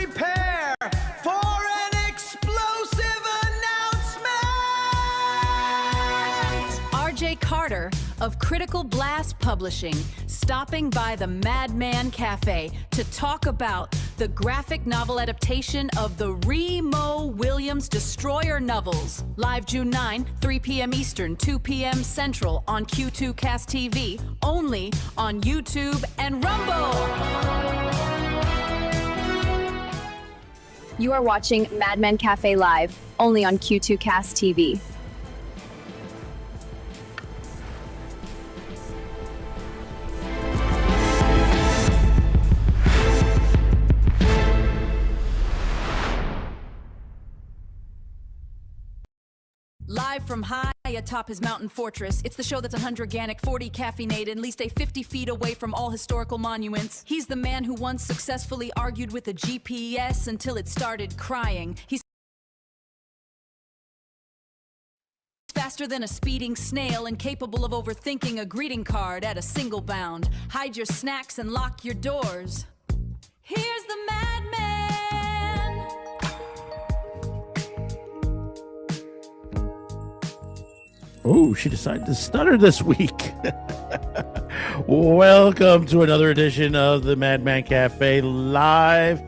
prepare for an explosive announcement! RJ Carter of Critical Blast Publishing stopping by the Madman Cafe to talk about the graphic novel adaptation of the Remo Williams Destroyer novels. Live June 9, 3 p.m. Eastern, 2 p.m. Central on Q2 Cast TV, only on YouTube and Rumble. You are watching Madman Cafe Live, only on Q2 Cast TV. Live from high atop his mountain fortress, it's the show that's 100 organic, 40 caffeinated, and at least 50 feet away from all historical monuments. He's the man who once successfully argued with a GPS until it started crying. He's faster than a speeding snail and capable of overthinking a greeting card at a single bound. Hide your snacks and lock your doors. Here's the madman. Oh, she decided to stutter this week. Welcome to another edition of the Madman Cafe Live.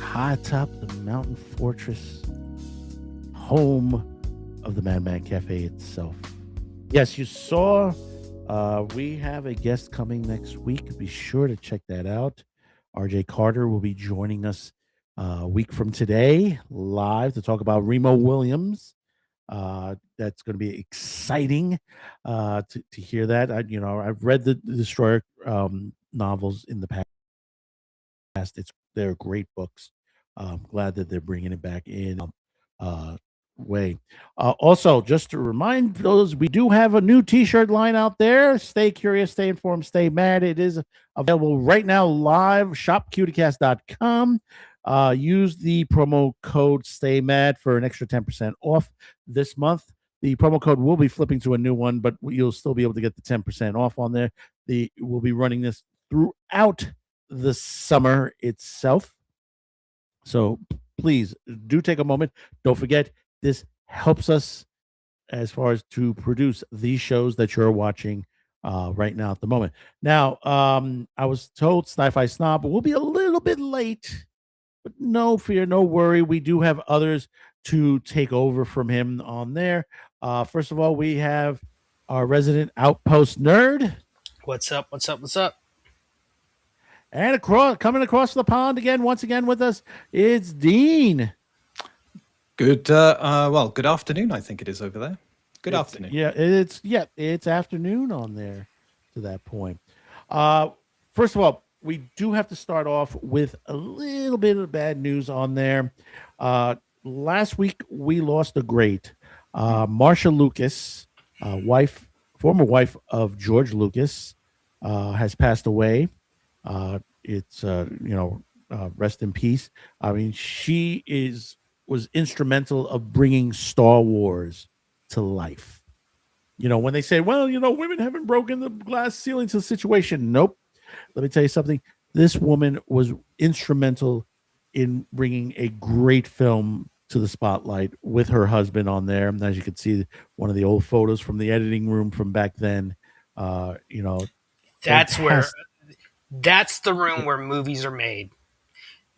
High atop the mountain fortress, home of the Madman Cafe itself. Yes, you saw we have a guest coming next week. Be sure to check that out. RJ Carter will be joining us a week from today live to talk about Remo Williams. That's going to be exciting to hear that. I've read the Destroyer novels in the past. They're great books. I'm glad that they're bringing it back in way. Also, just to remind those, we do have a new T-shirt line out there. Stay curious, stay informed, stay mad. It is available right now live. shopcuticast.com. Use the promo code Stay Mad for an extra 10% off this month. The promo code will be flipping to a new one, but you'll still be able to get the 10% off on there. We'll be running this throughout the summer itself. So please do take a moment. Don't forget, this helps us as far as to produce these shows that you're watching right now at the moment. Now, I was told Sci-Fi Snob will be a little bit late. But no fear, no worry. We do have others to take over from him on there. First of all, we have our resident Outpost nerd. What's up? What's up? What's up? And coming across the pond once again with us, it's Dean. Good afternoon, I think it is over there. Good afternoon. Yeah, it's afternoon on there to that point. First of all, we do have to start off with a little bit of bad news on there. Last week, we lost a great Marsha Lucas, former wife of George Lucas, has passed away. Rest in peace. I mean, she was instrumental of bringing Star Wars to life. When they say, well, women haven't broken the glass ceiling to the situation. Nope. Let me tell you something. This woman was instrumental in bringing a great film to the spotlight with her husband on there. And as you can see, one of the old photos from the editing room from back then. That's the room where movies are made.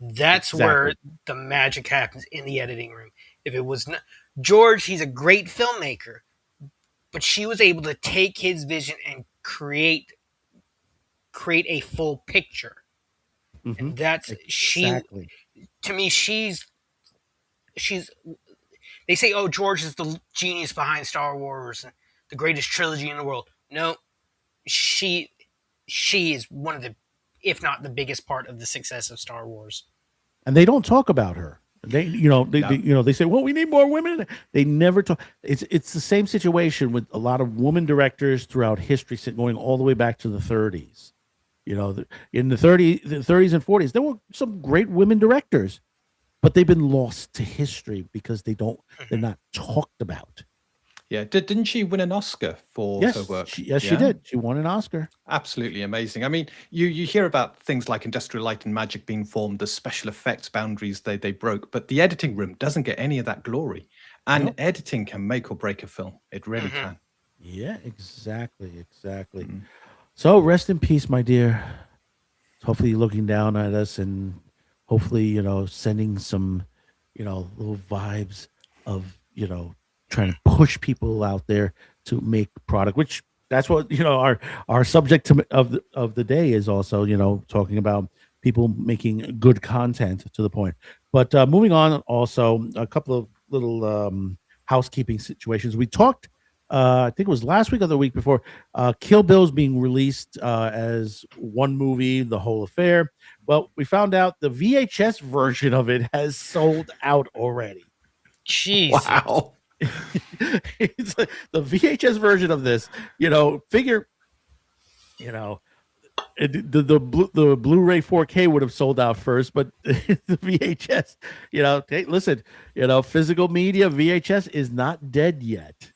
That's exactly where the magic happens, in the editing room. If it was not George, he's a great filmmaker, but she was able to take his vision and create a full picture. Mm-hmm. And that's exactly. To me, she's they say, oh, George is the genius behind Star Wars and the greatest trilogy in the world. No, she is one of the, if not the biggest part of the success of Star Wars. And they don't talk about her. They say, well, we need more women. They never talk. It's the same situation with a lot of women directors throughout history, going all the way back to the 30s. In the 30s and 40s, there were some great women directors, but they've been lost to history because they're not talked about. Yeah, didn't she win an Oscar for her Yes, work? she did. She won an Oscar. Absolutely amazing. I mean, you hear about things like Industrial Light and Magic being formed, the special effects boundaries they broke, but the editing room doesn't get any of that glory. And Nope. editing can make or break a film. It really can. Yeah, exactly. Mm. So rest in peace, my dear. Hopefully you're looking down at us and hopefully, sending some, little vibes of, trying to push people out there to make product, which that's what, our subject of the day is also, talking about people making good content to the point. But moving on, also a couple of little housekeeping situations. We talked I think it was last week or the week before. Kill Bill's being released as one movie, the whole affair. Well, we found out the VHS version of it has sold out already. Jesus. Wow. It's the VHS version of this, figure, the Blu-ray 4K would have sold out first, but the VHS, listen, physical media VHS is not dead yet.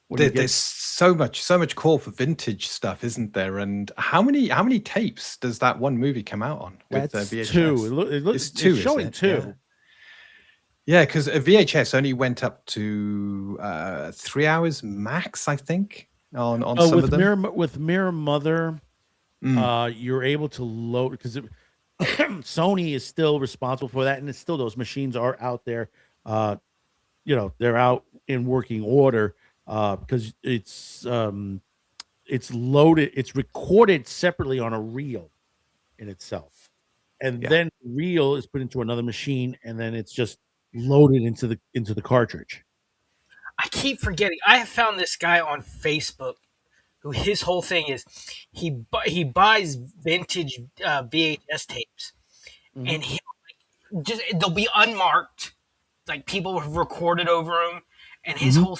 There's so much call for vintage stuff, isn't there? And how many tapes does that one movie come out on with That's VHS? two. It's two. It's showing two. Yeah, because a VHS only went up to 3 hours max, I think, on some of them. With Mirror Mother, you're able to load because Sony is still responsible for that, and it's still those machines are out there. They're out in working order because it's loaded, it's recorded separately on a reel in itself, and then reel is put into another machine, and then it's just loaded into the cartridge. I keep forgetting. I have found this guy on Facebook who his whole thing is he buys vintage VHS tapes, and he they'll be unmarked, like people have recorded over them, and his whole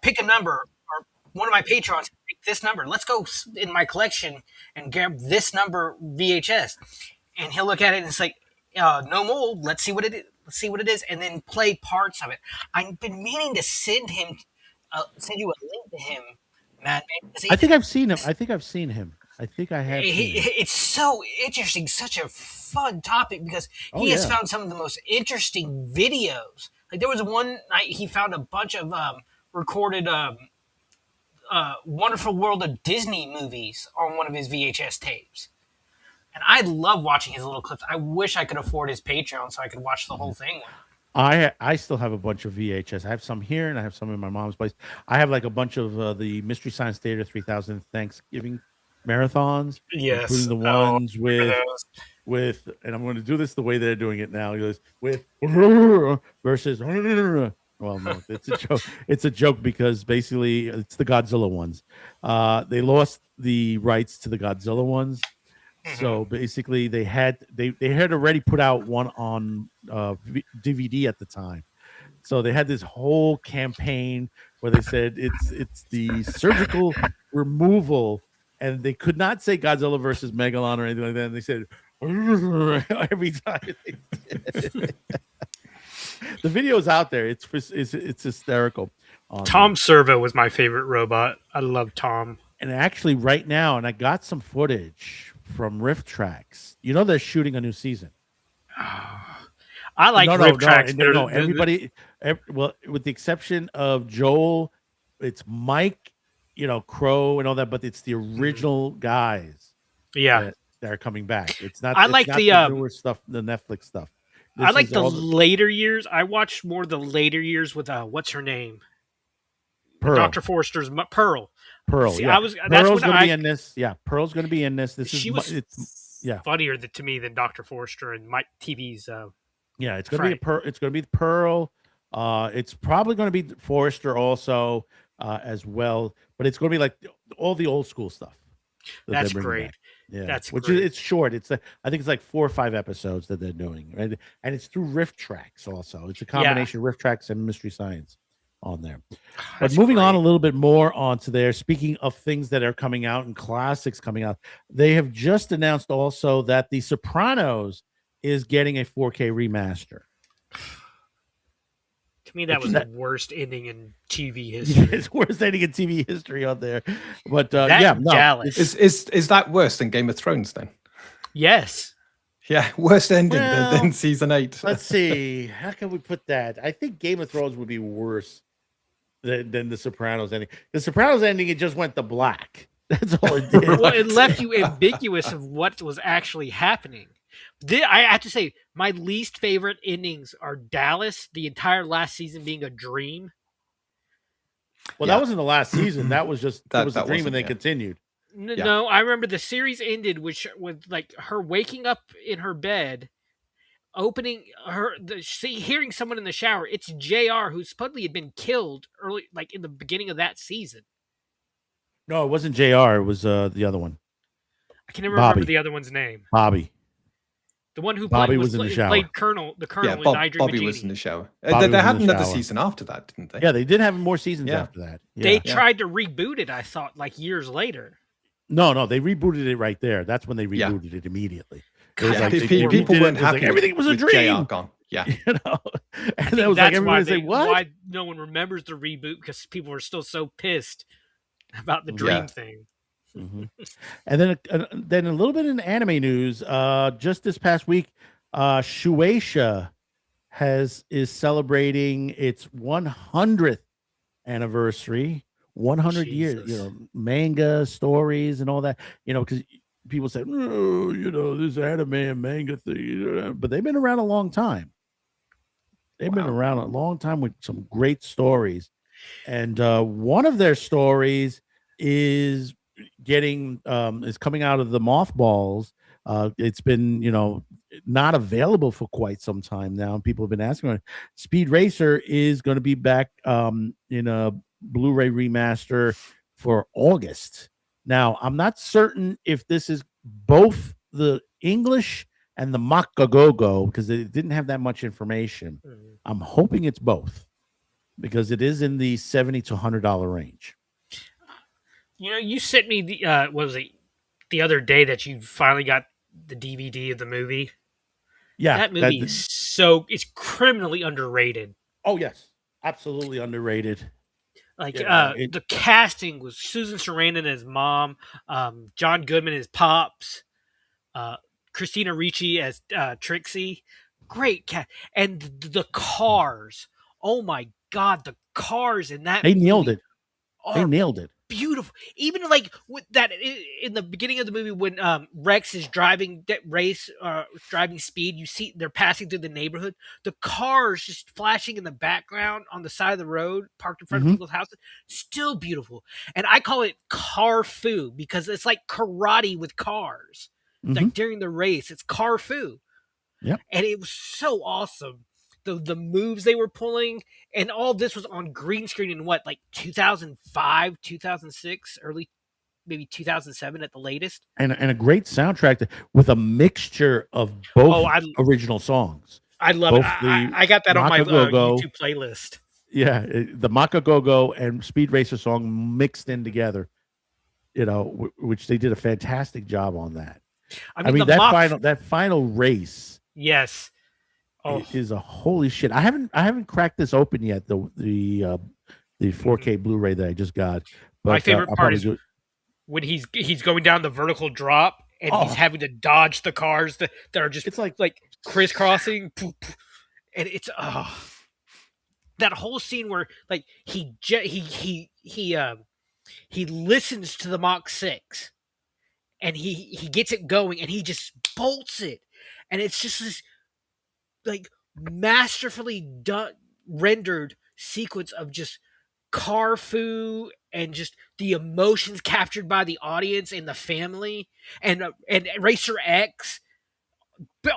pick a number, or one of my patrons pick this number. Let's go in my collection and grab this number VHS, and he'll look at it and it's like, no mold. Let's see what it is. Let's see what it is, and then play parts of it. I've been meaning to send you a link to him, Matt. I think I've seen him. I think I've seen him. I think I have. It's so interesting, such a fun topic because he has found some of the most interesting videos. Like there was one night he found a bunch of recorded Wonderful World of Disney movies on one of his VHS tapes. And I love watching his little clips. I wish I could afford his Patreon so I could watch the whole thing. I still have a bunch of VHS. I have some here and I have some in my mom's place. I have like a bunch of the Mystery Science Theater 3000 Thanksgiving marathons, including the ones with, and I'm going to do this the way they're doing it now. He goes with versus. Well, no, it's a joke. It's a joke because basically it's the Godzilla ones. They lost the rights to the Godzilla ones. So basically, they had already put out one on DVD at the time. So they had this whole campaign where they said it's the surgical removal, and they could not say Godzilla versus Megalon or anything like that. And they said every time. The video is out there. It's hysterical. Tom Servo was my favorite robot. I love Tom. And actually, right now, and I got some footage from Rift Tracks. They're shooting a new season. I like Rift Tracks. No, everybody. Well, with the exception of Joel, it's Mike, Crow and all that, but it's the original guys. Yeah, that are coming back. It's not. I like the newer stuff, the Netflix stuff. I like the later years. I watched more of the later years with what's her name? Pearl. Dr. Forster's Pearl. Pearl. See, yeah. Pearl's going to be in this. Yeah, Pearl's going to be in this. She was funnier to me than Dr. Forster and Mike TV's. Yeah, it's going to be It's going to be Pearl. It's probably going to be Forster also as well, but it's going to be like all the old school stuff. That's great. Back. Yeah, that's which great. It's short. I think it's like 4 or 5 episodes that they're doing, right? And it's through Rift Tracks also. It's a combination of Rift Tracks and Mystery Science on there. But moving on a little bit more onto there, speaking of things that are coming out and classics coming out, they have just announced also that The Sopranos is getting a 4K remaster. To me, that was that- the worst ending in TV history. It's worst ending in TV history on there. But That yeah, and no, Dallas. Is that worse than Game of Thrones then? Yes. Yeah, worst ending Well, than season 8. let's see. How can we put that? I think Game of Thrones would be worse than the Sopranos ending. The Sopranos ending, it just went to black. That's all it did. Well, it left you ambiguous of what was actually happening. I have to say, my least favorite endings are Dallas, the entire last season being a dream. Well, Yeah. that wasn't the last season. That was just That- it was a that dream, wasn't, and they yeah. continued. Yeah. No, I remember the series ended with like her waking up in her bed, opening hearing someone in the shower. It's JR, who supposedly had been killed early, like in the beginning of that season. No, it wasn't Jr. It was the other one, I can never Bobby. remember the other one's name. Bobby. The one who Bobby played, was in the shower. played Colonel Yeah, in I Dream of Bobby was Jeannie. in the shower. Bobby was They in had the another shower. season after that, didn't they? Yeah, they did have more seasons Yeah. after that. They Yeah. tried to reboot it, I thought, like years later. No, they rebooted it right there. That's when they Yeah. rebooted it immediately. It God, was Yeah, like they people redid it, weren't it was like, happy. everything was a with dream. JR gone. Yeah. You know, and I that think was like that's everybody say, "What?" why no one remembers the reboot, because people were still so pissed about the dream Yeah. thing. Mhm. And then a little bit in anime news. Just this past week, Shueisha is celebrating its 100th anniversary. 100 years. Jesus. Manga stories and all that. Because people say, "Oh, this anime and manga thing," but they've been around a long time. They've been Wow. around a long time with some great stories. And one of their stories is is coming out of the mothballs. It's been, not available for quite some time now. And people have been asking about it. Speed Racer is going to be back in a Blu-ray remaster for August. Now, I'm not certain if this is both the English and the Makagogo, because they didn't have that much information. I'm hoping it's both, because it is in the $70 to $100 range. You sent me the the other day that you finally got the DVD of the movie. Yeah, That movie is criminally underrated. Oh yes, absolutely underrated. Like the casting was Susan Sarandon as mom, John Goodman as Pops, Christina Ricci as Trixie. Great cast, and the cars. Oh my God, the cars in that They nailed movie it. They are nailed it. beautiful. Even like with that in the beginning of the movie when Rex is driving that race, driving speed, you see they're passing through the neighborhood. The cars just flashing in the background on the side of the road, parked in front of people's houses, still beautiful. And I call it car fu because it's like karate with cars. Like during the race, it's car fu. Yep. And it was so awesome. The moves they were pulling, and all this was on green screen in what, like 2005, 2006, early maybe 2007 at the latest. And a great soundtrack with a mixture of both original songs. I love Both it. I got that on my Makagogo, YouTube playlist. Yeah, the Makagogo and Speed Racer song mixed in together, which they did a fantastic job on that. I mean that final race. Yes. Oh. Is a holy shit. I haven't cracked this open yet. The 4K Blu-ray that I just got. But, my favorite part is when he's going down the vertical drop and he's having to dodge the cars that are just it's like crisscrossing, and it's that whole scene where like he listens to the Mach 6 and he gets it going and he just bolts it, and it's just this like masterfully rendered sequence of just car fu and just the emotions captured by the audience and the family, and Racer X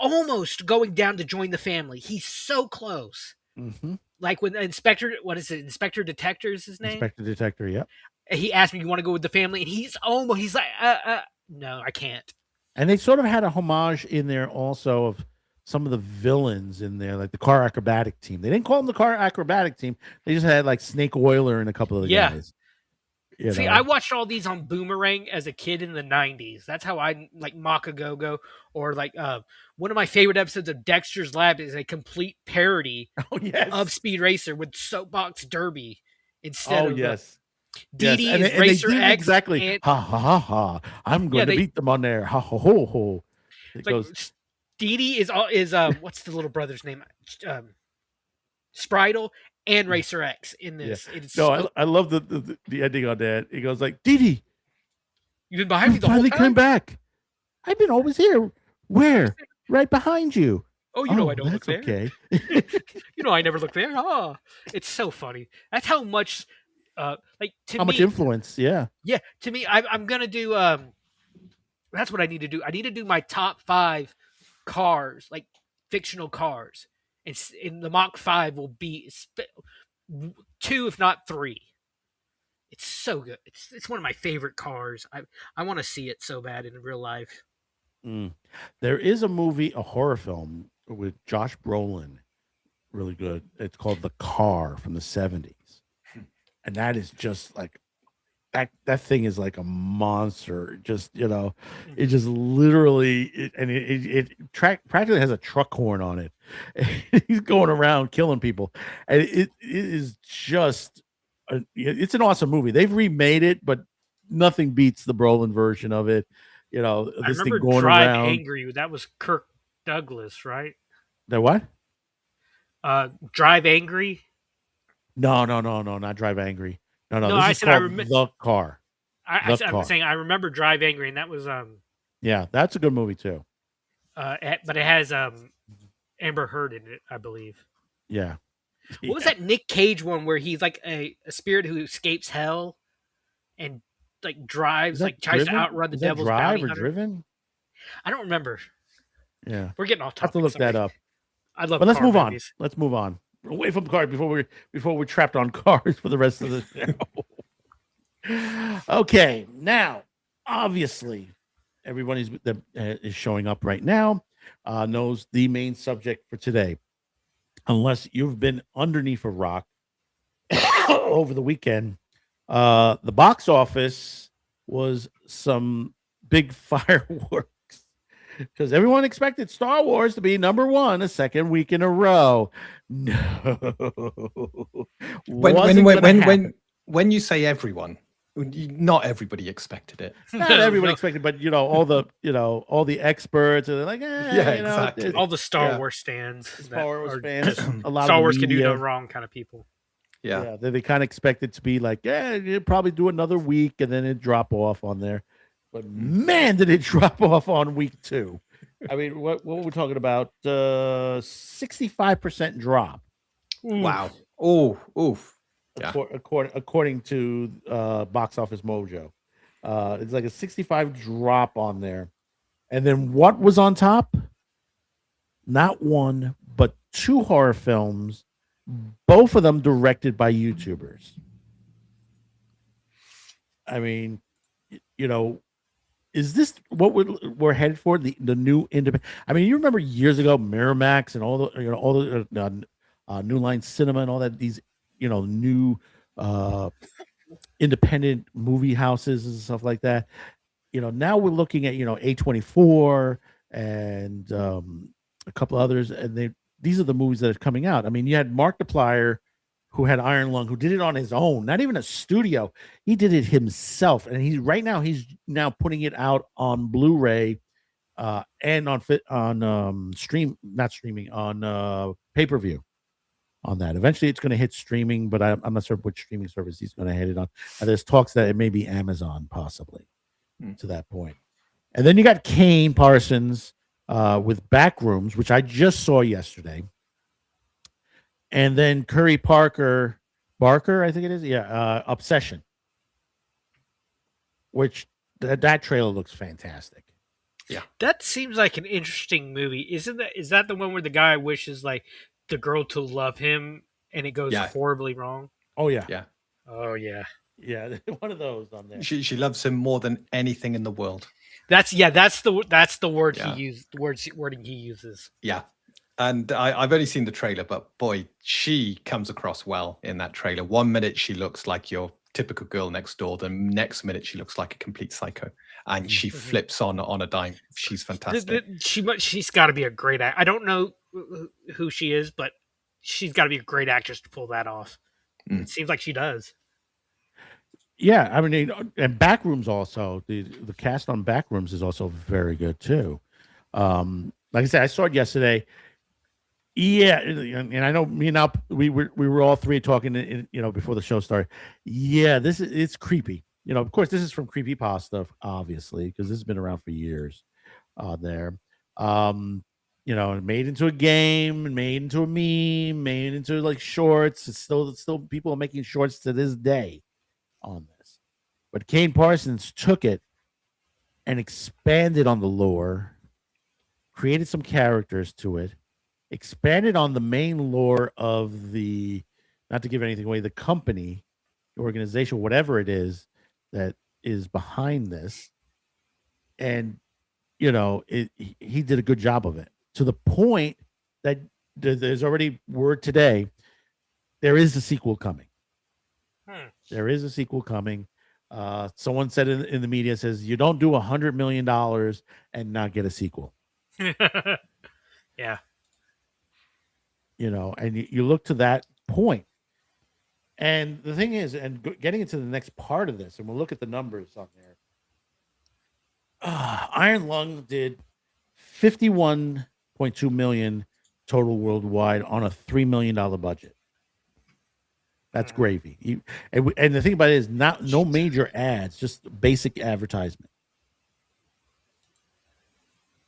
almost going down to join the family. He's so close. Like when Inspector Detector is his name? Inspector Detector, yep. He asked me, "You want to go with the family?" And he's like, no, I can't. And they sort of had a homage in there also of some of the villains in there, like the car acrobatic team. They didn't call them the car acrobatic team. They just had like Snake Oiler and a couple of the guys. See, know. I watched all these on Boomerang as a kid in the '90s. That's how I like Makagogo, or like one of my favorite episodes of Dexter's Lab is a complete parody Oh yes. of Speed Racer with Soapbox Derby instead Oh of yes. Dee Yes, Dee and is they Racer did it X, exactly. and Ha ha ha ha! I'm yeah, going to beat them on there. Ha ho ho ho! It like goes. Dee Dee is what's the little brother's name? Spritle and Racer X in Yeah. this. It's No, so, I love the ending on that. He goes like, Didi, you've been behind me you the whole finally time. came back. I've been always here. Where? Right behind you. Oh, you know I don't look that's there. okay. You know I never look there. Oh, it's so funny. That's how much, like to How me, much influence? Yeah. yeah, to me, I'm gonna do. That's what I need to do. I need to do my top 5 cars, like fictional cars, and in the Mach 5 will be 2, if not 3. It's so good. It's one of my favorite cars. I want to see it so bad in real life. Mm. There is a movie, a horror film with Josh Brolin, really good. It's called The Car from the 70s. And that is just like that thing is like a monster. Just, it just literally practically has a truck horn on it. He's going around killing people. And it is just it's an awesome movie. They've remade it, but nothing beats the Brolin version of it. I This thing remember going Drive around. Angry. That was Kirk Douglas, right? The what? Drive Angry. No, not Drive Angry. No, No, this I is said I called remem- The Car. I'm Car. saying I remember Drive Angry, and that was Yeah, that's a good movie too. but it has Amber Heard in it, I believe. Yeah. What was that Nick Cage one where he's like a spirit who escapes hell and like drives, like tries to outrun the Is that devil's Drive bounty or hunter? Driven? I don't remember. Yeah. We're getting off I have topic. to look that sorry. up. I love But let's car move movies. on. Let's move on. Away from cars before we're trapped on cars for the rest of the show. Okay, now obviously everybody that is showing up right now knows the main subject for today. Unless you've been underneath a rock over the weekend, the box office was some big fireworks because everyone expected Star Wars to be number 1 a second week in a row. No, when you say everyone, not everybody expected it. not everybody expected, but all the experts are like, exactly. All the Star Yeah. Wars stands. Star Wars are fans, just a lot Star of Wars can do media. no wrong kind of people. Yeah. They kind of expect it to be like, you'd probably do another week and then it drop off on there. But man, did it drop off on week 2. I mean, what we're talking about, 65% drop. Wow. Oh, oof. Yeah. According to Box Office Mojo. It's like a 65 drop on there. And then what was on top? Not 1, but 2 horror films, both of them directed by YouTubers. I mean, is this what we're headed for? The new independent. I mean, you remember years ago, Miramax and all the New Line Cinema and all that. These new independent movie houses and stuff like that. Now we're looking at A24 and a couple others, and these are the movies that are coming out. I mean, you had Markiplier, who had Iron Lung, who did it on his own, not even a studio. He did it himself, and he's putting it out on Blu-ray and on pay-per-view on that. Eventually, it's going to hit streaming, but I'm not sure which streaming service he's going to hit it on. There's talks that it may be Amazon, possibly, to that point. And then you got Kane Parsons with Backrooms, which I just saw yesterday. And then Barker, I think it is. Yeah. Obsession, which that trailer looks fantastic. Yeah. That seems like an interesting movie. Is that the one where the guy wishes like the girl to love him and it goes horribly wrong? Oh yeah. Yeah. Oh yeah. Yeah. One of those on there. She loves him more than anything in the world. That's the word Yeah. he used. Wording he uses. Yeah. And I've only seen the trailer, but boy, she comes across well in that trailer. 1 minute she looks like your typical girl next door. The next minute she looks like a complete psycho, and she flips on a dime. She's fantastic. She's got to be a great I don't know who she is, but she's got to be a great actress to pull that off. It seems like she does. Yeah, I mean, and Backrooms also, the cast on Backrooms is also very good too. Like I said, I saw it yesterday. Yeah, and I know me and Al, we were all three talking, before the show started. Yeah, it's creepy. Of course, this is from Creepypasta, obviously, because this has been around for years. There, made into a game, made into a meme, made into like shorts. It's still people are making shorts to this day on this. But Kane Parsons took it and expanded on the lore, created some characters to it, expanded on the main lore of the, not to give anything away, the company, the organization, whatever it is that is behind this. And, he did a good job of it, to the point that there's already word today, there is a sequel coming. There is a sequel coming. Someone said in the media, says, you don't do $100 million and not get a sequel. Yeah. And you look to that point. And the thing is, and getting into the next part of this, and we'll look at the numbers on there. Iron Lung did $51.2 million total worldwide on a $3 million budget. That's gravy. And the thing about it is no major ads, just basic advertisement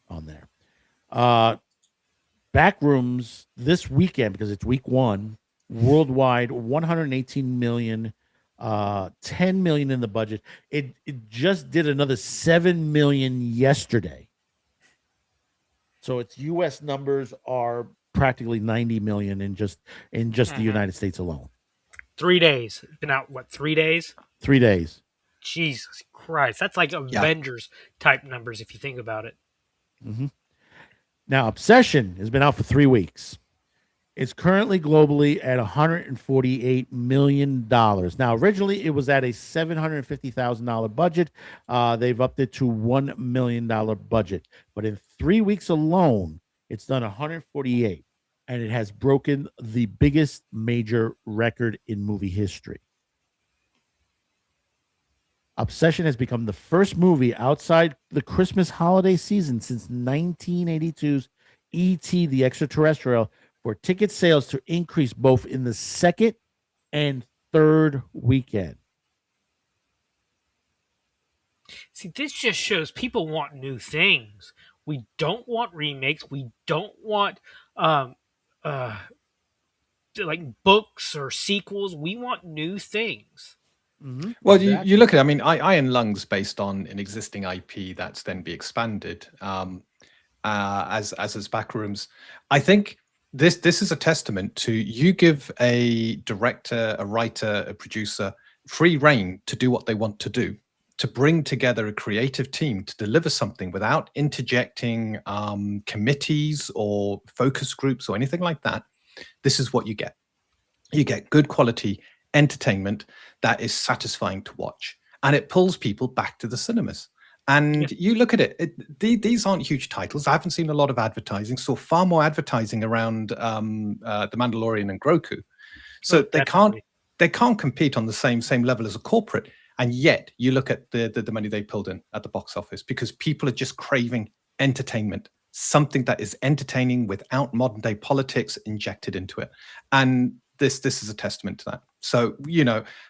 on there. Backrooms this weekend, because it's week one, worldwide, 118 million, 10 million in the budget. It just did another 7 million yesterday. So its US numbers are practically 90 million in just the United States alone. 3 days. It's been out, 3 days? 3 days. Jesus Christ. That's like Avengers type numbers if you think about it. Mm-hmm. Now, Obsession has been out for 3 weeks. It's currently globally at $148 million. Now, originally, it was at a $750,000 budget. They've upped it to $1 million budget. But in 3 weeks alone, it's done 148, and it has broken the biggest major record in movie history. Obsession has become the first movie outside the Christmas holiday season since 1982's E.T. the Extraterrestrial for ticket sales to increase both in the second and third weekend. See, this just shows people want new things. We don't want remakes. We don't want like books or sequels. We want new things. Mm-hmm. Well, exactly. you look at it, I mean, Iron Lungs based on an existing IP that's then be expanded as is Backrooms. I think this is a testament to, you give a director, a writer, a producer free reign to do what they want to do, to bring together a creative team to deliver something without interjecting committees or focus groups or anything like that. This is what you get. You get good quality entertainment that is satisfying to watch, and it pulls people back to the cinemas. And you look at it, these aren't huge titles. I haven't seen a lot of advertising, saw far more advertising around The Mandalorian and Grogu. So they can't compete on the same level as a corporate. And yet you look at the money they pulled in at the box office, because people are just craving entertainment, something that is entertaining without modern day politics injected into it. And this is a testament to that. So,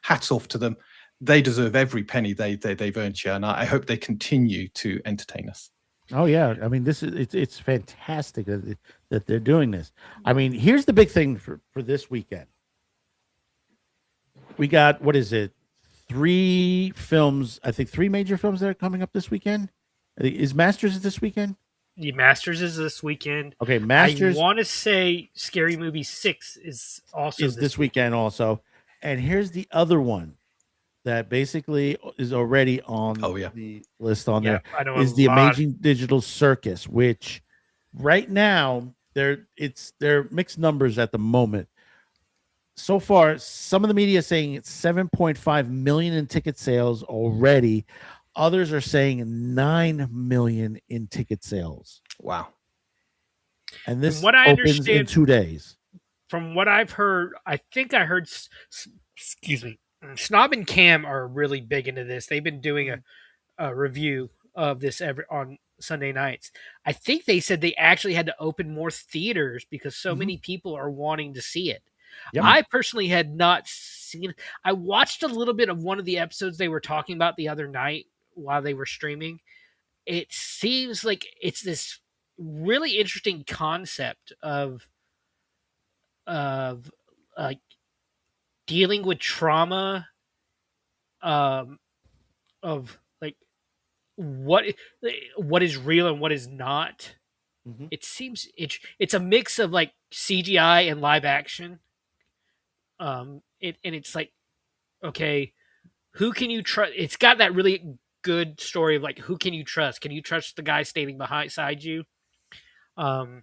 hats off to them. They deserve every penny they've earned here, and I hope they continue to entertain us. Oh yeah, I mean, it's fantastic that they're doing this. I mean, here's the big thing for this weekend. We got, what is it? 3 films. I think 3 major films that are coming up this weekend. Is Masters this weekend? The Masters is this weekend. Okay, Masters. I want to say Scary Movie 6 is also this weekend also. And here's the other one that basically is already on the list on there. I know, is the Amazing Digital Circus, which right now they're mixed numbers at the moment. so far, some of the media is saying it's 7.5 million in ticket sales already. Others are saying 9 million in ticket sales. Wow. From And this what I opens in understand, 2 days. from what I've heard, I think I heard, excuse me, Snob and Cam are really big into this. They've been doing a review of this every on Sunday nights. I think they said they actually had to open more theaters because so many people are wanting to see it. Yep. I personally had not seen it. I watched a little bit of one of the episodes they were talking about the other night while they were streaming. It seems like it's this really interesting concept of like dealing with trauma, of like what what is real and what is not. Mhm. It seems it's a mix of like CGI and live action. It's like, okay, who can you trust? It's got that really good story of like, who can you trust? Can you trust the guy standing beside you? Um,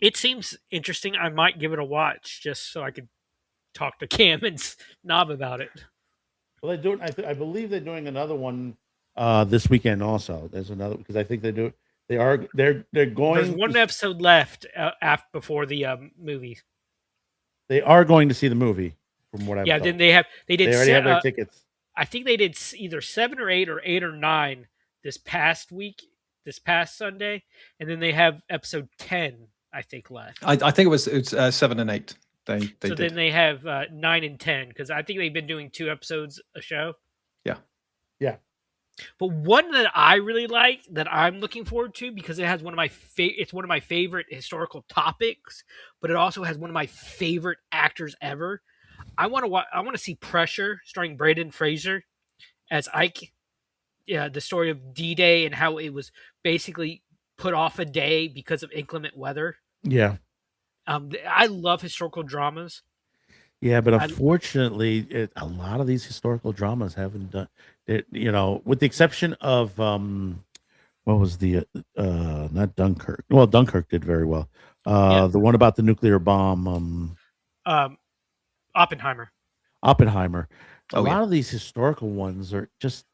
it seems interesting. I might give it a watch just so I could talk to Cam and Knob about it. Well, they're doing. I believe they're doing another one this weekend. Also, there's another because I think they do. They're There's going. one To, episode left after before the movie. they are going to see the movie. From what I've Yeah, told. then they did. They already have their tickets. I think they did either 7 or 8 or 9 this past week, this past Sunday, and then they have episode 10, I think, left. I think it's 7 and 8. They So did. then they have 9 and 10 because I think they've been doing 2 episodes a show. Yeah. Yeah. But one that I really like that I'm looking forward to because it has one of my it's one of my favorite historical topics, but it also has one of my favorite actors ever. I want to see Pressure starring Braden Fraser as Ike. Yeah, the story of D-Day and how it was basically put off a day because of inclement weather. Yeah. I love historical dramas. Yeah, but unfortunately, a lot of these historical dramas haven't done it. You know, with the exception of what was the not Dunkirk? Well, Dunkirk did very well. The one about the nuclear bomb, Oppenheimer. Oppenheimer. A Oh, yeah. lot of these historical ones are just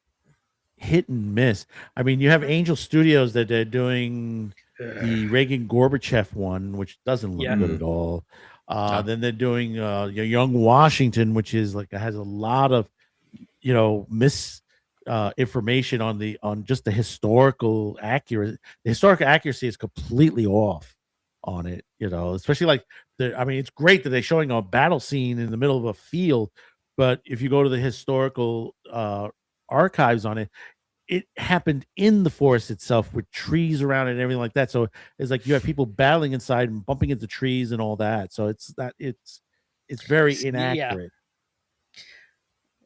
hit and miss. I mean, you have Angel Studios that they're doing the Reagan Gorbachev one, which doesn't look Yeah. good at all. No. Then they're doing Young Washington, which is like has a lot of information on just the historical accuracy. The historical accuracy is completely off on it. Especially like it's great that they're showing a battle scene in the middle of a field, but if you go to the historical archives on it, it happened in the forest itself with trees around it and everything like that. So it's like you have people battling inside and bumping into trees and all that. So it's very inaccurate.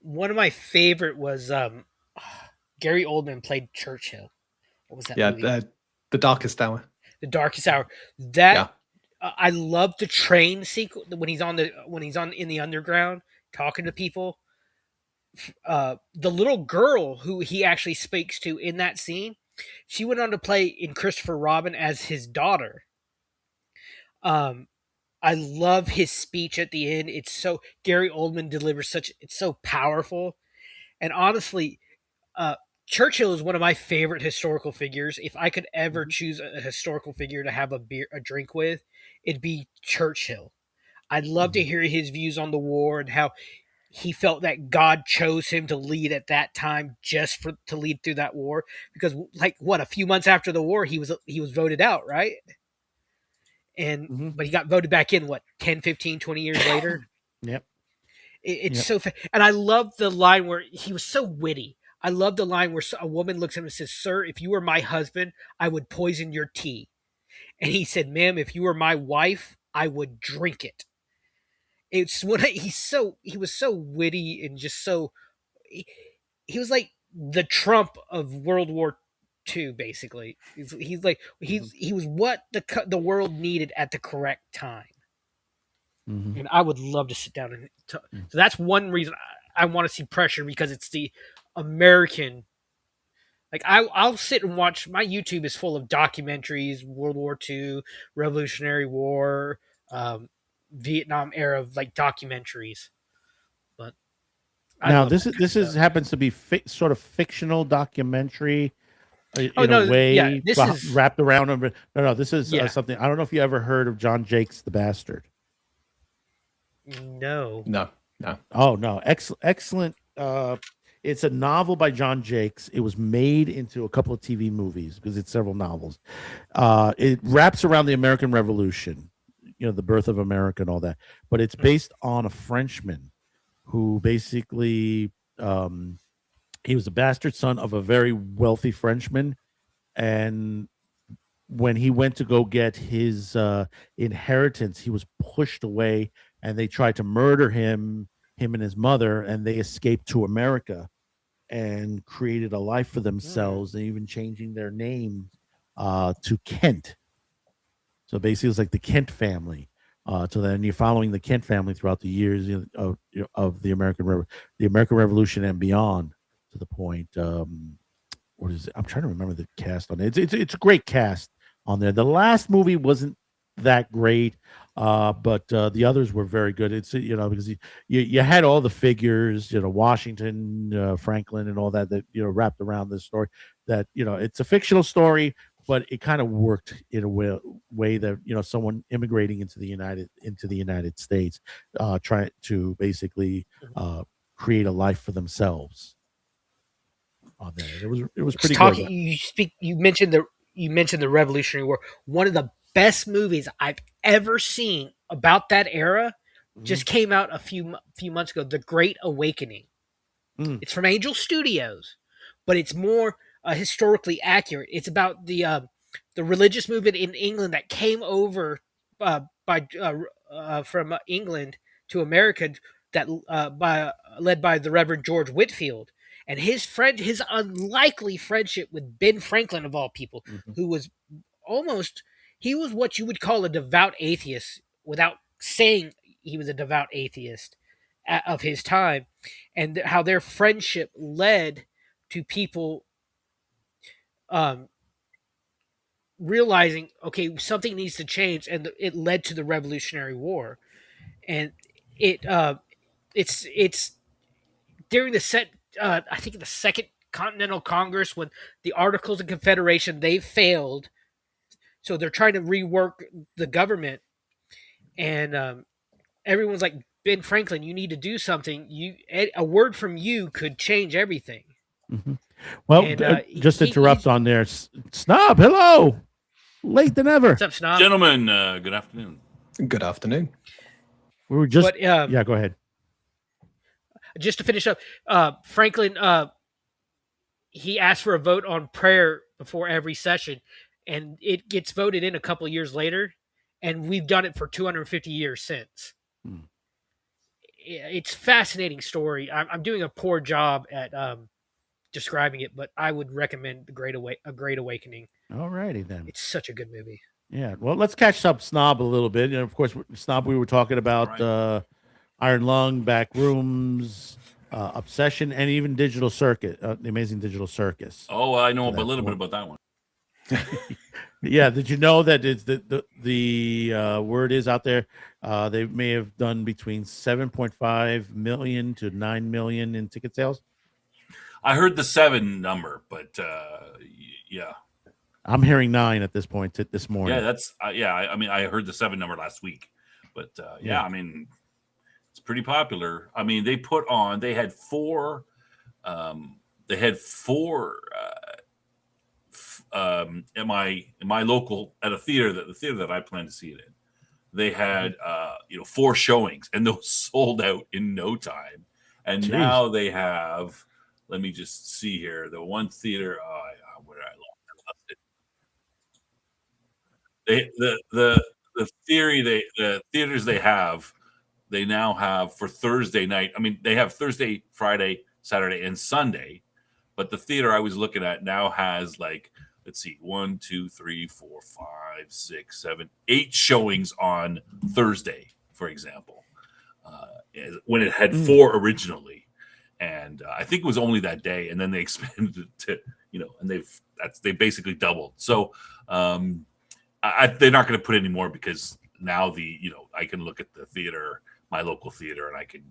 One of my favorite was Gary Oldman played Churchill. What was that movie? The Darkest Hour. The Darkest Hour. I love the train sequence when he's in the underground talking to people. The little girl who he actually speaks to in that scene, she went on to play in Christopher Robin as his daughter. I love his speech at the end. It's so Gary Oldman delivers it's so powerful. And honestly, Churchill is one of my favorite historical figures. If I could ever choose a historical figure to have a drink with, it'd be Churchill. I'd love to hear his views on the war and how he felt that God chose him to lead at that time to lead through that war. Because a few months after the war, he was voted out, right? But he got voted back in 10, 15, 20 years later. Yep. It's so and I love the line where he was so witty. I love the line where a woman looks at him and says, "Sir, if you were my husband, I would poison your tea." And he said, "Ma'am, if you were my wife, I would drink it." It's when he was so witty and just so he was like the Trump of World War II, basically. He was what the world needed at the correct time. And I would love to sit down and so that's one reason I want to see Pressure, because it's the American. Like I'll sit and watch. My YouTube is full of documentaries, World War II, Revolutionary War, Vietnam era like documentaries. But I Now love that kind of this is stuff. happens to be sort of fictional documentary Oh in a no, yeah, way this is wrapped around. No, this is yeah. something. I don't know if you ever heard of John Jakes the Bastard. No. No, no. Oh no, excellent. It's a novel by John Jakes. It was made into a couple of TV movies because it's several novels. It wraps around the American Revolution, the birth of America and all that. But it's based on a Frenchman who basically he was a bastard son of a very wealthy Frenchman, and when he went to go get his inheritance, he was pushed away, and they tried to murder him and his mother, and they escaped to America and created a life for themselves, and even changing their name to Kent. So basically, it's like the Kent family. So then you're following the Kent family throughout the years of the the American Revolution and beyond, to the point. What is it? I'm trying to remember the cast on it. It's a great cast on there. The last movie wasn't that great, but the others were very good. It's because you had all the figures, Washington, Franklin, and all that wrapped around this story. That it's a fictional story, but it kind of worked in a way that someone immigrating into the United States, trying to basically create a life for themselves. On there, it was pretty Talking, good. you mentioned the Revolutionary War. One of the best movies I've ever seen about that era just came out a few months ago. The Great Awakening. It's from Angel Studios, but it's more historically accurate. It's about the religious movement in England that came over from England to America, that led by the Reverend George Whitfield, and his unlikely friendship with Ben Franklin of all people, who was he was what you would call a devout atheist without saying he was a devout atheist of his time, and how their friendship led to people realizing, okay, something needs to change, and it led to the Revolutionary War. And it's during I think the Second Continental Congress, when the Articles of Confederation, they failed, so they're trying to rework the government, and everyone's like, Ben Franklin, you need to do something. A word from you could change everything. Well, And just interrupt on there. Snob, hello. Late than ever. What's up, Snob? Gentlemen, good afternoon. Good afternoon. We were just. But, yeah, go ahead. Just to finish up, Franklin, he asked for a vote on prayer before every session, and it gets voted in a couple of years later, and we've done it for 250 years since. It's a fascinating story. I'm doing a poor job at describing it, but I would recommend A Great Awakening. All righty then. It's such a good movie. Yeah. Well, let's catch up Snob a little bit. And of course, Snob, we were talking about Iron Lung, Backrooms, Obsession, and even Digital Circuit, the Amazing Digital Circus. Oh, I know a little bit about that one. Yeah. Did you know that it's the word is out there? They may have done between 7.5 million to 9 million in ticket sales. I heard the 7 number, but yeah. I'm hearing 9 at this point this morning. Yeah, that's I mean, I heard the 7 number last week, but yeah, I mean, it's pretty popular. I mean, they had four in my local, at the theater that I plan to see it in. They had 4 showings, and those sold out in no time. And Jeez. Now they have, let me just see here, the one theater. Where I lost it. The theaters they now have for Thursday night. I mean, they have Thursday, Friday, Saturday, and Sunday, but the theater I was looking at now has, like, let's see, 1, 2, 3, 4, 5, 6, 7, 8 showings on Thursday, for example, when it had 4 originally, and I think it was only that day, and then they expanded it to, and they basically doubled. So they're not going to put any more because now I can look at the theater, my local theater, and I can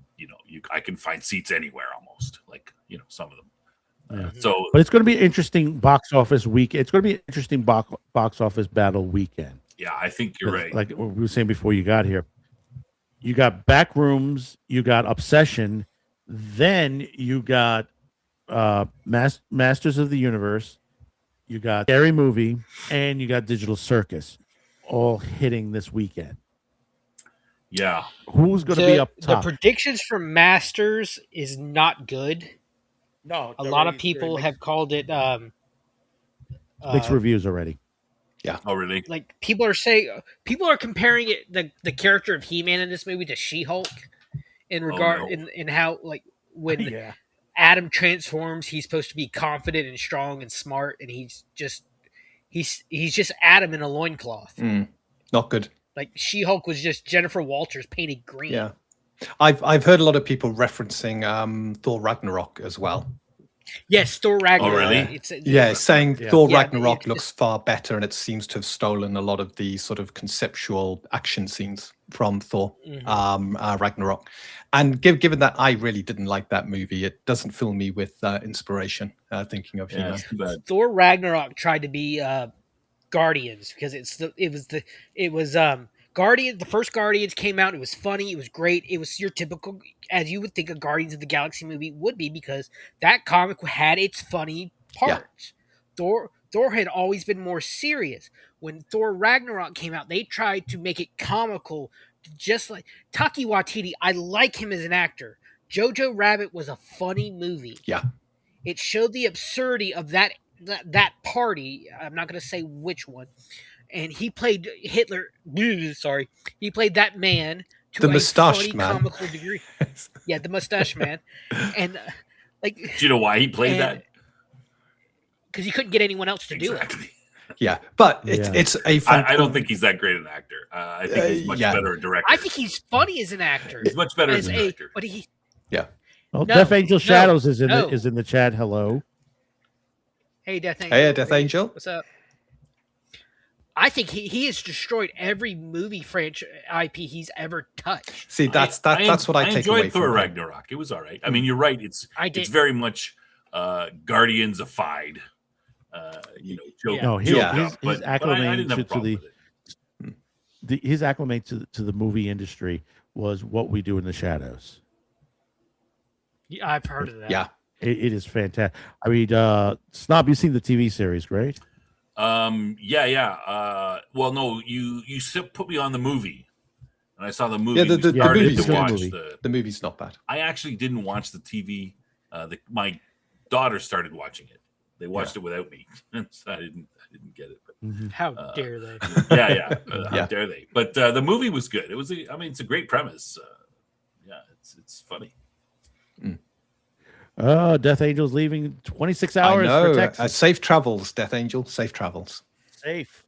I can find seats anywhere almost, like some of them. So, but it's going to be an interesting box office week. It's going to be an interesting box office battle weekend. yeah, I think you're right. Like we were saying before you got here, you got Backrooms, you got Obsession, then you got Masters of the Universe, you got Scary Movie, and you got Digital Circus, all hitting this weekend. Yeah, Who's going to be up The top? predictions for Masters is not good. No, A lot of people have called it mixed reviews already. oh really? like people are comparing it the character of He-Man in this movie to She-Hulk in regard no. in how like when Yeah. Adam transforms, he's supposed to be confident and strong and smart, and he's just Adam in a loincloth. Not good. Like She-Hulk was just Jennifer Walters painted green. Yeah. I've heard a lot of people referencing Thor Ragnarok as well. Yes, Thor Ragnarok. Oh, really? Yeah, saying Thor Yeah, Ragnarok it's looks far better, and it seems to have stolen a lot of the sort of conceptual action scenes from Thor Ragnarok. And given that I really didn't like that movie, it doesn't fill me with inspiration thinking of Yeah, He-Man. it's too bad. Thor Ragnarok tried to be Guardians because it was Guardian. The first Guardians came out. It was funny. It was great. It was your typical, as you would think a Guardians of the Galaxy movie would be, because that comic had its funny parts. Thor had always been more serious. When Thor Ragnarok came out, they tried to make it comical, just like Taika Waititi. I like him as an actor. Jojo Rabbit was a funny movie. Yeah. It showed the absurdity of that party. I'm not going to say which one. And he played Hitler. Sorry, he played that man to The a mustached funny man. comical degree. Yeah, the mustache man, and like, Do you know why he played that? because he couldn't get anyone else to do it. Exactly. Yeah, but it's a I don't think he's that great an actor. I think he's much better a director. I think he's funny as an actor. He's much better as a director. But he Well, No, Death Angel no, Shadows is in no. the chat. Hello. Hey, Death Angel. Hey, Death Angel. What's up? I think he has destroyed every movie franchise IP he's ever touched. See, that's what I take away enjoyed Thor from it. Ragnarok. It was all right. I mean, you're right. It's did. very much Guardians-ified. Joke, No, joke yeah. up, his but I didn't have a acclimate to problem with it. his acclimate to the movie industry was What We Do in the Shadows. Yeah, I've heard of that. Yeah. It is fantastic. I mean, Snob, you've seen the TV series, right? Yeah. Well, no, you put me on the movie, and I saw the movie. Yeah, the started movie's to good. watch The movie's not bad. I actually didn't watch the TV. My daughter started watching it. They watched it without me, so I didn't get it. But How dare they? yeah. How dare they? But the movie was good. It was. It's a great premise. Yeah, it's funny. Death Angel's leaving 26 hours I know. for Texas. Safe travels, Death Angel. Safe travels. Safe.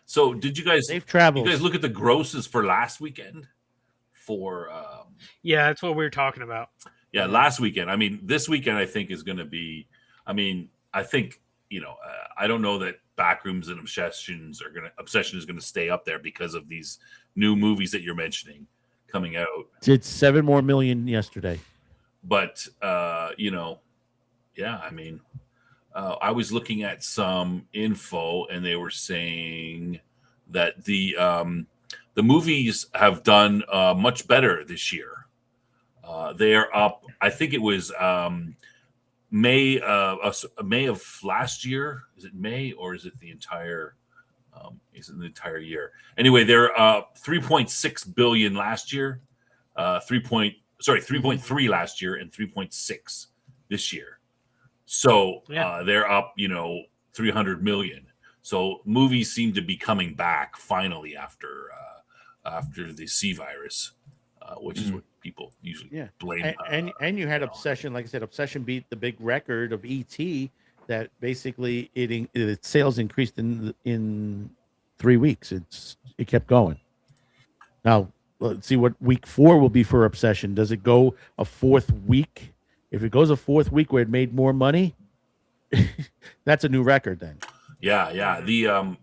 So, did you guys? Safe travels. You guys look at the grosses for last weekend? For Yeah, that's what we were talking about. yeah, last weekend. I mean, this weekend I think is going to be. I mean, I think I don't know that Backrooms and Obsession is going to stay up there because of these new movies that you're mentioning coming out. Did 7 more million yesterday. But yeah, I mean, I was looking at some info, and they were saying that the movies have done much better this year. They are up. I think it was May of last year. Is it May or is it the entire? Is it the entire year? Anyway, they're 3.6 billion last year. 3.3 last year and 3.6 this year. So they're up, 300 million. So movies seem to be coming back finally after the C virus, which is what people usually blame. And you had Obsession, like I said, Obsession beat the big record of ET that basically its sales increased in 3 weeks. It kept going. Now, let's see what week 4 will be for Obsession. Does it go a 4th week? If it goes a 4th week where it made more money, that's a new record then. Yeah. The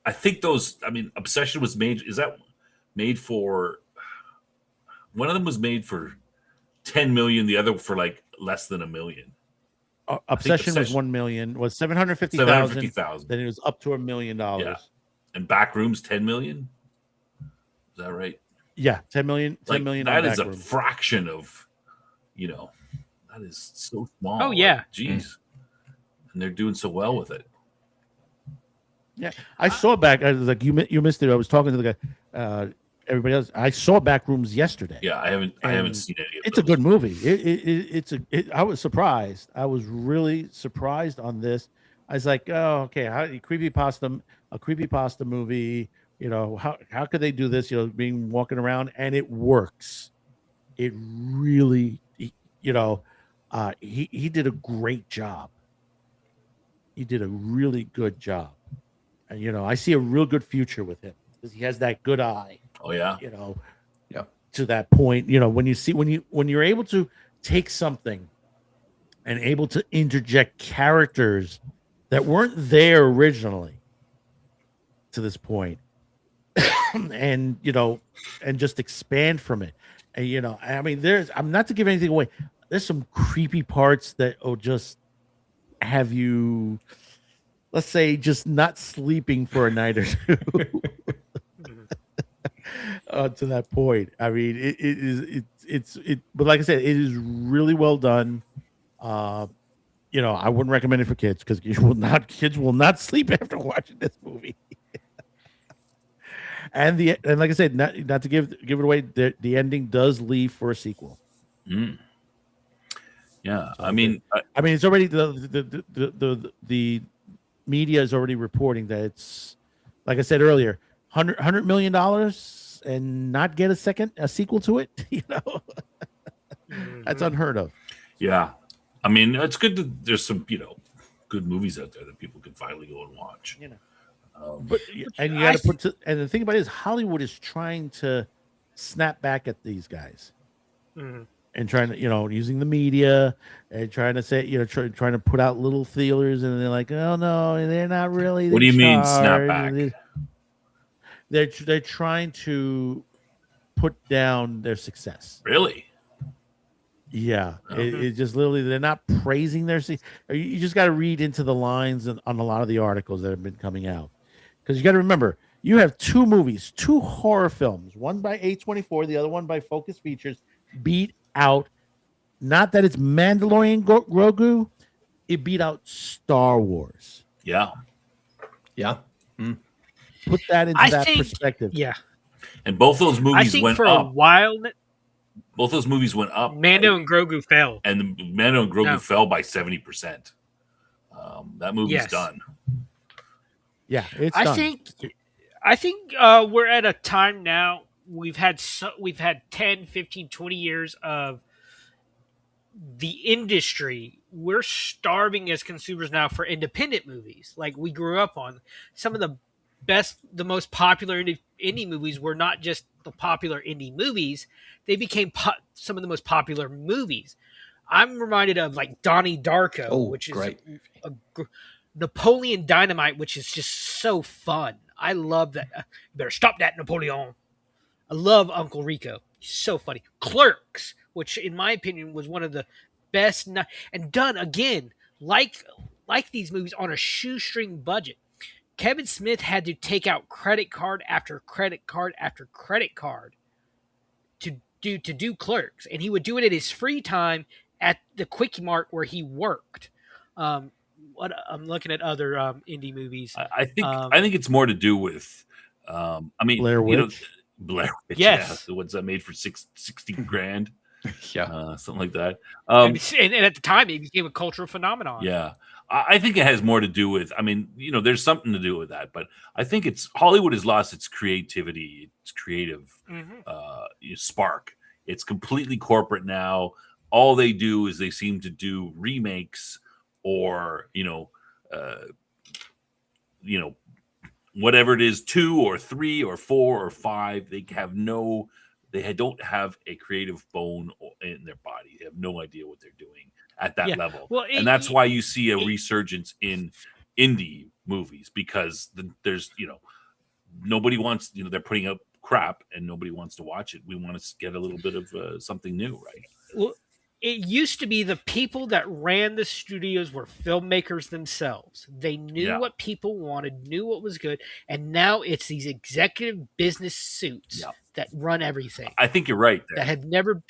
I think those. I mean, Obsession was made. Is that made for? One of them was made for 10 million. The other for like less than $1 million. Obsession was 1 million. Was 750,000. 750,000. Then it was up to $1 million. Yeah. And Backrooms 10 million. Is that right? Yeah, 10 million. 10 Like, million. that on is a Backrooms. fraction of, that is so small. Oh, yeah. Like, geez. And they're doing so well with it. Yeah, I saw back. I was like, you missed it. I was talking to the guy. Everybody else. I saw Backrooms yesterday. Yeah, I haven't seen any of It's those. a good movie. I was surprised. I was really surprised on this. I was like, oh, okay, a creepypasta movie. How could they do this? Being walking around, and it works. It really, he did a great job. He did a really good job. And, I see a real good future with him because he has that good eye. Oh yeah. Yeah. To that point, when you're able to take something and able to interject characters that weren't there originally to this point, and just expand from it. And I mean, I'm not to give anything away. There's some creepy parts that will just have you, let's say, just not sleeping for a night or two. To that point, I mean, but like I said, it is really well done. I wouldn't recommend it for kids because kids will not sleep after watching this movie. and like I said, not to give it away, the ending does leave for a sequel. Mm. Yeah, So, I mean, it's already the media is already reporting that it's, like I said earlier, $100 million and not get a sequel to it. That's unheard of. yeah. I mean, it's good that there's some, good movies out there that people can finally go and watch. But and you got to and the thing about it is Hollywood is trying to snap back at these guys. Mhm. And trying to, using the media and trying to say, trying to put out little feelers, and they're like, oh no, they're not really. What do you mean snap back? They're trying to put down their success. Really? Yeah, it's just literally they're not praising their. You just got to read into the lines on a lot of the articles that have been coming out, because you got to remember you have two movies, two horror films, one by A24, the other one by Focus Features, beat out. Not that it's Mandalorian Grogu, it beat out Star Wars. Yeah. Yeah. Put that into perspective. Yeah. And both those movies went for up. a while, Both those movies went up. Mando and Grogu fell. And Mando and Grogu fell by 70%. That movie's done. Yeah, it's done. I think we're at a time now. We've had 10, 15, 20 years of the industry. We're starving as consumers now for independent movies. Like we grew up on some of the best, the most popular indie movies were not just the popular indie movies. They became some of the most popular movies. I'm reminded of like Donnie Darko, which is great. Napoleon Dynamite, which is just so fun. I love that. You better stop that, Napoleon. I love Uncle Rico. He's so funny. Clerks, which in my opinion was one of the best, and done again like these movies on a shoestring budget. Kevin Smith had to take out credit card after credit card after credit card to do Clerks, and he would do it in his free time at the Quickie Mart where he worked. I'm looking at other indie movies. I think it's more to do with, Blair Witch. Blair Witch, yes, yeah, the ones that made for 60 grand, yeah, something like that. And at the time, it became a cultural phenomenon. Yeah, I think it has more to do with. There's something to do with that, but I think it's Hollywood has lost its creativity, its creative spark. It's completely corporate now. All they do is they seem to do remakes or whatever it is, 2 or 3 or 4 or 5. They don't have a creative bone in their body. They have no idea what they're doing at that level. Well, and that's why you see a resurgence in indie movies because there's nobody wants they're putting up crap and nobody wants to watch it. We want to get a little bit of something new, right? Well, it used to be the people that ran the studios were filmmakers themselves. They knew Yeah. what people wanted, knew what was good, and now it's these executive business suits Yeah. that run everything. I think you're right there. That have never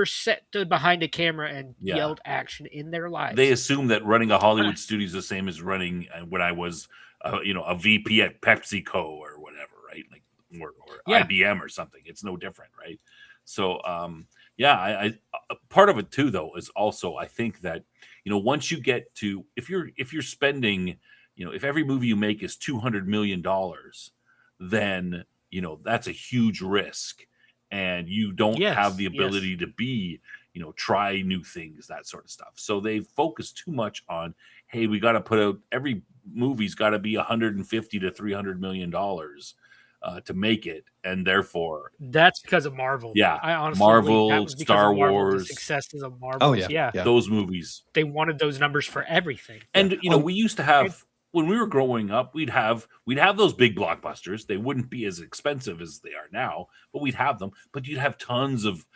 stood behind a camera and Yeah. yelled action in their lives. They assume that running a Hollywood studio is the same as running when I was a VP at PepsiCo or whatever, right? Like or Yeah. IBM or something. It's no different, right? So yeah, I part of it too though is also I think that once you get to if you're spending if every movie you make is $200 million, then that's a huge risk, and you don't Yes, have the yes. ability to be try new things, that sort of stuff. So they focus too much on, hey, we got to put out every movie's got to be 150 to 300 million dollars to make it, and therefore That's because of Marvel. Yeah, I honestly Marvel, believe that was because Star of Marvel, Wars. the successes of Marvel. Oh, yeah, yeah. yeah. those movies. They wanted those numbers for everything. And we used to have when we were growing up, we'd have those big blockbusters. They wouldn't be as expensive as they are now, but we'd have them. But you'd have tons of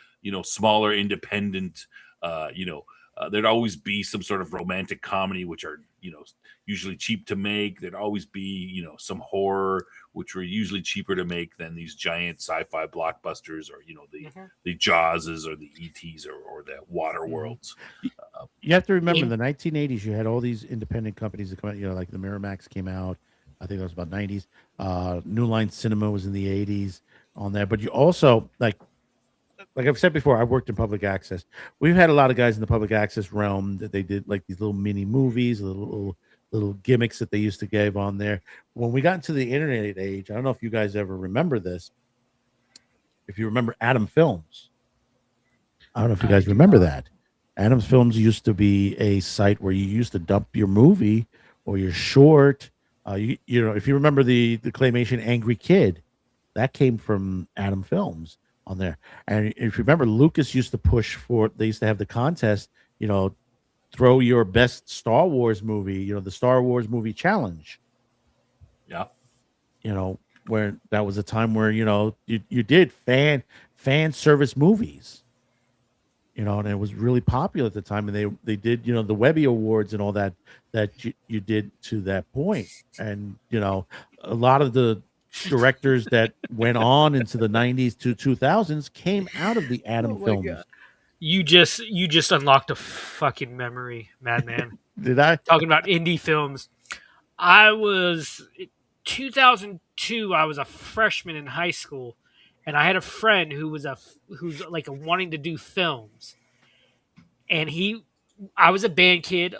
smaller independent. There'd always be some sort of romantic comedy, which are usually cheap to make. There'd always be some horror, which were usually cheaper to make than these giant sci-fi blockbusters, or the Jawses or the ETs or the Water Worlds. You have to remember in the 1980s, you had all these independent companies that come out, like the Miramax came out. I think that was about 90s. New Line Cinema was in the 80s on there. But you also, like I've said before, I've worked in public access. We've had a lot of guys in the public access realm that they did like these little mini movies, little gimmicks that they used to give on there. When we got into the internet age, I don't know if you guys ever remember this. If you remember Adam Films, I don't know if you guys remember that. Adam's Films used to be a site where you used to dump your movie or your short. If you remember the claymation Angry Kid, that came from Adam Films on there. And if you remember, Lucas used to push for. They used to have the contest. Throw your best Star Wars movie. The Star Wars movie challenge. Yeah. Where that was a time where you did fan service movies. And it was really popular at the time, and they did the Webby Awards and all that you did to that point. And a lot of the directors that went on into the 90s to 2000s came out of the Adam Films. God. You just unlocked a fucking memory, madman. Did I? Talking about indie films. I was 2002. I was a freshman in high school, and I had a friend who's like wanting to do films, and I was a band kid.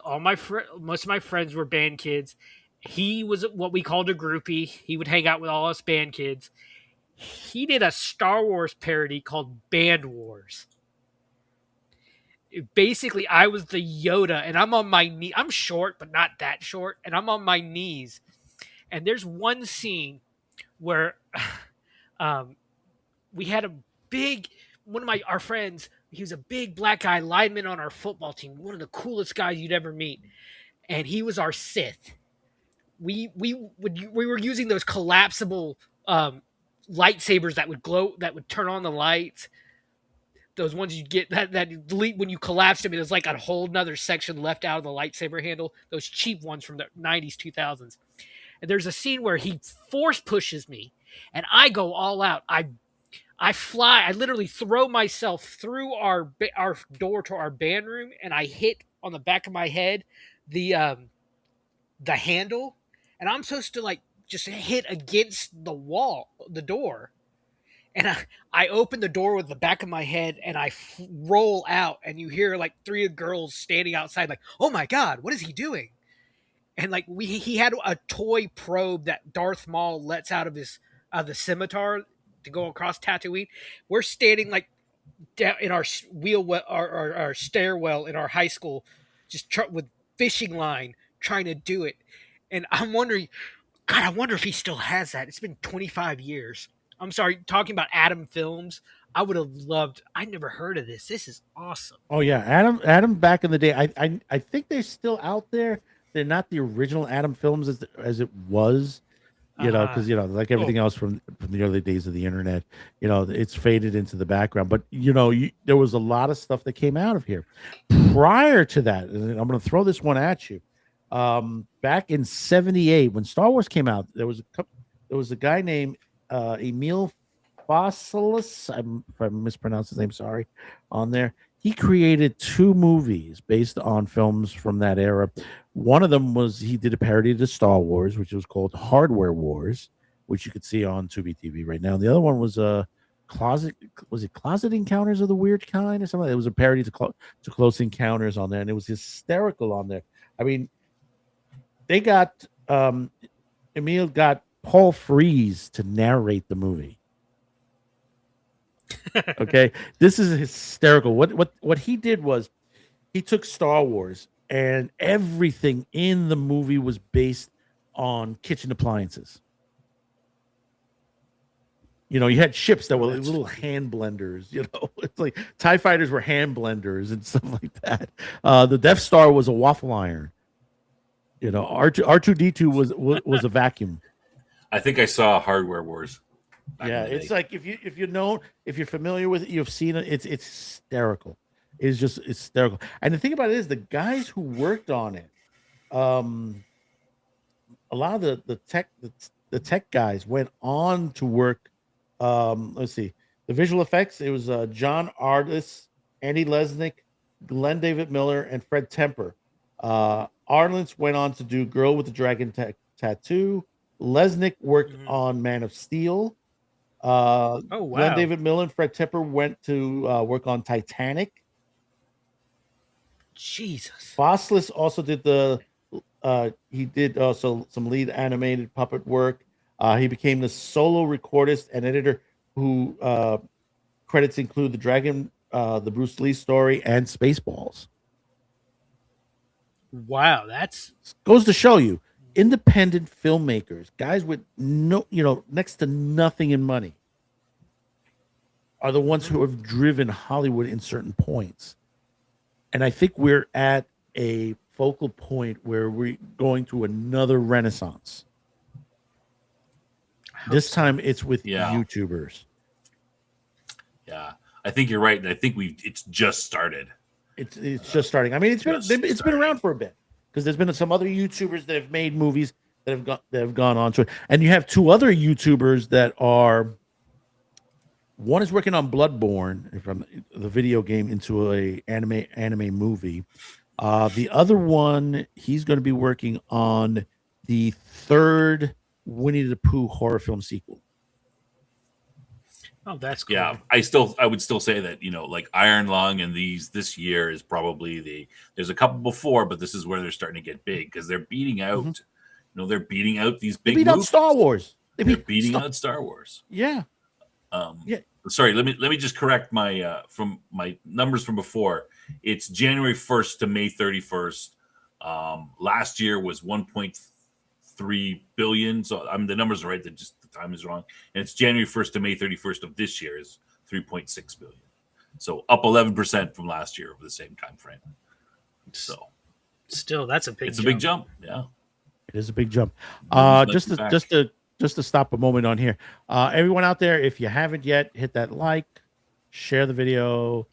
Most of my friends were band kids. He was what we called a groupie. He would hang out with all us band kids. He did a Star Wars parody called Band Wars. Basically, I was the Yoda, and I'm on my knee. I'm short, but not that short, and I'm on my knees. And there's one scene where we had one of our friends. He was a big black guy lineman on our football team, one of the coolest guys you'd ever meet, and he was our Sith. We were using those collapsible lightsabers that would glow, that would turn on the lights. Those ones you'd get that delete when you collapsed them. It was like a whole nother section left out of the lightsaber handle. Those cheap ones from the 90s, 2000s. And there's a scene where he force pushes me, and I go all out. I fly. I literally throw myself through our door to our band room, and I hit on the back of my head the handle, and I'm supposed to just hit against the wall, the door. And I open the door with the back of my head, and I roll out, and you hear three girls standing outside, "Oh my God, what is he doing?" And he had a toy probe that Darth Maul lets out of the scimitar to go across Tatooine. We're standing down in our our stairwell in our high school, just with fishing line trying to do it. And I'm wondering, God, I wonder if he still has that. It's been 25 years. I'm sorry, talking about Adam Films, I would have loved. I never heard of this. This is awesome. Oh yeah, Adam back in the day. I think they're still out there. they're not the original Adam films as it was, because like everything else from the early days of the internet, it's faded into the background. But there was a lot of stuff that came out of here prior to that. And I'm going to throw this one at you. Back in '78, when Star Wars came out, there was a guy named Emil Fossilis. If I mispronounced his name, sorry. On there, he created 2 movies based on films from that era. One of them was he did a parody to Star Wars, which was called Hardware Wars, which you could see on Tubi TV right now. The other one was Closet Encounters of the Weird Kind or something. It was a parody to Close Encounters on there, and it was hysterical on there. I mean, they got Emil got Paul Frees to narrate the movie. Okay, this is hysterical. What he did was he took Star Wars, and everything in the movie was based on kitchen appliances. You had ships that were little hand blenders. It's like TIE fighters were hand blenders and stuff like that. The Death Star was a waffle iron. R2D2 was a vacuum. I think I saw Hardware Wars. Yeah, it's like if you're familiar with it, you've seen it. It's hysterical. It's just hysterical. And the thing about it is, the guys who worked on it, a lot of the tech guys went on to work. Let's see, the visual effects. It was John Ardis, Andy Lesnick, Glenn David Miller, and Fred Temper. Arliss went on to do Girl with the Dragon Tattoo. Lesnick worked on Man of Steel. Oh, wow. Glenn David Miller and Fred Temper went to work on Titanic. Jesus. Fossilis also did he did also some lead animated puppet work. He became the solo recordist and editor who credits include the Bruce Lee story and Spaceballs. Wow, that's goes to show you, independent filmmakers, guys with next to nothing in money, are the ones who have driven Hollywood in certain points. And I think we're at a focal point where we're going through another renaissance. This time it's with YouTubers. Yeah, I think you're right, and I think it's just started. It's just starting. I mean, it's been around for a bit, because there's been some other YouTubers that have made movies that have gone on to it, and you have 2 other YouTubers that are. One is working on Bloodborne, from the video game, into a anime movie. The other one, he's going to be working on the 3rd Winnie the Pooh horror film sequel. Oh, that's cool. Yeah, I would still say that, like Iron Lung and this year is probably there's a couple before, but this is where they're starting to get big, because they're beating out, they're beating out these big movies. Out Star Wars. They're beating out Star Wars. Yeah. Sorry, let me just correct my from my numbers from before. It's January 1st to May 31st. Last year was 1.3 billion. So the numbers are right. The time is wrong. And it's January 1st to May 31st of this year is 3.6 billion. So up 11% from last year over the same time frame. So still, that's a big. It's a big jump. Yeah, it is a big jump. Just to stop a moment on here, everyone out there, if you haven't yet, hit that like, share the video,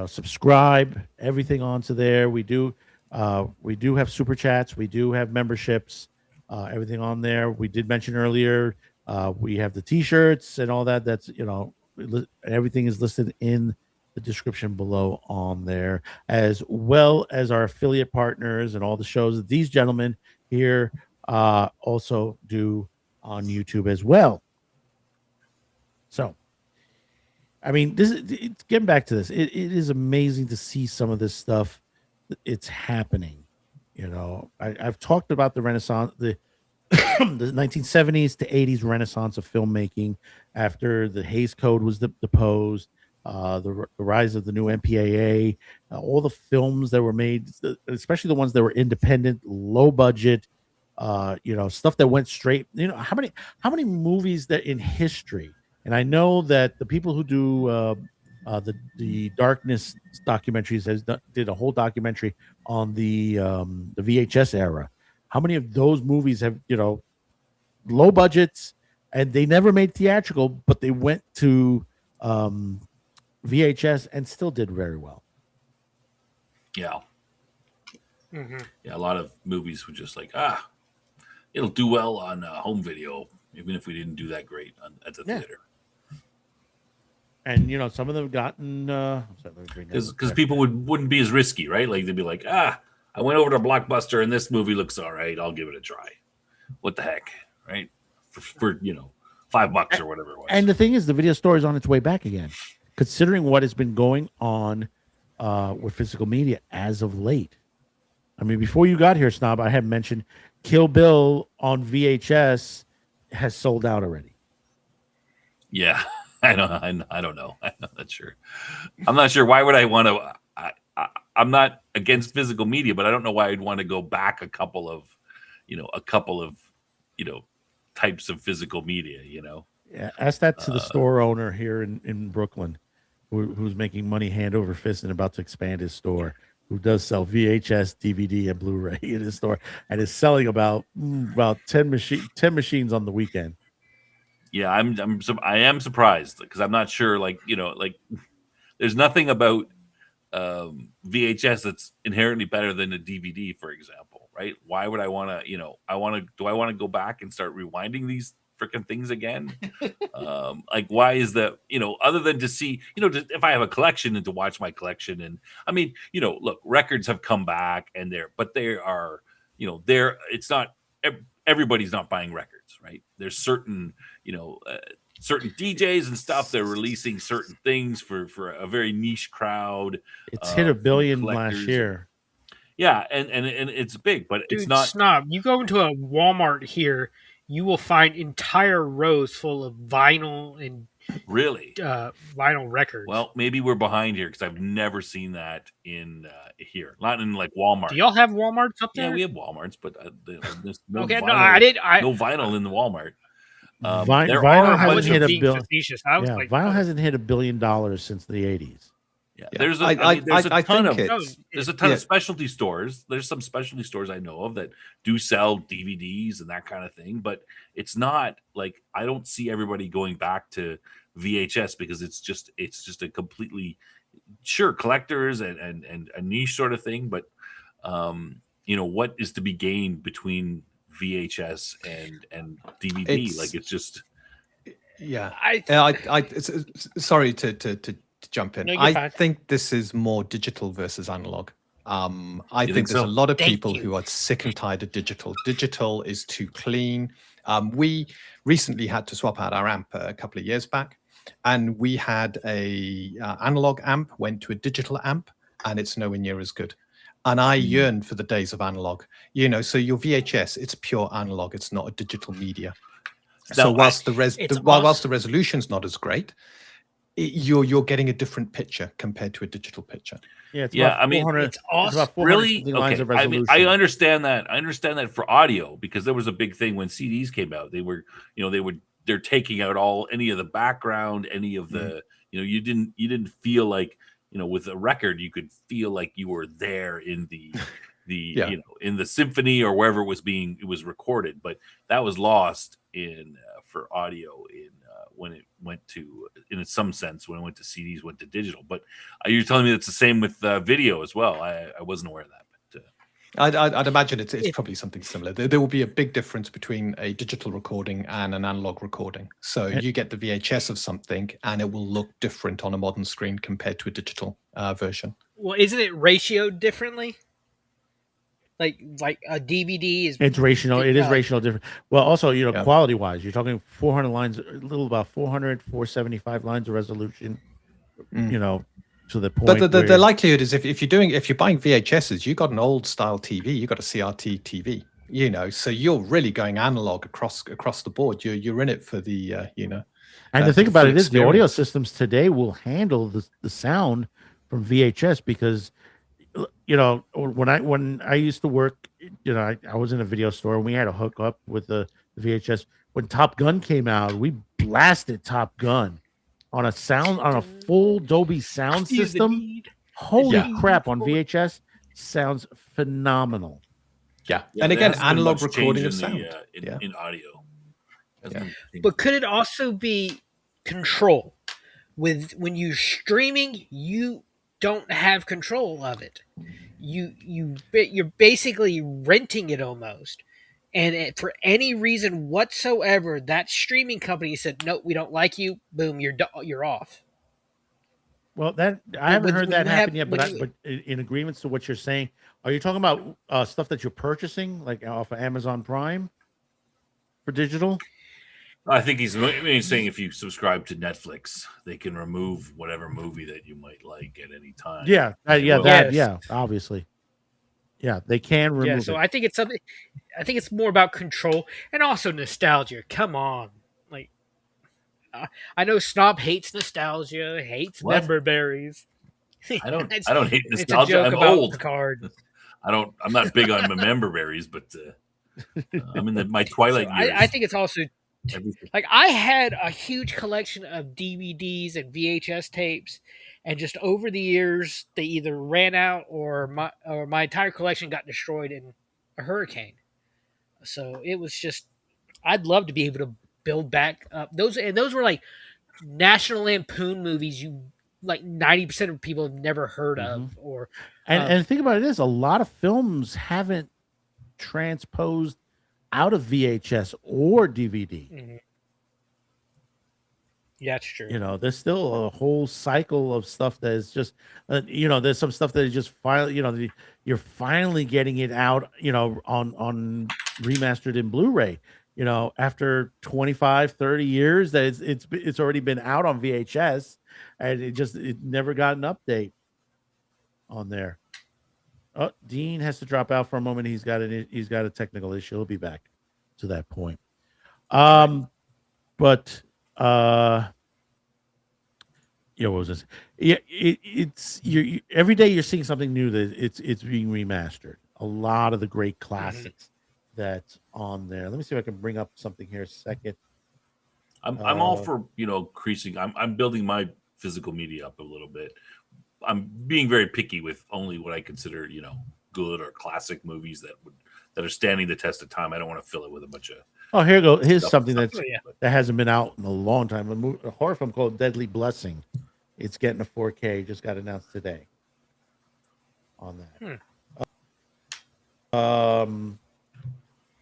subscribe, everything onto there. We do have super chats, we do have memberships, everything on there. We did mention earlier, we have the t-shirts and all that. That's everything is listed in the description below on there, as well as our affiliate partners and all the shows that these gentlemen here also do on YouTube as well. So, I mean, it's getting back to this. It is amazing to see some of this stuff. It's happening. I've talked about the Renaissance, the 1970s to 80s Renaissance of filmmaking after the Hays Code was deposed, the rise of the new MPAA, all the films that were made, especially the ones that were independent, low budget, stuff that went straight. How many movies that in history, and I know that the people who do The Darkness documentaries did a whole documentary on the VHS era. How many of those movies have low budgets and they never made theatrical, but they went to VHS and still did very well. Yeah. Mm-hmm. Yeah, a lot of movies were just like, it'll do well on home video, even if we didn't do that great at the theater. And some of them have gotten because people wouldn't be as risky, right? Like they'd be like, I went over to Blockbuster and this movie looks all right. I'll give it a try. What the heck, right? For $5 or whatever it was. And the thing is, the video store is on its way back again, considering what has been going on with physical media as of late. I mean, before you got here, Snob, I had mentioned Kill Bill on VHS has sold out already. Yeah, I don't know. I'm not sure. I'm not sure. Why would I want to? I'm not against physical media, but I don't know why I'd want to go back a couple of types of physical media. Yeah, ask that to the store owner here in Brooklyn, who's making money hand over fist and about to expand his store, who does sell VHS, DVD, and Blu-ray in his store, and is selling about 10 machines on the weekend. Yeah, I am surprised because I'm not sure. There's nothing about VHS that's inherently better than a DVD, for example, right? Why would I want to? Do I want to go back and start rewinding these freaking things again? Why is that? Other than to see, if I have a collection and to watch my collection, and I mean, look, records have come back and they are, it's not everybody's not buying records, right? There's certain, certain DJs and stuff. They're releasing certain things for a very niche crowd. It's hit $1 billion last year. Yeah, and it's big, but Dude, it's not. Snob, you go into a Walmart here, you will find entire rows full of vinyl and Really? Vinyl records. Well, maybe we're behind here because I've never seen that in here. Not in Walmart. Do y'all have Walmarts up there? Yeah, we have Walmarts, but there's no okay, vinyl, no vinyl in the Walmart. Vinyl hasn't hit $1 billion. Vinyl hasn't hit $1 billion since the 80s. Yeah, there's a ton of specialty stores. There's some specialty stores I know of that do sell DVDs and that kind of thing, but it's not I don't see everybody going back to VHS because it's just a completely collectors and a niche sort of thing. But what is to be gained between VHS and DVD? It's just sorry to jump in. No, I think this is more digital versus analog. I think there's a lot of people who are sick and tired of digital. Digital is too clean. We recently had to swap out our amp a couple of years back, and we had a analog amp went to a digital amp, and it's nowhere near as good. And I yearned for the days of analog. So your VHS, it's pure analog. It's not a digital media. So whilst the resolution's not as great, you're getting a different picture compared to a digital picture. Yeah, it's awesome. Really? Okay. I understand that. I understand that for audio because there was a big thing when CDs came out. They were, they're taking out any of the background, any of the, you didn't feel like, with a record you could feel like you were there in the in the symphony or wherever it was recorded, but that was lost for audio when it went to, in some sense, when it went to CDs, went to digital. But you're telling me it's the same with video as well. I wasn't aware of that. But I'd imagine it's probably something similar. There will be a big difference between a digital recording and an analog recording. So you get the VHS of something, and it will look different on a modern screen compared to a digital version. Well, isn't it ratioed differently? Like a DVD is. It's rational. It is rational different. Well, also, quality wise, you're talking 400 lines, a little about 475 lines of resolution. To the point. But the likelihood is if you're buying VHSs, you got an old style TV, you got a CRT TV. So you're really going analog across the board. You're in it for the And the thing about it is, the audio systems today will handle the sound from VHS because. When I used to work, I was in a video store and we had to hook up with the VHS. When Top Gun came out, we blasted Top Gun on a full Dolby sound Feel the system. need. Holy Yeah. crap! On VHS, sounds phenomenal. Yeah. Yeah, And there again, hasn't been analog much change recording of in sound. the in audio. Hasn't been changed. But could it also be control? When you're streaming, you don't have control of it. You're basically renting it almost. And for any reason whatsoever, that streaming company said, "No, we don't like you." Boom, you're off. Well, that I haven't heard When that you happen have yet, when but you, but in agreements to what you're saying, are you talking about stuff that you're purchasing, like off of Amazon Prime for digital? I think he's saying if you subscribe to Netflix, they can remove whatever movie that you might like at any time. Yeah, They will. Yes. obviously, yeah, they can yeah, remove so it. I think it's something. I think it's more about control and also nostalgia. Come on, like I know Snob hates nostalgia, hates What? member berries. I don't. It's, I don't hate it's a nostalgia. joke I'm about old. Picard. I'm not big on member berries, but I'm in my twilight So years. I think it's also Everything. like I had a huge collection of DVDs and VHS tapes, and just over the years they either ran out or my entire collection got destroyed in a hurricane. So it was just I'd love to be able to build back up those were like National Lampoon movies you like 90% of people have never heard of or And the thing about it is, a lot of films haven't transposed out of VHS or DVD. mhm. Yeah, that's true. You know, there's still a whole cycle of stuff that is just, there's some stuff that is just finally, you're finally getting it out, on remastered in Blu-ray. After 25, 30 years that it's already been out on VHS, and it never got an update on there. Oh, Dean has to drop out for a moment. He's got a technical issue. He'll be back to that point. But what was this? Yeah, it's every day you're seeing something new that it's being remastered. A lot of the great classics that's on there. Let me see if I can bring up something here a second. I'm all for increasing. I'm building my physical media up a little bit. I'm being very picky with only what I consider good or classic movies that are standing the test of time. I don't want to fill it with a bunch of. Oh, here's stuff- something stuff, that hasn't been out in a long time. A horror film called Deadly Blessing. It's getting a 4K. Just got announced today on that.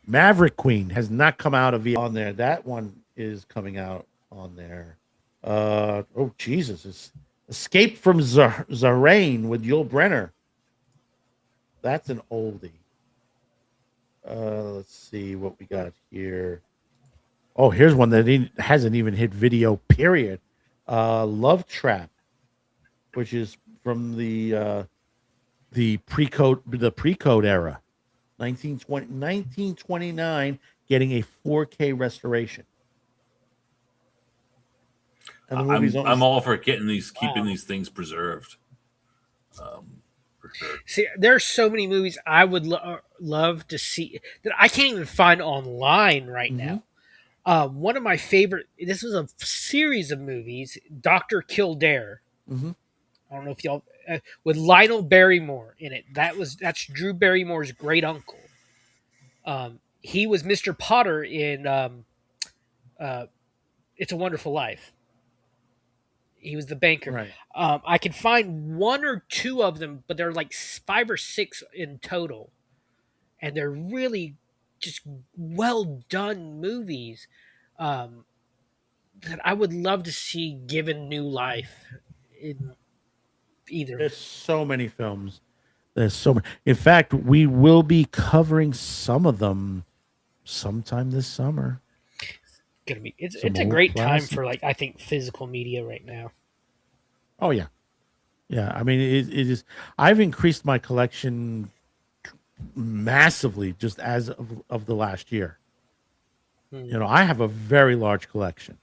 Maverick Queen has not come out of on there. That one is coming out on there. Oh Jesus! It's Escape from Zarain with Yul Brynner. That's an oldie. Let's see what we got here. Oh, here's one that hasn't even hit video. Period. Love Trap, which is from the pre-code era, 1929, getting a 4K restoration. And the movie's I'm all for keeping these things preserved. For sure. See, there are so many movies I would love to see that I can't even find online right now. One of my favorite. This was a series of movies, Dr. Kildare. I don't know if y'all with Lionel Barrymore in it. That's Drew Barrymore's great uncle. He was Mr. Potter in It's a Wonderful Life. He was the banker. Right. I can find one or two of them, but they're like 5 or 6 in total, and they're really just well done movies that I would love to see given new life in either. There's so many films. There's so many. In fact, we will be covering some of them sometime this summer. It's Some a old great time classics. for I think physical media right now. Oh yeah, yeah. I mean, it is. I've increased my collection massively just as of the last year. I have a very large collection,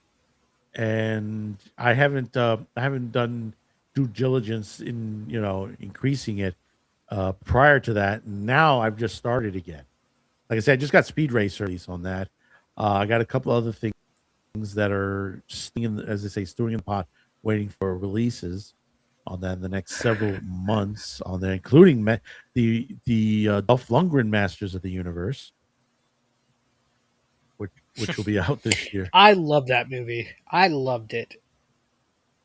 and I haven't done due diligence in increasing it prior to that. Now I've just started again. Like I said, I just got Speed Racer release on that. I got a couple other things that are stewing in the pot waiting for releases on that in the next several months on there, including the Dolph Lundgren Masters of the Universe, which will be out this year. I love that movie. I loved it.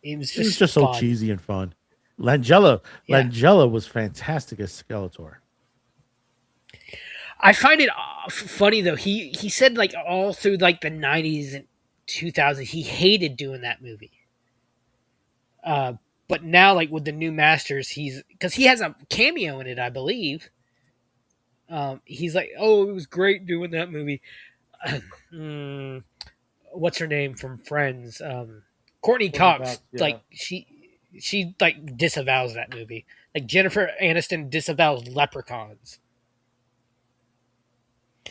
It was It was just just so fun. cheesy and fun. Langella was fantastic as Skeletor. I find it funny though. He said like all through like the 90s and 2000s he hated doing that movie. But now like with the new Masters, because he has a cameo in it, I believe. He's like, oh, it was great doing that movie. What's her name from Friends? Courtney Cox. yeah. Like she like disavows that movie. Like Jennifer Aniston disavows Leprechauns.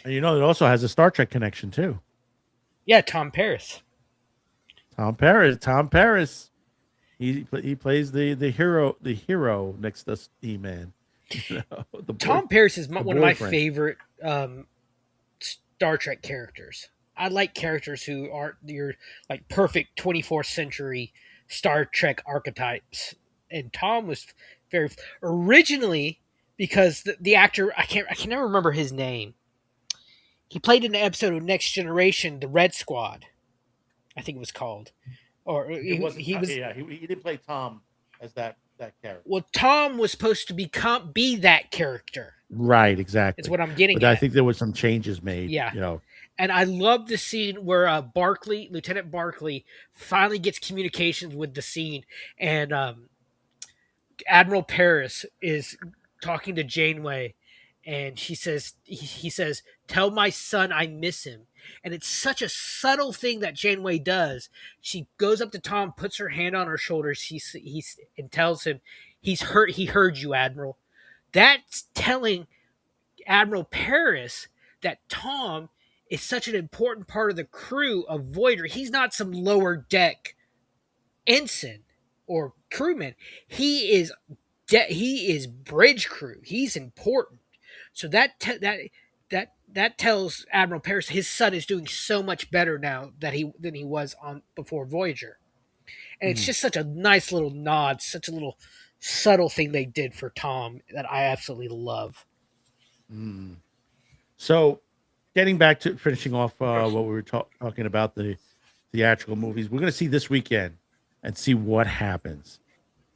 And it also has a Star Trek connection too. Yeah, Tom Paris. Tom Paris. He plays the hero next to He-Man. Tom Paris is one of my boyfriend. favorite Star Trek characters. I like characters who aren't your like perfect 24th century Star Trek archetypes. And Tom was very originally because the actor I can never remember his name. He played in an episode of Next Generation, the Red Squad, I think it was called. Or he was he didn't play Tom as that character. Well, Tom was supposed to be that character. Right, exactly. It's what I'm getting but at. I think there was some changes made. Yeah. And I love the scene where Lieutenant Barclay, finally gets communications with the scene, and Admiral Paris is talking to Janeway, and he says, "Tell my son I miss him." And it's such a subtle thing that Janeway does. She goes up to Tom, puts her hand on her shoulders, and tells him, "He's hurt. He heard you, Admiral." That's telling Admiral Paris that Tom is such an important part of the crew of Voyager. He's not some lower deck ensign or crewman. He is bridge crew. He's important. So that tells Admiral Paris his son is doing so much better now than he was on before Voyager. And it's just such a nice little nod, such a little subtle thing they did for Tom that I absolutely love. So, getting back to finishing off what we were talking about, the theatrical movies, we're going to see this weekend and see what happens.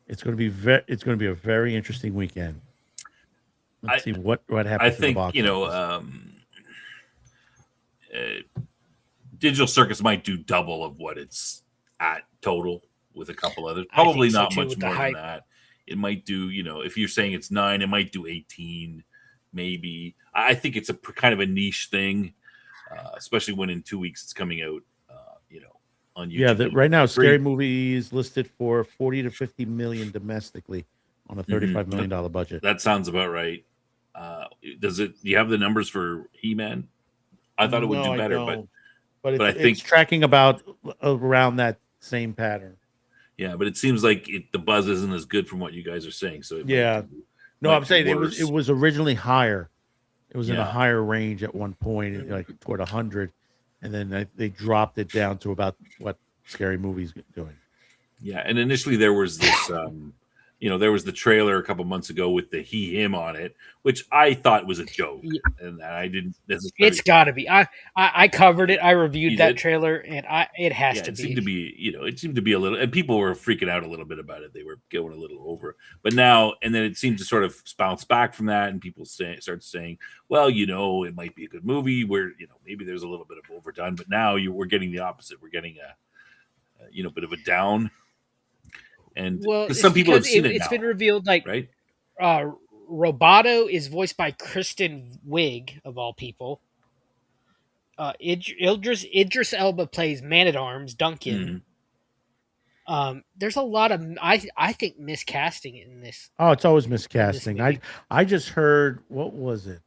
It's going to be a very interesting weekend. Let's see what happens. I think Digital Circus might do double of what it's at total with a couple others. Probably not much more than that. It might do, if you're saying it's 9, it might do 18, maybe. I think it's a kind of a niche thing, especially when in 2 weeks it's coming out, on YouTube. Yeah, right now, Scary Movie is listed for 40 to 50 million domestically on a $35 million budget. That sounds about right. Do you have the numbers for He-Man? I thought it would do better, but I think it's tracking about around that same pattern. Yeah, but it seems like the buzz isn't as good from what you guys are saying. So I'm saying it was originally higher. It was in a higher range at one point, like toward 100, and then they dropped it down to about what Scary Movie's doing. Yeah, and initially there was this, there was the trailer a couple months ago with the him on it, which I thought was a joke, and I didn't necessarily. It's got to be. I covered it. I reviewed that trailer, and it has to be. It seemed to be a little, and people were freaking out a little bit about it. They were going a little over, but now and then it seemed to sort of bounce back from that, and people start saying, "Well, it might be a good movie where maybe there's a little bit of overdone." But now we're getting the opposite. We're getting a bit of a down. And some people have seen it. It's been revealed, right? Roboto is voiced by Kristen Wiig, of all people. Idris Elba plays Man-at-Arms Duncan. There's a lot of I think miscasting in this. Oh, it's always miscasting. I just heard, what was it?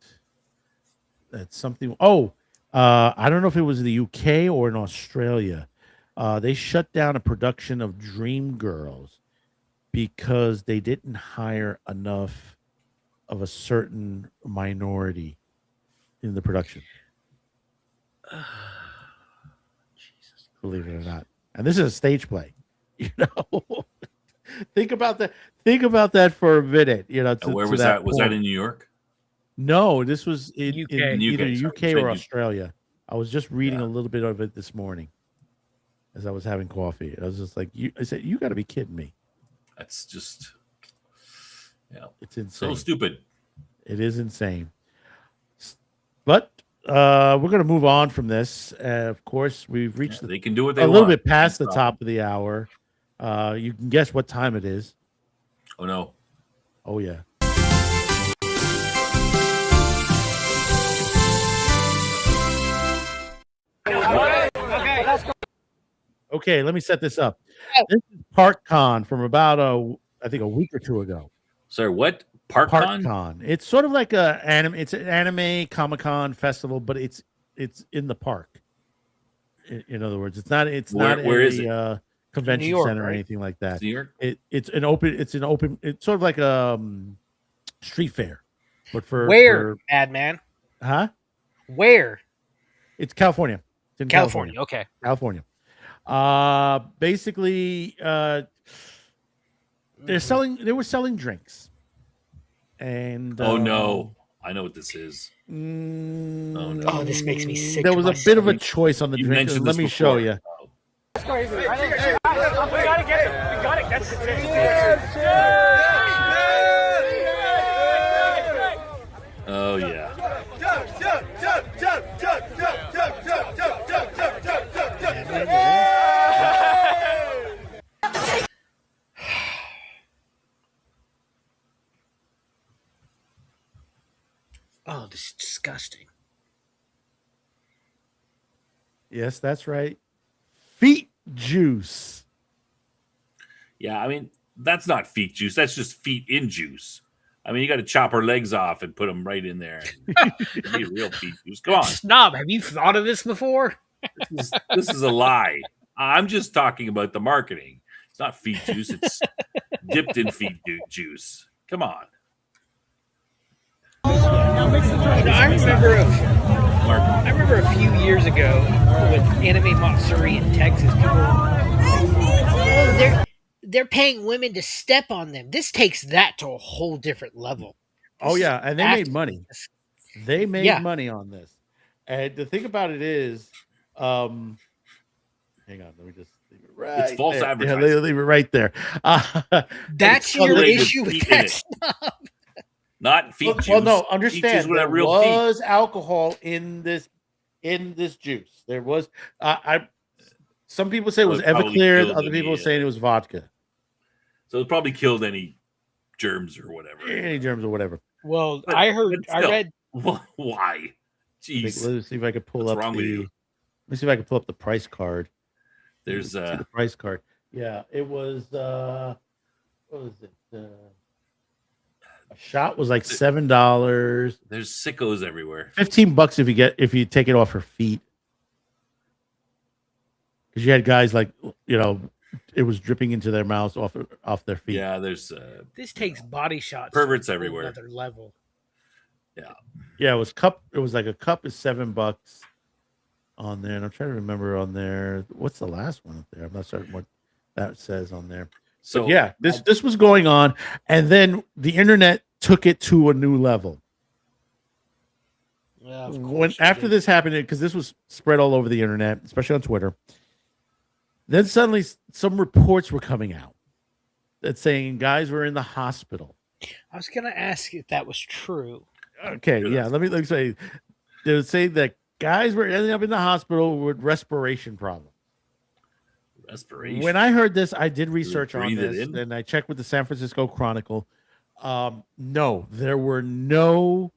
That's something. I don't know if it was in the UK or in Australia. They shut down a production of Dreamgirls because they didn't hire enough of a certain minority in the production. Believe it or not. And this is a stage play. You know, think about that. Think about that for a minute. You know, Where to was that? Was that point. in New York? No, this was in, UK. in either UK, sorry. UK You said or you- Australia. I was just reading Yeah. a little bit of it this morning as I was having coffee. I was just like, I said, you got to be kidding me. That's just, yeah, It's insane. so stupid. It is insane. But we're going to move on from this. Of course, we've reached They can do what they a want. little bit past the No top of the hour. You can guess what time it is. Oh no. Oh, yeah. Okay, let me set this up. This is ParkCon from about I think a week or two ago. Sorry, what? ParkCon? ParkCon. It's sort of like it's an anime Comic-Con festival, but it's in the park. In other words, it's not Where in is the convention New York, center or right? anything like that. New York? It's sort of like a street fair. But Where, Madman? Huh? Where? It's California. It's in California. Okay. California. Basically, they were selling drinks. And Oh no. I know what this is. Oh no. Oh, this makes me sick. There to was my a bit of a stomach. choice on the You drink. mentioned Let this me show before. you. Oh yeah. Oh, this is disgusting. Yes, that's right. Feet juice. Yeah, I mean, that's not feet juice. That's just feet in juice. I mean, you got to chop her legs off and put them right in there. It'd be real feet juice. Come on. Snob, have you thought of this before? This is a lie. I'm just talking about the marketing. It's not feet juice. It's dipped in feet juice. Come on. I remember a few years ago with Anime Matsuri in Texas, they're paying women to step on them. This takes that to a whole different level. Oh yeah, and they made After- money. They made Yeah. money on this. And the thing about it is, hang on, let me just leave it right. It's false there. advertising. Yeah, leave it right there. That's It's your colored with issue with feet in that it. snob. Not feet juice. Well, no, Feet juice understand with there that real was alcohol in this juice. There was. Some people say it was Well, it probably Everclear. killed Other people any, are saying it was vodka, So it probably killed any germs or whatever. any germs or whatever. Well, But- I heard, but I still. read. Why? Jeez. Let's see if I could pull What's up wrong with you? Let me see if I can pull up the price card. There's See the price card. Yeah, it was. What was it? A shot was like $7. there's sickos everywhere. $15 if you take it off her feet. Because you had guys like it was dripping into their mouths off their feet. Yeah, there's This takes body shots. Perverts to a whole everywhere. Another level. Yeah, it was cup. It was like a cup is $7 on there, and I'm trying to remember on there. What's the last one up there? I'm not certain what that says on there. so But yeah, this was going on, and then the internet took it to a new level. Yeah, of When course after it is. this happened, because this was spread all over the internet, especially on Twitter, then suddenly some reports were coming out that saying guys were in the hospital. I was going to ask if that was true. Okay, yeah, let me say they would say that guys were ending up in the hospital with respiration problems. respiration. When I heard this, I did research on breathe it this, in? and I checked with the San Francisco Chronicle. No, there were no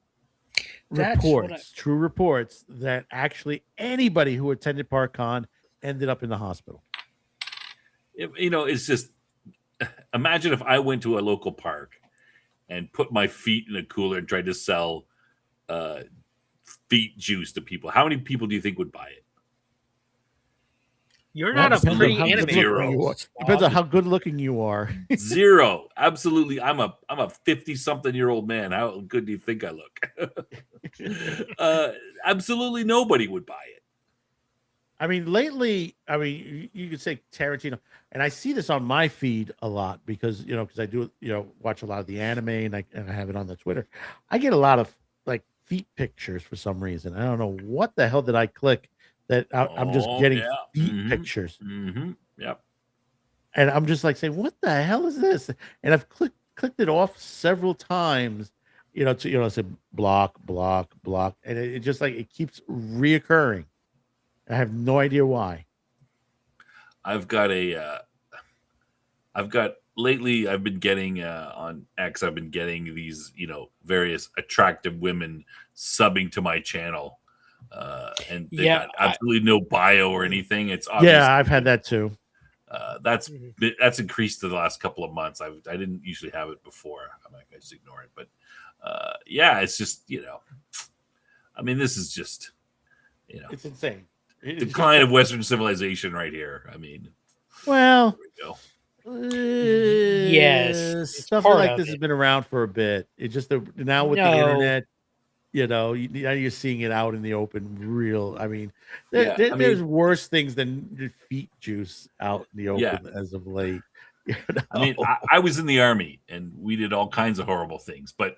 That's what reports, true reports, that actually anybody who attended ParkCon ended up in the hospital. It's just imagine if I went to a local park and put my feet in a cooler and tried to sell feet juice to people. How many people do you think would buy it? You're Well, not a depends on pretty how good animator. looking you are. Depends on how good looking you are. Zero. Absolutely. I'm a 50-something-year-old man. How good do you think I look? Absolutely nobody would buy it. I mean, lately, I mean, you could say Tarantino, and I see this on my feed a lot because because I do watch a lot of the anime and I have it on the Twitter. I get a lot of like feet pictures for some reason. I don't know what the hell did I click that I'm just Oh getting yeah. feet Mm-hmm. pictures, Mm-hmm. Yep. and I'm just like saying, what the hell is this? And I've clicked it off several times, to say block, block, block, and it just like it keeps reoccurring. I have no idea why. I've got lately I've been getting on X, I've been getting these, various attractive women subbing to my channel. And they Yeah, got absolutely no bio or anything. It's obvious. Yeah, I've had that too. That's Mhm. that's increased to the last couple of months. I didn't usually have it before. I'm like, I just ignore it. But yeah, it's just I mean, this is just It's insane. decline of Western civilization right here. I mean, Well, there we go. Yes, it's stuff part like of this has it. been around for a bit. It's just now with the No, internet, now you're seeing it out in the open. Real, I mean, Yeah, I there's mean, worse things than feet juice out in the yeah. open as of late. I mean, I was in the army and we did all kinds of horrible things, but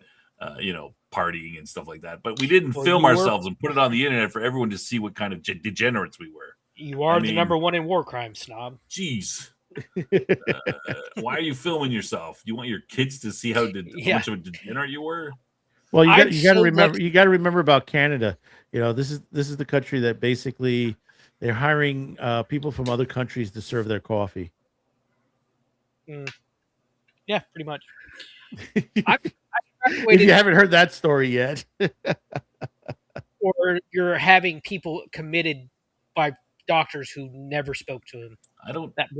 partying and stuff like that. But we didn't well, film ourselves and put it on the internet for everyone to see what kind of degenerates we were. you I are the mean, number one in war crime, snob. geez, why are you filming yourself? You want your kids to see how Yeah. much of a degenerate you were? Well, you I'm got to so remember lucky. you got to remember about Canada. This is the country that basically they're hiring people from other countries to serve their coffee. Yeah, pretty much. I If graduated, you haven't heard that story yet, or you're having people committed by doctors who never spoke to him. I don't That's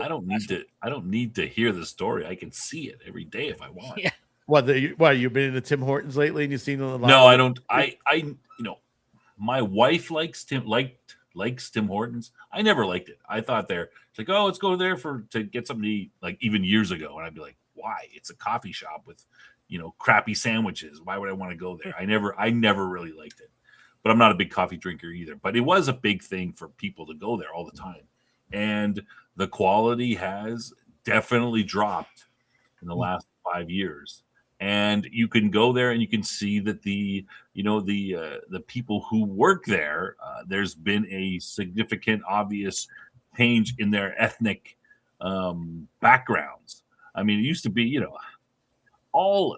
need to hear the story. I can see it every day if I want. Yeah. what you've been into Tim Hortons lately and you've seen a lot. No, of I don't. My wife likes Tim Hortons. I never liked it. I thought it's like, oh, let's go there to get something to eat. Like even years ago, and I'd be like, why? It's a coffee shop with crappy sandwiches. Why would I want to go there? I never really liked it. But I'm not a big coffee drinker either. But it was a big thing for people to go there all the time, and the quality has definitely dropped in the last 5 years. And you can go there and you can see that the people who work there, there's been a significant, obvious change in their ethnic backgrounds. I mean, it used to be, all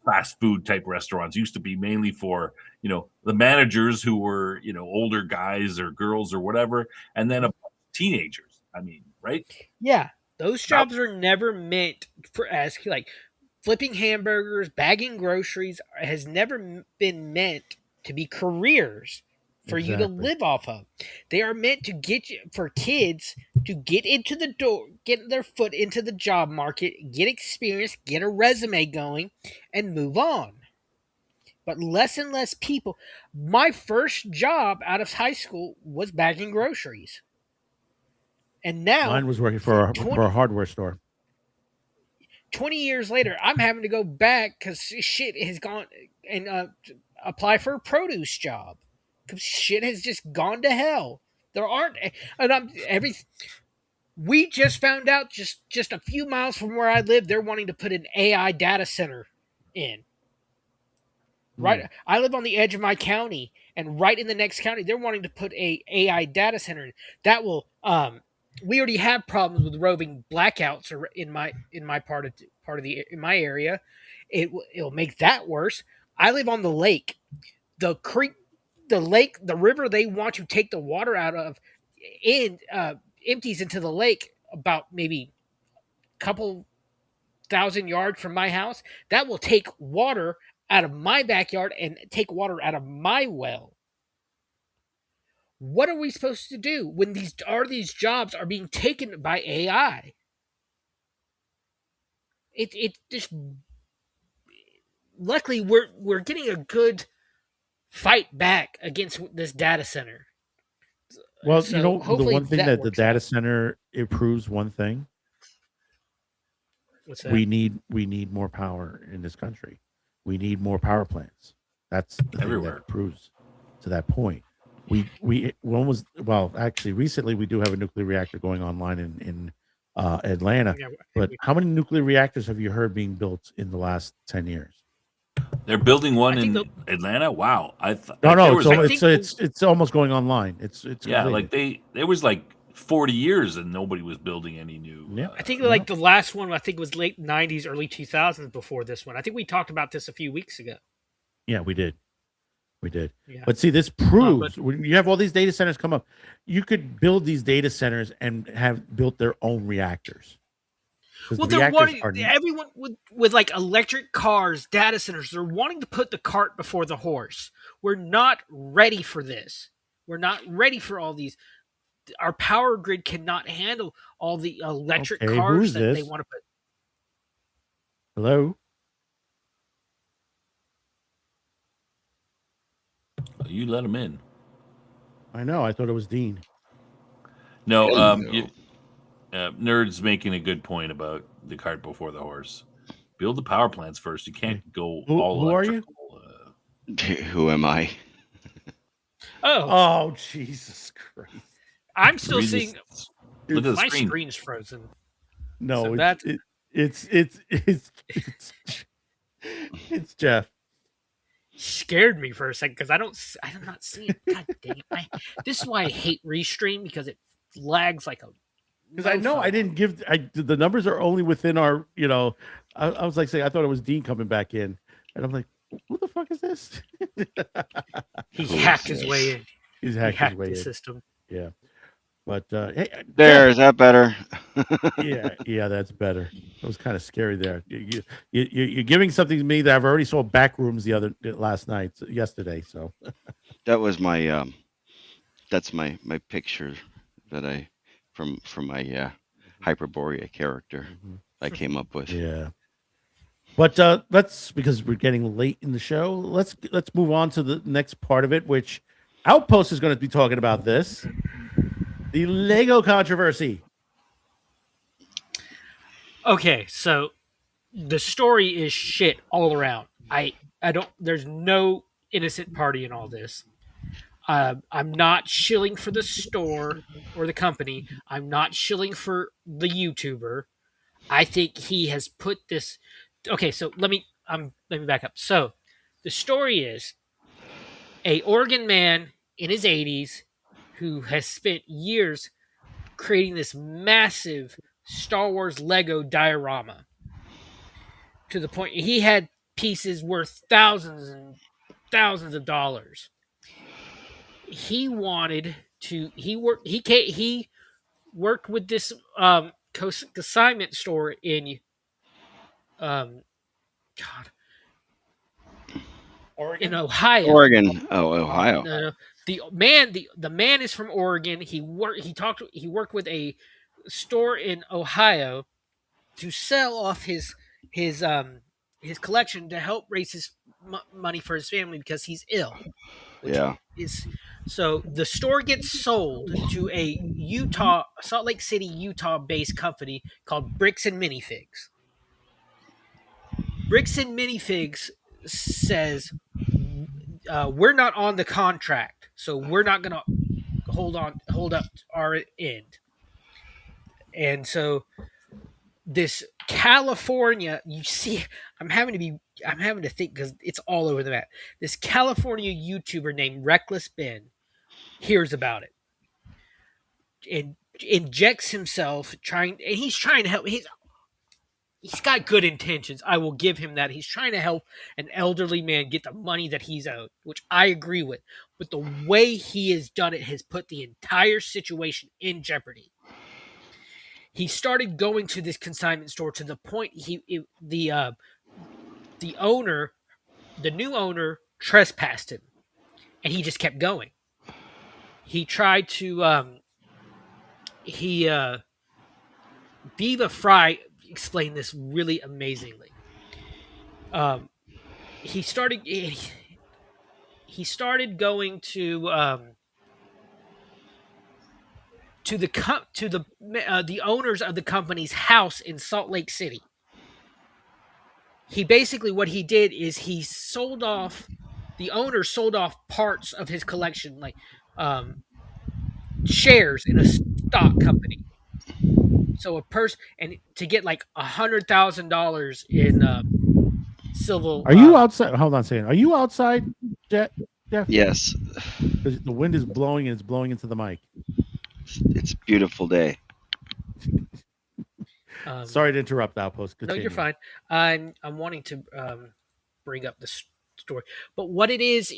fast food type restaurants used to be mainly for the managers who were older guys or girls or whatever, and then teenagers. I mean, right? Yeah, those jobs are never meant for as like flipping hamburgers, bagging groceries has never been meant to be careers for you to Exactly. live off of. They are meant to get you for kids to get into the door, get their foot into the job market, get experience, get a resume going, and move on. But less and less people. My first job out of high school was bagging groceries. And now, Mine was working for a 20, hardware store. 20 years later, I'm having to go back because shit has gone and apply for a produce job because shit has just gone to hell. There aren't, and we just found out just a few miles from where I live, they're wanting to put an AI data center in. Right, I live on the edge of my county, and right in the next county, they're wanting to put a AI data center in. That will. We already have problems with roving blackouts in my part of the in my area. It'll make that worse. I live on the lake. The creek, the lake, the river they want to take the water out of, empties into the lake about maybe a couple thousand yards from my house. That will take water out of my backyard and take water out of my well. What are we supposed to do when these jobs are being taken by AI? It just luckily we're getting a good fight back against this data center. Well, So the hopefully one thing that that the works data out. center improves one thing, What's that? we need more power in this country. We need more power plants. That's the thing that Everywhere. improves to that point. Actually recently we do have a nuclear reactor going online in Atlanta. Yeah, But how many nuclear reactors have you heard being built in the last 10 years? They're building one I think in Atlanta. Wow, I thought No, like, no, there it's was like, it's almost going online. It's yeah, completed. like there was like 40 years and nobody was building any new. Yeah. I think like the last one I think was late 90s, early 2000s before this one. I think we talked about this a few weeks ago. Yeah, we did. We did. Yeah. But see, this proves when you have all these data centers come up, you could build these data centers and have built their own reactors. 'Cause Well, the they're reactors wanting are everyone with like electric cars, data centers. They're wanting to put the cart before the horse. We're not ready for this. We're not ready for all these. Our power grid cannot handle all the electric Okay, cars who's that they this? want to put. Hello? You let them in. I know. I thought it was Dean. No, Hello. Nerd's making a good point about the cart before the horse. Build the power plants first. You can't go all Who are you? electrical. Who am I? Oh, Oh, Jesus Christ. I'm still Read seeing. this- Look at the My screen. screen's frozen. No, So it's Jeff. Scared me for a second because I'm not seeing. God dang it! This is why I hate Restream because it lags like a. Because I know I didn't give the numbers are only within our, I was like saying I thought it was Dean coming back in. And I'm like, what the fuck is this? He hacked his way in. He's He hacked his hacked way the in. system. Yeah. But hey, There, is that better? yeah, that's better. That was kind of scary there. You're giving something to me that I've already saw Backrooms yesterday. So That was my that's my picture that I from my Hyperborea character I came up with. yeah. But because we're getting late in the show, let's move on to the next part of it, which Outpost is going to be talking about this. The Lego controversy. Okay, so the story is shit all around. I don't. There's no innocent party in all this. I'm not shilling for the store or the company. I'm not shilling for the YouTuber. I think he has put this. Okay, so let me back up. So the story is a Oregon man in his 80s who has spent years creating this massive Star Wars Lego diorama to the point he had pieces worth thousands and thousands of dollars. He wanted to. He worked with this consignment store in God in Ohio. Oregon. Oh, Ohio. No. The man is from Oregon. He worked with a store in Ohio to sell off his collection to help raise his money for his family because he's ill. Yeah. So the store gets sold to a Salt Lake City, Utah based company called Bricks and Minifigs. Bricks and Minifigs says we're not on the contract, so we're not going to hold up our end. And so this California, you see, I'm having to think because it's all over the map. This California YouTuber named Reckless Ben hears about it and injects himself he's trying to help. He's got good intentions. I will give him that. He's trying to help an elderly man get the money that he's owed, which I agree with. But the way he has done it has put the entire situation in jeopardy. He started going to this consignment store to the point the new owner trespassed him, and he just kept going. He tried to Viva Fry explained this really amazingly. He started going to the owners of the company's house in Salt Lake City. He basically what he did is the owner sold off parts of his collection, like shares in a stock company. So a person, and to get like $100,000 in civil. Are you outside? Hold on a second. Are you outside, Jeff? Yes, Because the wind is blowing and it's blowing into the mic. it's a beautiful day. Sorry to interrupt, Outpost. No, Continue. you're fine. I'm wanting to bring up this story, but what it is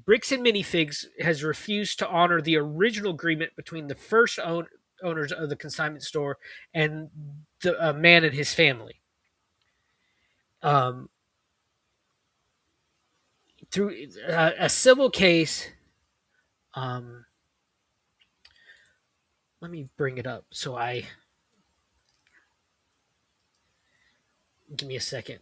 Bricks and Minifigs has refused to honor the original agreement between the first owners of the consignment store and the man and his family. Through a civil case, let me bring it up. Give me a second.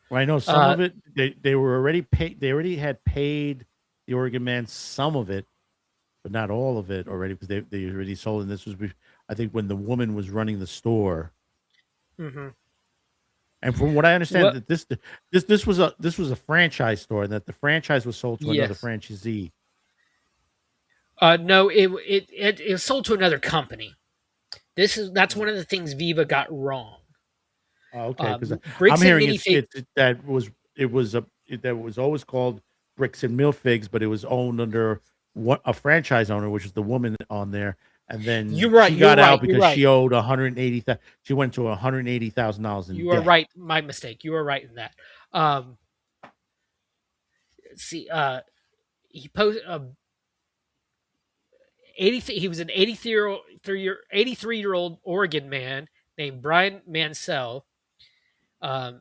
Well, I know some of it. They were already paid. They already had paid the Oregon man some of it, but not all of it already because they already sold. And this was, I think, when the woman was running the store. Mm-hmm. And from what I understand, that this was a franchise store, and that the franchise was sold to another franchisee. No, it was sold to another company. That's one of the things Viva got wrong. Oh, okay, because Bricks I'm and hearing Minifigs. that was always called Bricks and Milfigs, but it was owned under a franchise owner, which is the woman on there. And then You're right, she got you're out right, because you're she owed $180,000. She went to $180,000 in You debt. are right. My mistake. You are right in that. He posted 80. He was an 83-year-old Oregon man named Brian Mansell. In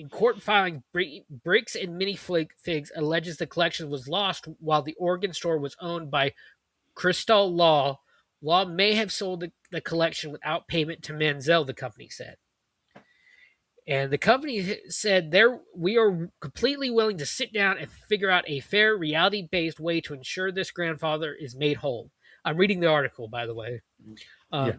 court filing, Bricks and Minifigs alleges the collection was lost while the Oregon store was owned by Crystal Law. Law may have sold the collection without payment to Mansell, the company said. And the company said, we are completely willing to sit down and figure out a fair, reality-based way to ensure this grandfather is made whole. I'm reading the article, by the way. Yeah.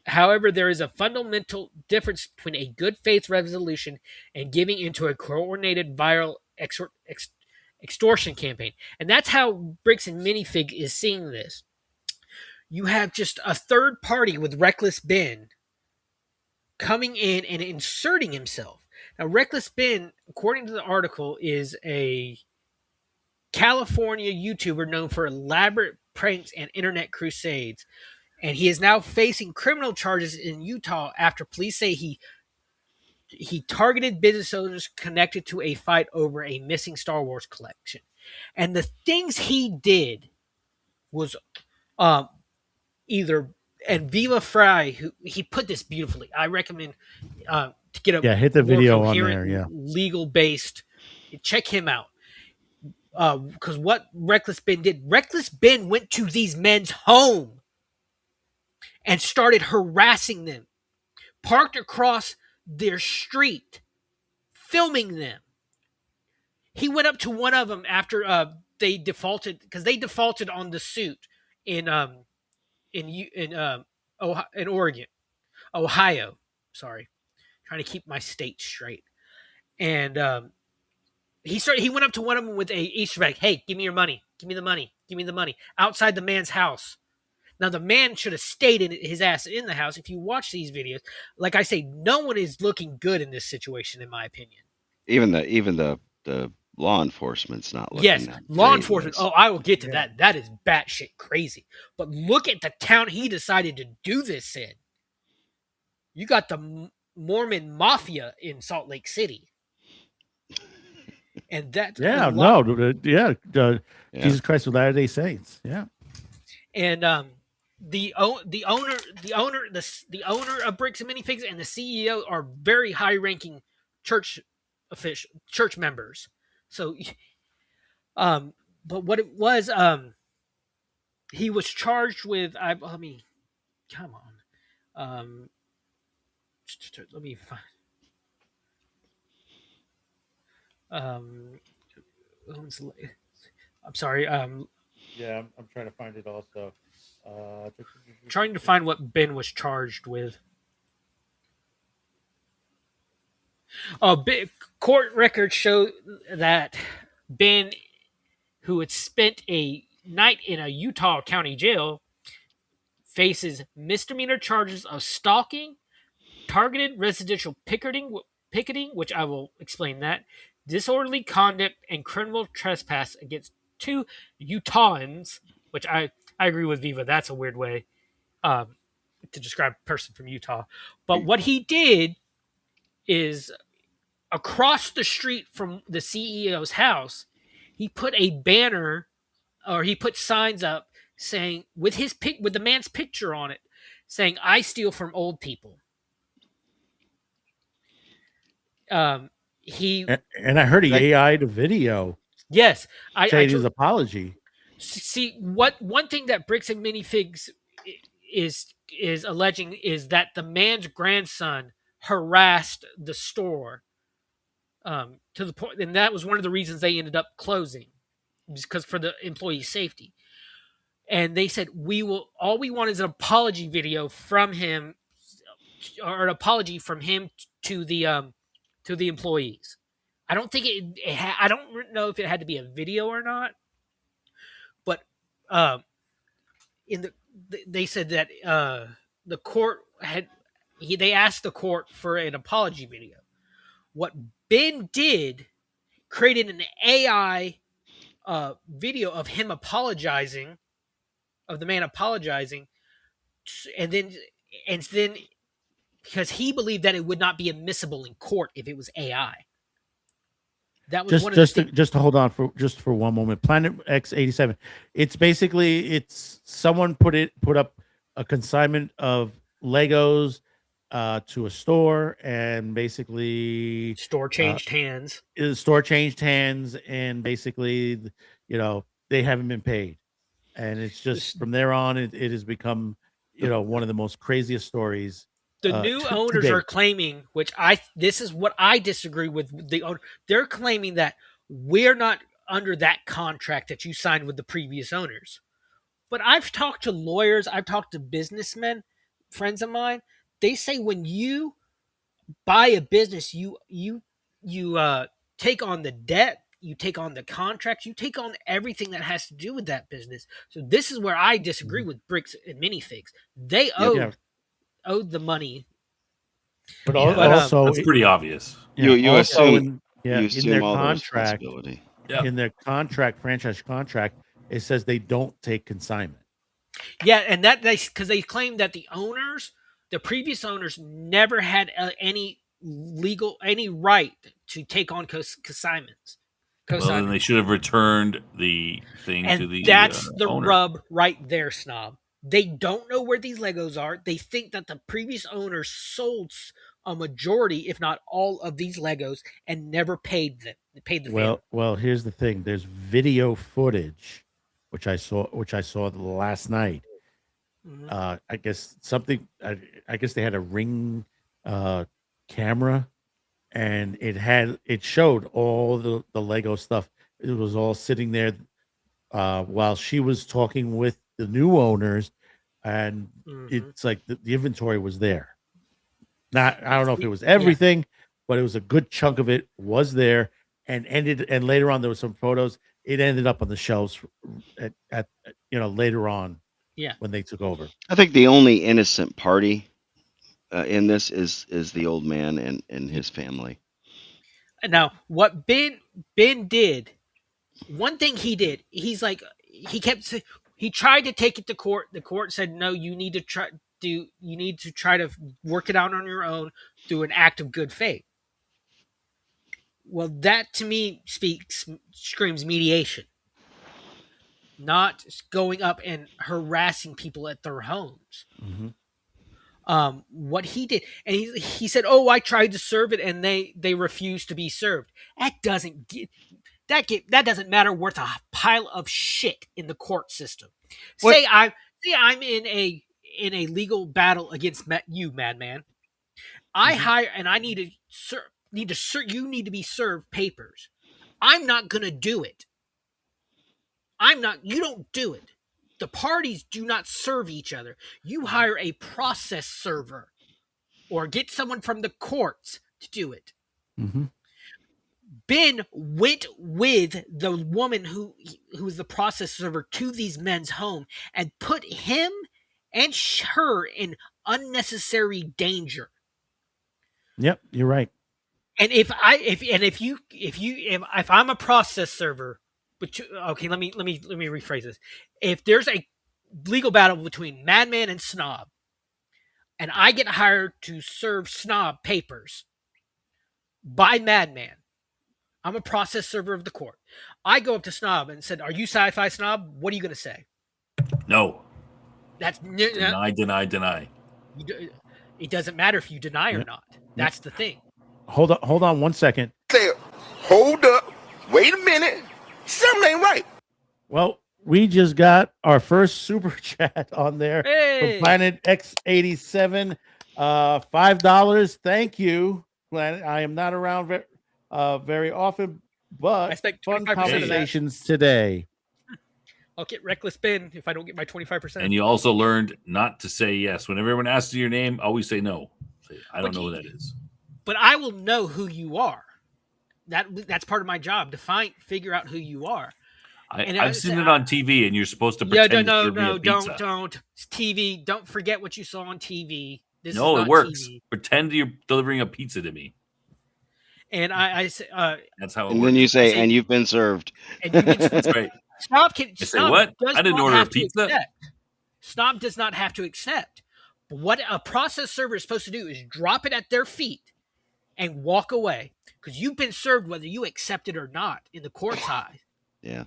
However, there is a fundamental difference between a good faith resolution and giving into a coordinated viral extortion campaign. And that's how Bricks and Minifig is seeing this. You have just a third party with Reckless Ben coming in and inserting himself. Now, Reckless Ben, according to the article, is a California YouTuber known for elaborate pranks and internet crusades. And he is now facing criminal charges in Utah after police say he targeted business owners connected to a fight over a missing Star Wars collection. And the things he did was either, and Viva Fry, who he put this beautifully. I recommend to get a hit the more video on coherent, there. Yeah, legal based. Check him out. Because what Reckless Ben did, Reckless Ben went to these men's home and started harassing them, parked across their street, filming them. He went up to one of them after they defaulted, because they defaulted on the suit in Oregon, Ohio. Sorry, trying to keep my state straight. And he went up to one of them with a Easter egg. Hey, give me your money. Give me the money. Give me the money. Outside the man's house. Now, the man should have stayed his ass in the house. If you watch these videos, like I say, no one is looking good in this situation, in my opinion. Even the law enforcement's not looking. Yes, that law great. enforcement. Oh, I will get to that. That is batshit crazy. But look at the town he decided to do this in. You got the Mormon Mafia in Salt Lake City. And that Jesus Christ of Latter-day Saints. Yeah. And the owner of Bricks and Minifigs and the CEO are very high-ranking church members. So, but what it was, he was charged with. Let me come on. Let me find. I'm sorry. Yeah, I'm trying to find it also. Trying to find what Ben was charged with. Court records show that Ben, who had spent a night in a Utah County jail, faces misdemeanor charges of stalking, targeted residential picketing, which I will explain that, disorderly conduct, and criminal trespass against 2 Utahns, which I agree with Viva. That's a weird way to describe a person from Utah. But what he did is across the street from the CEO's house, he put a banner, or he put signs up saying with the man's picture on it, saying "I steal from old people." He And I heard he AI'd a video yes, saying his apology. See, one thing that Bricks and Minifigs is alleging is that the man's grandson harassed the store to the point, and that was one of the reasons they ended up closing, because for the employee safety. And they said all we want is an apology video from him, or an apology from him to the employees. I don't think I don't know if it had to be a video or not, but they said that the court they asked the court for an apology video. What Ben did, created an AI video of him apologizing, of the man apologizing, and then because he believed that it would not be admissible in court if it was AI. That was just to hold on for one moment. Planet X87. It's basically someone put up a consignment of Legos to a store, and basically store changed hands. The store changed hands, and basically, they haven't been paid, and it's just from there on, it has become one of the most craziest stories. The new owners are claiming, this is what I disagree with the owner. They're claiming that we're not under that contract that you signed with the previous owners. But I've talked to lawyers, I've talked to businessmen, friends of mine. They say when you buy a business, you take on the debt, you take on the contracts, you take on everything that has to do with that business. So this is where I disagree with Bricks and Minifigs. They owed the money, but also that's pretty obvious. You assume in their all contract, the responsibility. In their contract, franchise contract, it says they don't take consignment. Yeah, and because they claim that the previous owners, never had any right to take on consignments. Well, then they should have returned the thing to the that's the owner. rub right there, Snob. They don't know where these Legos are. They think that the previous owners sold a majority, if not all, of these Legos and never paid them. They paid the family. Well, here's the thing. There's video footage, which I saw last night. Mm-hmm. I guess I guess they had a Ring camera, and it showed all the Lego stuff. It was all sitting there while she was talking with the new owners, and it's like the inventory was there. I don't know if it was everything, but it was a good chunk of it was there, and later on there was some photos. It ended up on the shelves at later on. Yeah, when they took over. I think the only innocent party in this is the old man and his family. Now, what Ben did, one thing he did, he tried to take it to court. The court said, no, you need to try to work it out on your own through an act of good faith. Well, that to me screams mediation, not going up and harassing people at their homes. Mm-hmm. What he did, and he said, "Oh, I tried to serve it, and they refused to be served." That doesn't matter worth a pile of shit in the court system. What? Say I'm in a legal battle against you, madman. I hire, and I need to be served papers. I'm not gonna do it. You don't do it. The parties do not serve each other. You hire a process server or get someone from the courts to do it. Mm-hmm. Ben went with the woman who was the process server to these men's home and put him and her in unnecessary danger. Yep, you're right. And if I'm a process server, but okay, let me rephrase this. If there's a legal battle between Madman and Snob, and I get hired to serve Snob papers by Madman, I'm a process server of the court. I go up to Snob and said, "Are you sci-fi Snob? What are you going to say?" No. That's Deny. It doesn't matter if you deny or not. That's the thing. Hold on 1 second. Say, hold up. Wait a minute. Something ain't right. Well, we just got our first super chat on there Hey! from Planet X87. $5. Thank you, Planet. I am not around very often, I but expect fun 25% of that. conversations today. I'll get Reckless Ben if I don't get my 25%. And you also learned not to say yes. When everyone asks you your name, always say no. Say, I don't know who that is. But I will know who you are. That's part of my job to figure out who you are. I've seen it on TV, and you're supposed to pretend to serve me a pizza. Don't. It's TV. Don't forget what you saw on TV. This No, is it not works. TV. Pretend you're delivering a pizza to me. And I say, That's how it And works. then you say, I say- and you've been served. and you can, That's right. Snob I say, what? I didn't order a pizza. Snob does not have to accept. But what a process server is supposed to do is drop it at their feet and walk away. Because you've been served whether you accept it or not in the court's eye. Yeah.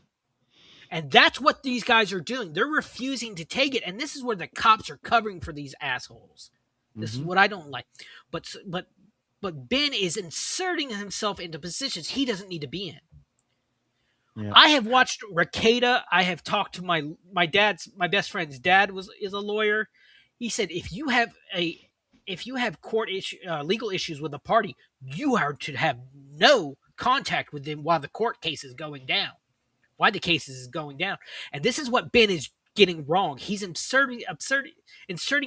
And that's what these guys are doing. They're refusing to take it. And this is where the cops are covering for these assholes. This is what I don't like. But Ben is inserting himself into positions he doesn't need to be in. Yeah. I have watched Rakeda. I have talked to my best friend's dad is a lawyer. He said if you have legal issues with a party, you are to have no contact with them while the court case is going down. Why the case is going down. And this is what Ben is getting wrong. He's inserting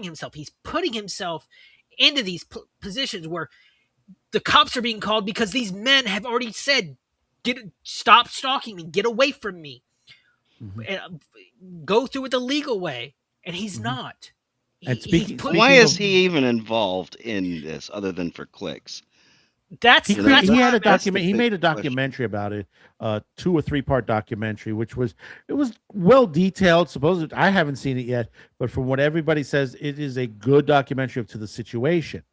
himself. He's putting himself into these positions where the cops are being called because these men have already said, stop stalking me, get away from me, go through it the legal way. And he's not. And speaking Why is he even involved in this other than for clicks? He had a that's the document. He big made a documentary about it, 2 or 3 part documentary, which was well detailed. Supposedly, I haven't seen it yet, but from what everybody says, it is a good documentary to the situation.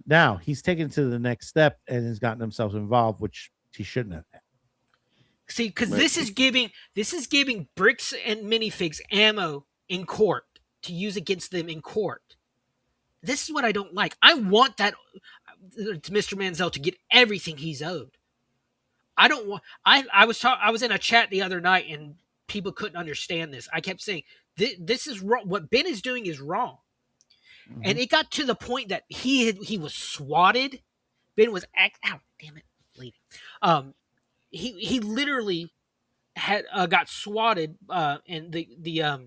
Now he's taken it to the next step and has gotten himself involved, which he shouldn't have. See, because this is giving bricks and minifigs ammo in court to use against them in court. This is what I don't like. I want that to Mr. Manziel to get everything he's owed. I don't want. I was in a chat the other night and people couldn't understand this. I kept saying this is wrong. What Ben is doing is wrong, and it got to the point that he was swatted. Ben was ow, damn it, lady. He literally had got swatted, and the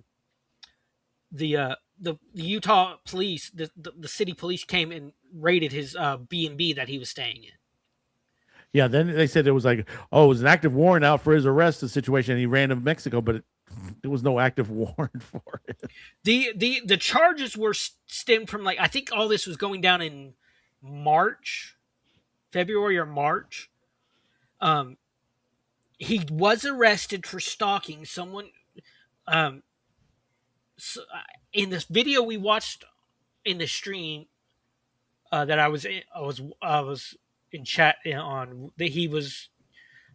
Utah police, the city police came and raided his B&B that he was staying in. Yeah, then they said it was like, it was an active warrant out for his arrest situation, and he ran to Mexico, but there was no active warrant for it. The charges were stemmed from, like, I think all this was going down in February or March. He was arrested for stalking someone. So, in this video we watched in the stream that I was in chat on, that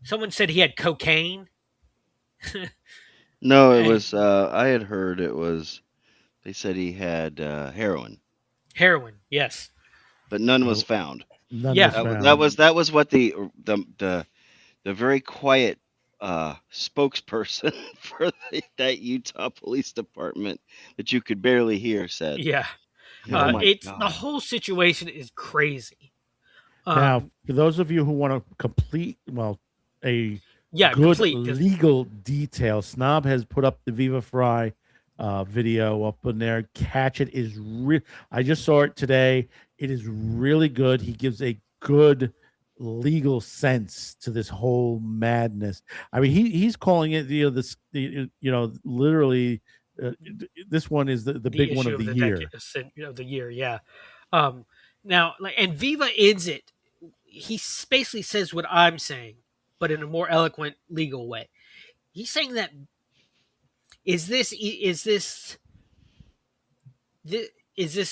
someone said he had cocaine. No, it was. I had heard it was. They said he had heroin. Heroin, yes, but none was found. None Yeah. was found. That was what the very quiet spokesperson for that Utah Police Department that you could barely hear said. yeah. Oh my The God. whole situation is crazy. Now, for those of you who want to complete, a good complete, legal detail, Snob has put up the Viva Fry video up in there. Catch It is I just saw it today. It is really good. He gives a good legal sense to this whole madness. I mean, he's calling it, literally, this one is the big one issue of the the year. decade of the year. Yeah. Now, like, and Viva ends it. He basically says what I'm saying, but in a more eloquent legal way. He's saying that is this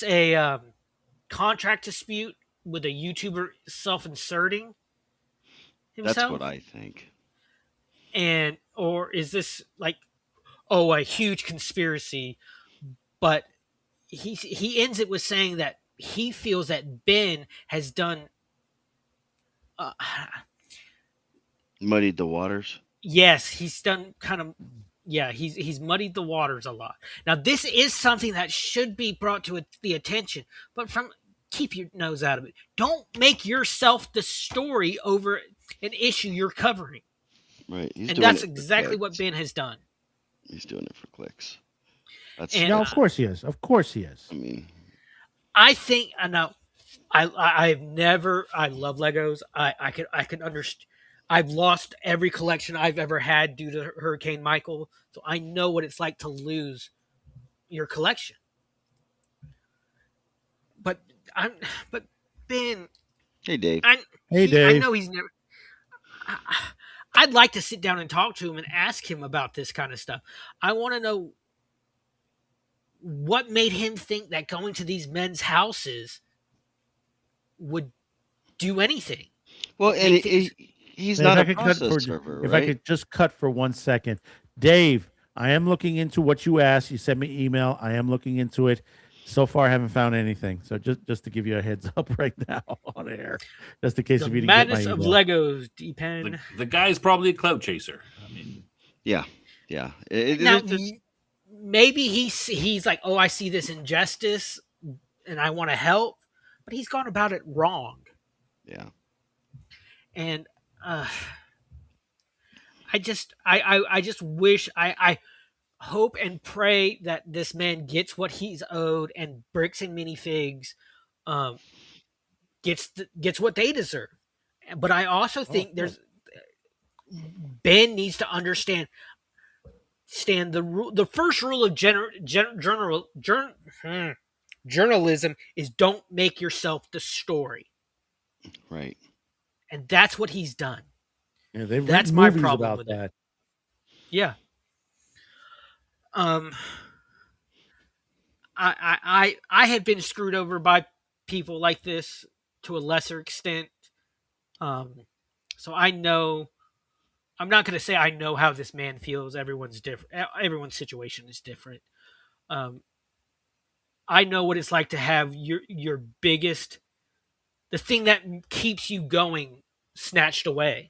a contract dispute with a YouTuber self-inserting himself? That's what I think. And or is this like, oh, a huge conspiracy? But he ends it with saying that he feels that Ben has done. Uh, Muddied the waters. yes, he's done kind of. Yeah, he's muddied the waters a lot. Now, this is something that should be brought to the attention, but keep your nose out of it. Don't make yourself the story over an issue you're covering. Right. And that's exactly what Ben has done. He's doing it for clicks. No, of course he is. Of course he is. I mean, I think I know. I've never. I love Legos. I can understand. I've lost every collection I've ever had due to Hurricane Michael, so I know what it's like to lose your collection. But Ben. Hey, Dave. Dave. I know he's never. I'd like to sit down and talk to him and ask him about this kind of stuff. I want to know what made him think that going to these men's houses would do anything. Well, and he's not a process server, If right? I could just cut for 1 second. Dave, I am looking into what you asked. You sent me email. I am looking into it. So far, I haven't found anything. So just to give you a heads up right now on air, just in case if you didn't get my email. Madness of Legos, D-Pen. The guy's probably a clout chaser. I mean, yeah. Now, maybe he's like, oh, I see this injustice and I want to help, but he's gone about it wrong. Yeah. And I just wish I hope and pray that this man gets what he's owed, and Bricks and Minifigs gets what they deserve. But I also think Ben needs to understand the first rule of journalism is don't make yourself the story. Right. And that's what he's done. Yeah, they've that's written my movies problem about with that. it. Yeah. I have been screwed over by people like this to a lesser extent. So I know, I'm not going to say I know how this man feels. Everyone's different. Everyone's situation is different. I know what it's like to have your biggest, the thing that keeps you going, snatched away.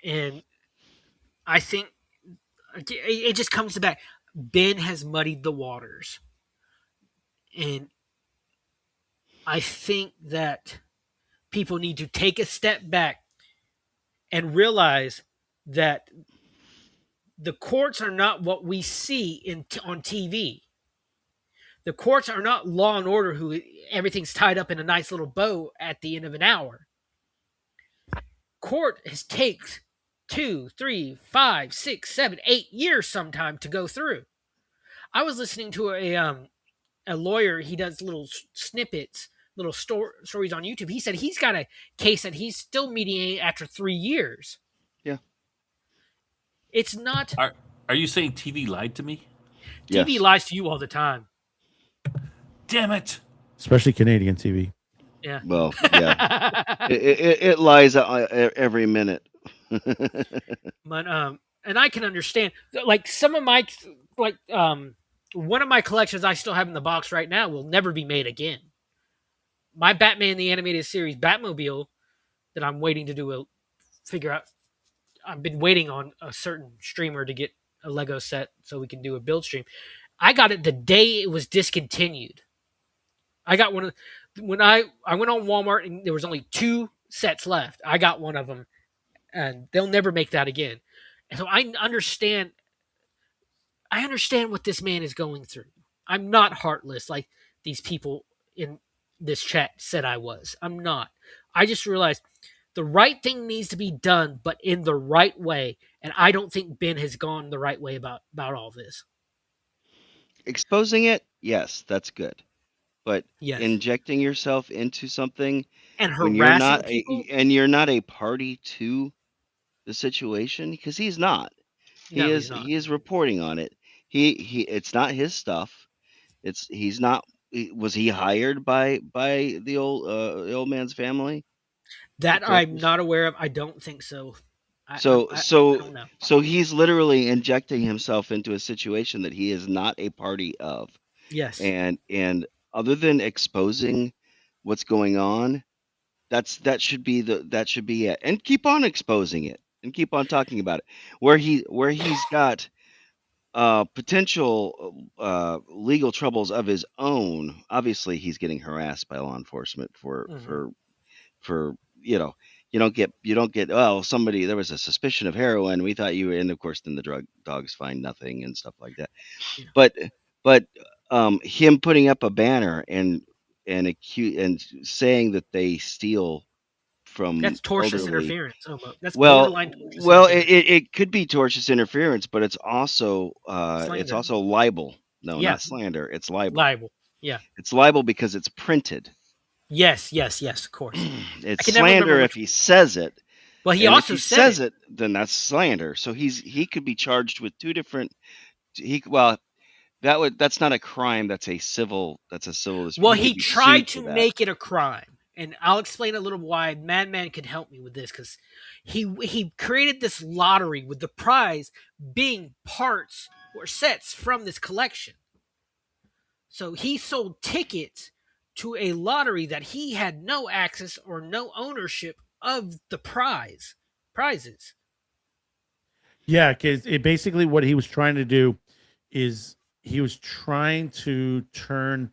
And I think it just comes back. Ben has muddied the waters. And I think that people need to take a step back and realize that the courts are not what we see on TV. The courts are not Law and Order, who everything's tied up in a nice little bow at the end of an hour. Court takes 2, 3, 5, 6, 7, 8 years sometime to go through. I was listening to a lawyer. He does little snippets, little stories on YouTube. He said he's got a case that he's still mediating after 3 years. Yeah. It's not. Are you saying TV lied to me? TV lies to you all the time. Damn it. Especially Canadian TV. Yeah. Well, yeah. it lies every minute. But and I can understand, like, some of my, like, one of my collections I still have in the box right now will never be made again. My Batman the Animated Series Batmobile that I'm waiting to figure out. I've been waiting on a certain streamer to get a Lego set so we can do a build stream. I got it the day it was discontinued. I got one when I went on Walmart and there was only 2 sets left. I got one of them, and they'll never make that again. And so I understand what this man is going through. I'm not heartless like these people in this chat said I was. I'm not. I just realized the right thing needs to be done, but in the right way. And I don't think Ben has gone the right way about all this. Exposing it, yes, that's good. But Yes. injecting yourself into something And when you're harassing not people? you're not a party to the situation, because he's not. No, he's not. He is reporting on it. He it's not his stuff. He's not was he hired by the old man's family to That collect I'm this? not aware of. I don't think so. So I so don't know. so he's literally injecting himself into a situation that he is not a party of. Yes. And other than exposing what's going on, that should be it. And keep on exposing it and keep on talking about it. Where he's got potential legal troubles of his own. Obviously, he's getting harassed by law enforcement Hmm. for you don't get, oh, somebody, there was a suspicion of heroin, we thought you were, and of course then the drug dogs find nothing and stuff like that. Yeah. But but him putting up a banner and saying that they steal from That's tortious elderly. interference. Almost. That's Well, borderline tortious well, interference. it could be tortious interference, but it's Slander. also libel. No, Yeah. not slander. It's libel. Libel. Yeah. It's libel because it's printed. Yes. Yes. Yes. Of course. I It's can never remember slander if which. he says it, Well, he and if also he said says it. it, then that's slander. So he could be charged with two different. Well, that's not a crime. That's a civil dispute. Well, He could he be tried sued for to that. make it a crime, and I'll explain a little why Madman could help me with this because he created this lottery with the prize being parts or sets from this collection. So he sold tickets to a lottery that he had no access or no ownership of the prizes. Yeah, because it basically what he was trying to do is he was trying to turn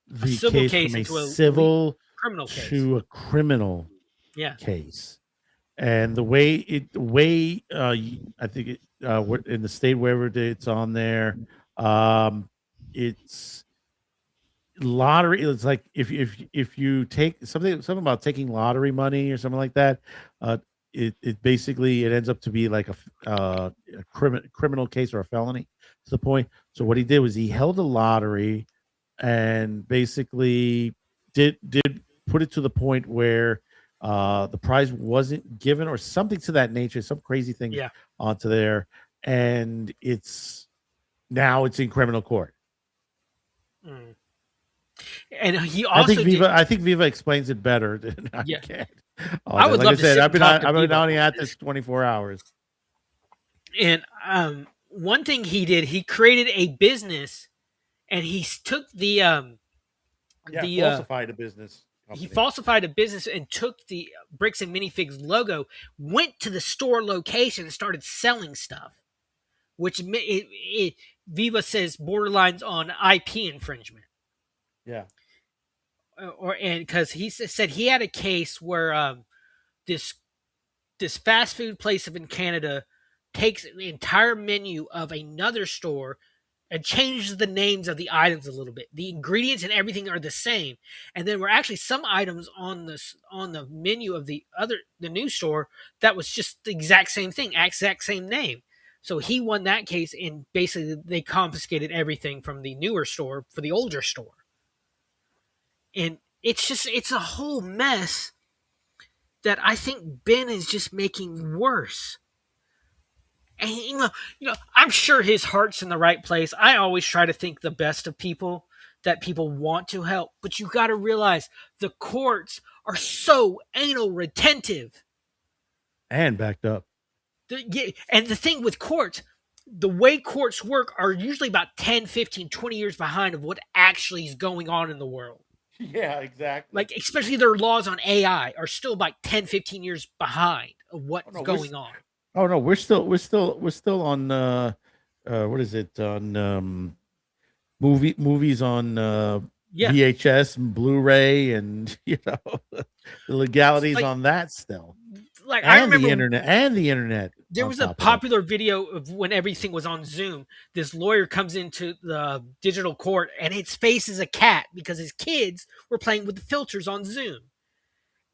A the civil case case from a into a civil criminal case. to a criminal Yeah. case. And the way I think in the state wherever it's on there, it's lottery. It's like if you take something about taking lottery money or something like that, uh it basically it ends up to be like a criminal case or a felony to the point. So what he did was he held a lottery and basically did put it to the point where the prize wasn't given or something to that nature, some crazy thing Yeah. onto there, and now it's in criminal court. Mm. And he also did. I think Viva explains it better than I Yeah. can. I would Like love I to said, sit and talk to I've been Viva only about at this. this 24 hours. And one thing he did, he created a business, and he took Yeah, the falsified a business he company. falsified a business and took the Bricks and Minifigs logo, went to the store location and started selling stuff, which Viva says borderlines on IP infringement. Yeah. And because he said he had a case where this fast food place in Canada takes the entire menu of another store and changes the names of the items a little bit. The ingredients and everything are the same, and then were actually some items on the menu of the new store that was just the exact same thing, exact same name. So he won that case, and basically they confiscated everything from the newer store for the older store. And it's a whole mess that I think Ben is just making worse. And I'm sure his heart's in the right place. I always try to think the best of people that people want to help, but you got to realize the courts are so anal retentive. And backed up. And the thing with courts, the way courts work are usually about 10, 15, 20 years behind of what actually is going on in the world. Yeah, exactly. Like, especially their laws on AI are still about 10, 15 years behind of what's going on. Oh no, we're still on what is it on movies on VHS and Blu-ray and the legalities on that still. Like, and I remember the internet. There was a popular video of when everything was on Zoom. This lawyer comes into the digital court and his face is a cat because his kids were playing with the filters on Zoom.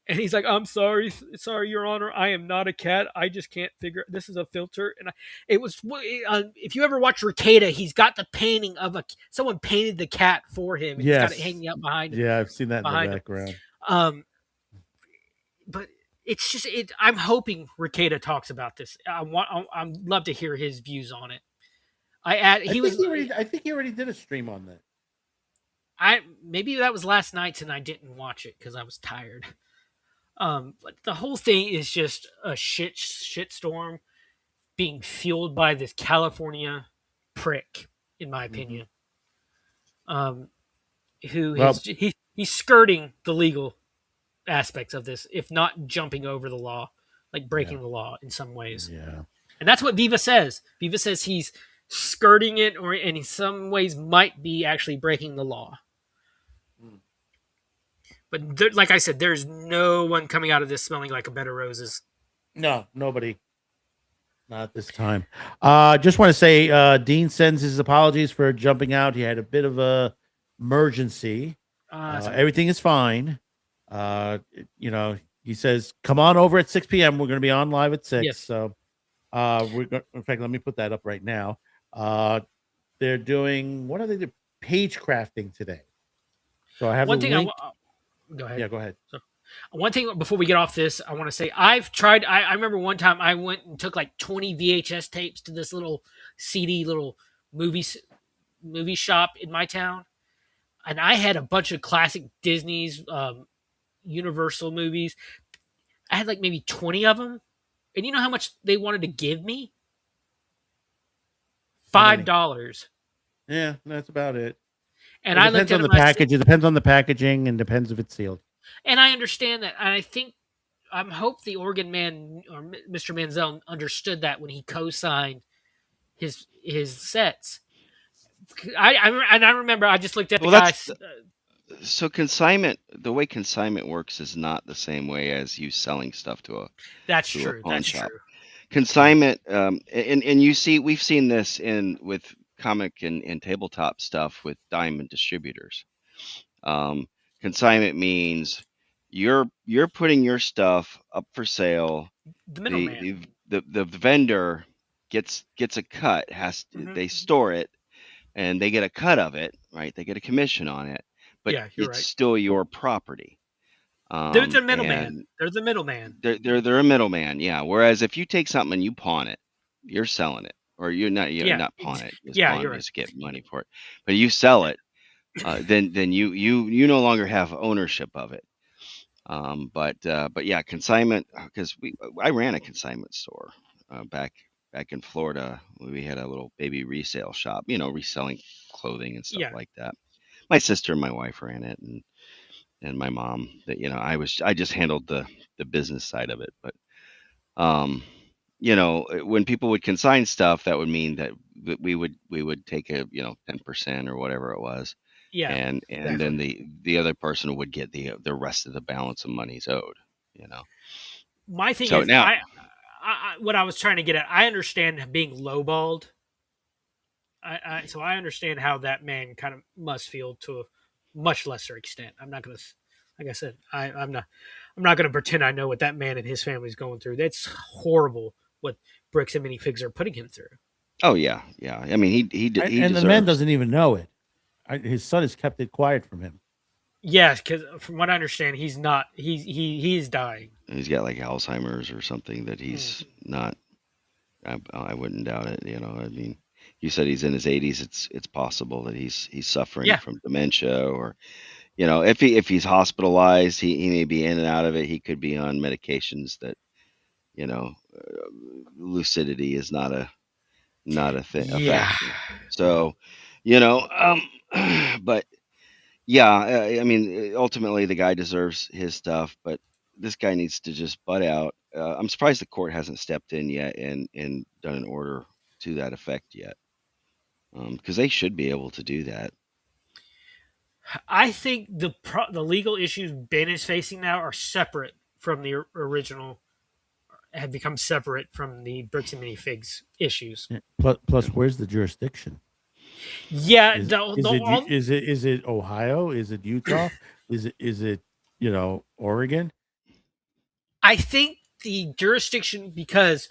And he's like, "I'm sorry, Your Honor. I am not a cat. I just can't figure. This is a filter." And it was. If you ever watch Ricada, he's got the painting of someone painted the cat for him, and he's got it Yes. hanging up behind. Yeah, I've seen that in the behind him. background. But it's just it. I'm hoping Ricada talks about this. I'd love to hear his views on it. I think he already did a stream on that. Maybe that was last night and I didn't watch it because I was tired. But the whole thing is just a shitstorm being fueled by this California prick, in my opinion. He's skirting the legal aspects of this, if not jumping over the law, like breaking the law in some ways. Yeah. And that's what Viva says. Viva says he's skirting it, or in some ways might be actually breaking the law. But like I said, there's no one coming out of this smelling like a bed of roses. No, nobody. Not at this time. Just want to say, Dean sends his apologies for jumping out. He had a bit of a emergency. Everything is fine. He says, "Come on over at 6 p.m. We're going to be on live at 6." Yes. So, in fact, let me put that up right now. They're doing, what are they doing? Page crafting today. So I have one the thing. link. Go ahead. Yeah, go ahead. So, one thing before we get off this, I want to say I've tried. I remember one time I went and took like 20 VHS tapes to this little CD, little movie shop in my town, and I had a bunch of classic Disney's, Universal movies. I had like maybe 20 of them, and you know how much they wanted to give me? $5. Yeah, that's about it. And It depends on the package. It depends on the packaging and depends if it's sealed. And I understand that. And I hope the Oregon man, or Mr. Manziel, understood that when he co-signed his sets. I remember I just looked at the guy. So consignment, the way consignment works is not the same way as you selling stuff to a That's to true. a pawn That's shop. true. Consignment, and we've seen this with comic and tabletop stuff with diamond distributors. Consignment means you're putting your stuff up for sale. The middleman. The vendor gets a cut. They store it, and they get a cut of it, right? They get a commission on it, but it's still your property. They're the middleman. They're the middleman. They're a middleman, yeah. Whereas if you take something and you pawn it, you're selling it, or you're not pawn it. You're right. Just get money for it. But you sell it, then you no longer have ownership of it. But yeah, consignment, because I ran a consignment store back in Florida. We had a little baby resale shop, reselling clothing and stuff like that. My sister and my wife ran it, and my mom. That I just handled the business side of it. But when people would consign stuff, that would mean that we would take a 10% or whatever it was. Yeah. And then the other person would get the rest of the balance of money's owed. My thing So is, now, what I was trying to get at, I understand being lowballed. So I understand how that man kind of must feel to a much lesser extent. I'm not gonna, like I said, I'm not gonna pretend I know what that man and his family's going through. That's horrible what Bricks and Minifigs are putting him through. Oh yeah. I mean, he and the man doesn't even know it. His son has kept it quiet from him. Yes, because from what I understand, he's not. He's dying. He's got like Alzheimer's or something that he's not. I wouldn't doubt it. I mean, you said he's in his 80s. It's possible that he's suffering from dementia, or if he's hospitalized, he may be in and out of it. He could be on medications that lucidity is not a thing. Yeah. So, but yeah, I mean, ultimately the guy deserves his stuff, but this guy needs to just butt out. I'm surprised the court hasn't stepped in yet and done an order to that effect yet, because they should be able to do that. I think the legal issues Ben is facing now are separate from the original. Have become separate from the Bricks and Minifigs issues. Yeah. Plus, where's the jurisdiction? Yeah, is it Ohio? Is it Utah? is it Oregon? I think the jurisdiction, because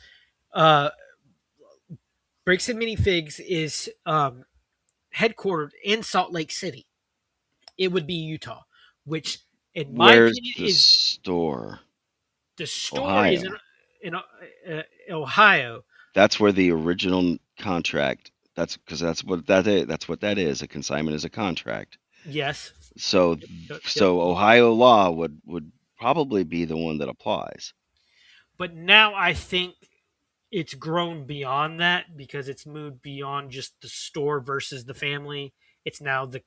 Bricks and Minifigs is headquartered in Salt Lake City, it would be Utah, which, in my Where's opinion, the is store? the store is Ohio. in Ohio. That's where the original contract. That's because that's what that is. That's what that is. A consignment is a contract. Yes. So, Yep. so Ohio law would probably be the one that applies. But now I think it's grown beyond that because it's moved beyond just the store versus the family. It's now the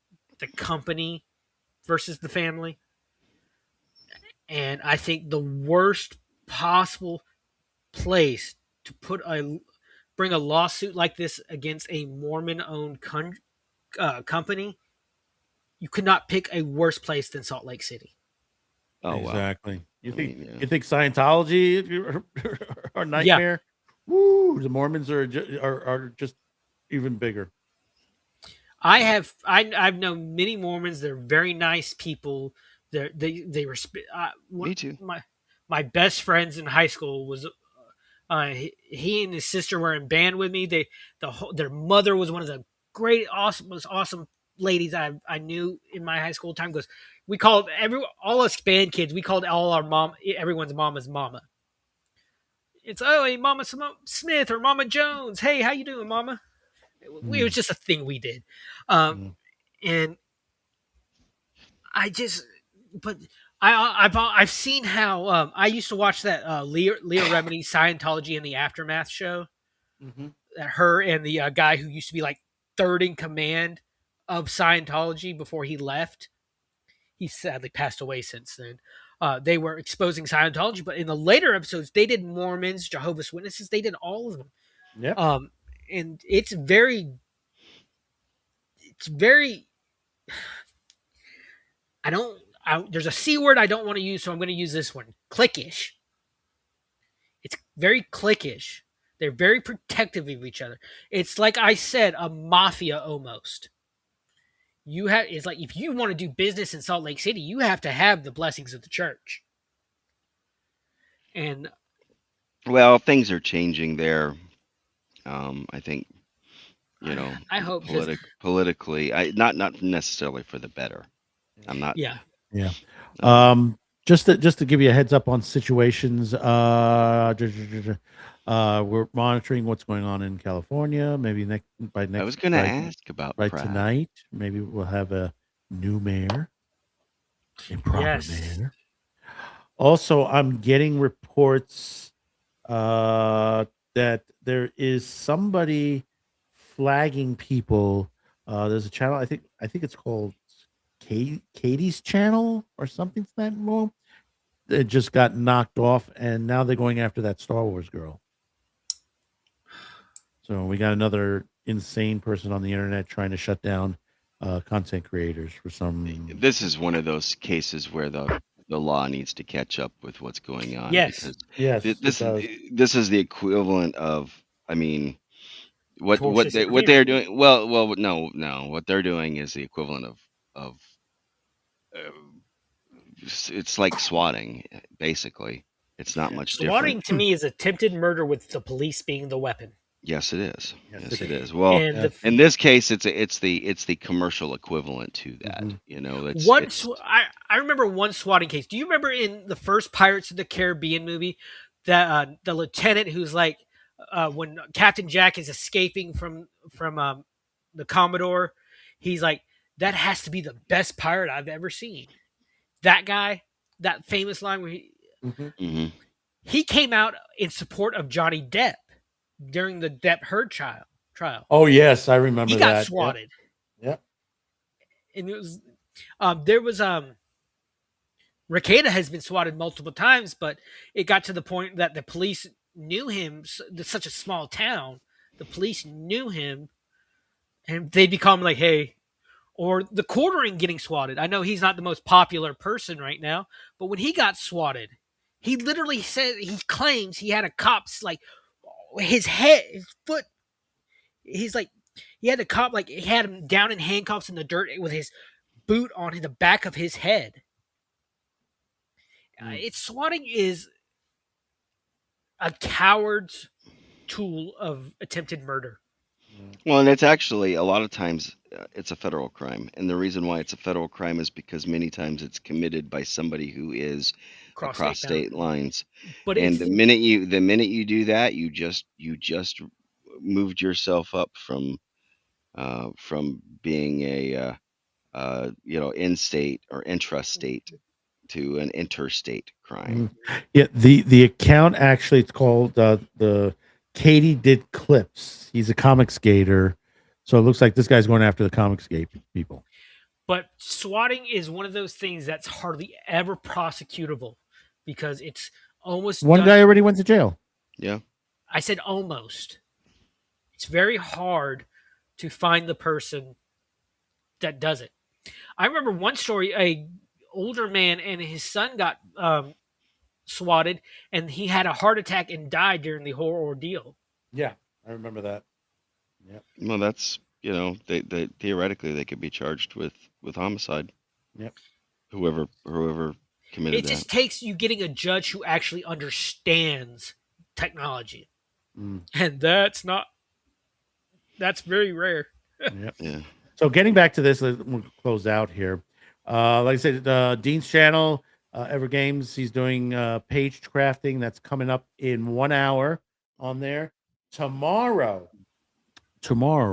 company versus the family. And I think the worst possible place to bring a lawsuit like this against a Mormon-owned company, you could not pick a worse place than Salt Lake City. Oh wow. Exactly. You I think mean, yeah. you think Scientology are nightmare? Woo! The Mormons are just even bigger. I've known many Mormons. They're very nice people. They respect. Me too. My best friends in high school was he and his sister were in band with me. Their mother was one of the most awesome ladies I knew in my high school time. Because we called all us band kids. We called everyone's mama's mama. It's hey Mama Smith or Mama Jones. Hey, how you doing, Mama? It was just a thing we did, and I just but. I've seen how I used to watch that Leah Remini Scientology and the Aftermath show. That her and the guy who used to be like third in command of Scientology before he left. He sadly passed away since then. They were exposing Scientology, but in the later episodes, they did Mormons, Jehovah's Witnesses. They did all of them. Yep. And it's very. There's a C word I don't want to use, so I'm going to use this one. Cliquish. It's very cliquish. They're very protective of each other. It's like I said, a mafia almost. It's like if you want to do business in Salt Lake City, you have to have the blessings of the church. And well, things are changing there. I think I hope politically, not necessarily for the better. I'm not. Yeah. Yeah. Just to give you a heads up on situations, we're monitoring what's going on in California. Maybe next. I was going to ask about by Pratt. tonight. Maybe we'll have a new mayor, improper mayor. Also, I'm getting reports that there is somebody flagging people. There's a channel. I think it's called Katie's channel or something to that role. It just got knocked off, and now they're going after that Star Wars girl. So we got another insane person on the internet trying to shut down content creators for some. This is one of those cases where the law needs to catch up with what's going on. Yes. Yes. This is the equivalent of. I mean, what they're doing. Well, no. What they're doing is the equivalent of it's like swatting, basically. It's not much different. Swatting to me is attempted murder with the police being the weapon. Yes, it is. Yes, it is. Well, and in this case, it's the commercial equivalent to that. I remember one swatting case. Do you remember in the first Pirates of the Caribbean movie that the lieutenant who's like when Captain Jack is escaping from the Commodore, he's like, that has to be the best pirate I've ever seen. That guy, that famous line where he came out in support of Johnny Depp during the Depp Heard trial. Oh yes, I remember. He got swatted. Yep. And it was there was Rekieta has been swatted multiple times, but it got to the point that the police knew him. It's such a small town. The police knew him, and they become like, hey. Or the Quartering getting swatted. I know he's not the most popular person right now, but when he got swatted, he literally claims he had a cop's like his foot. He's like, he had the cop, like he had him down in handcuffs in the dirt with his boot on the back of his head. Swatting is a coward's tool of attempted murder. Well, and it's actually a lot of times it's a federal crime, and the reason why it's a federal crime is because many times it's committed by somebody who is Cross across state bound. state lines. But And it's the minute you do that, you just moved yourself up from being a in-state or intrastate to an interstate crime. Yeah, the account actually, it's called the Katie Did Clips. He's a comic skater, so it looks like this guy's going after the comic skate people. but swatting is one of those things that's hardly ever prosecutable because it's almost One done. guy already went to jail. Yeah. I said almost. It's very hard to find the person that does it. I remember one story: a older man and his son got swatted, and he had a heart attack and died during the whole ordeal. Yeah, I remember that. Well, that's they theoretically they could be charged with homicide. Yep. Whoever committed It that. just takes you getting a judge who actually understands technology, and that's very rare. Yep. Yeah. So getting back to this, we'll close out here. Like I said, Dean's channel, Ever Games, he's doing page crafting. That's coming up in 1 hour on there. Tomorrow,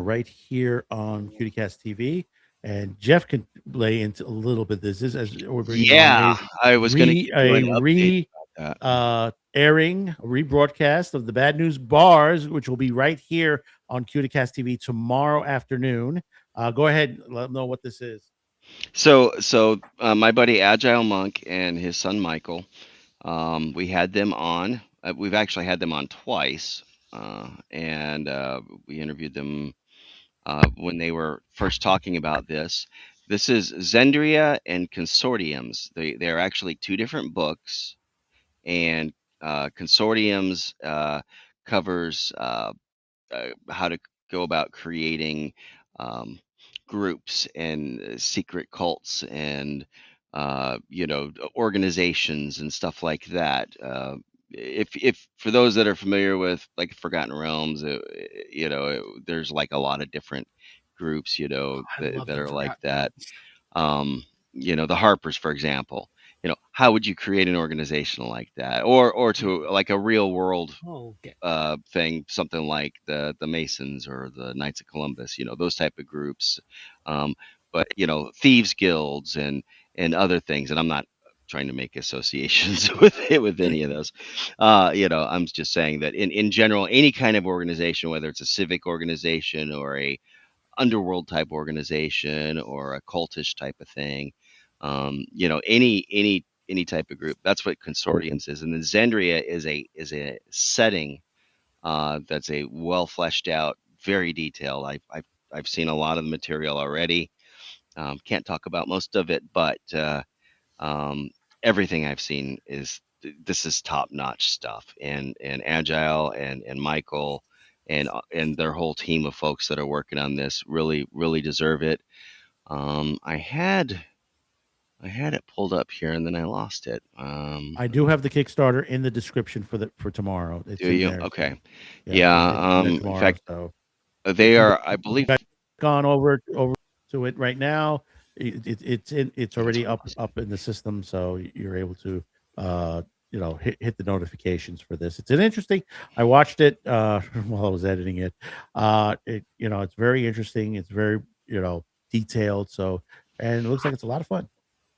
right here on CutieCast TV. And Jeff can lay into a little bit. This is as we're bringing Yeah, I was going to give you an update about that. airing, a rebroadcast of the Bad News Bars, which will be right here on CutieCast TV tomorrow afternoon. Go ahead, let them know what this is. So my buddy Agile Monk and his son Michael, we had them on. We've actually had them on twice, and we interviewed them when they were first talking about this. This is Zendria and Consortiums. They're actually two different books, and Consortiums covers how to go about creating groups and secret cults and organizations and stuff like that. If for those that are familiar with like Forgotten Realms, there's like a lot of different groups, that are like that. The Harpers, for example. How would you create an organization like that, or to like a real world thing, something like the Masons or the Knights of Columbus, those type of groups. But thieves guilds and other things, and I'm not trying to make associations with any of those. I'm just saying that in general, any kind of organization, whether it's a civic organization or a underworld type organization or a cultish type of thing, any type of group, that's what Consortiums is. And then Zendria is a setting that's a well fleshed out, very detailed. I've seen a lot of the material already. Can't talk about most of it, but everything I've seen this is top notch stuff. And Agile and Michael and their whole team of folks that are working on this really deserve it. I had it pulled up here and then I lost it. I do have the Kickstarter in the description for tomorrow. It's do in you? there. Okay. Yeah. In Tomorrow, fact, so they are, I believe, gone over to it right now. It's already up in the system, so you're able to hit the notifications for this. It's an interesting. I watched it while I was editing it. It's very interesting. It's very detailed. So, and it looks like it's a lot of fun.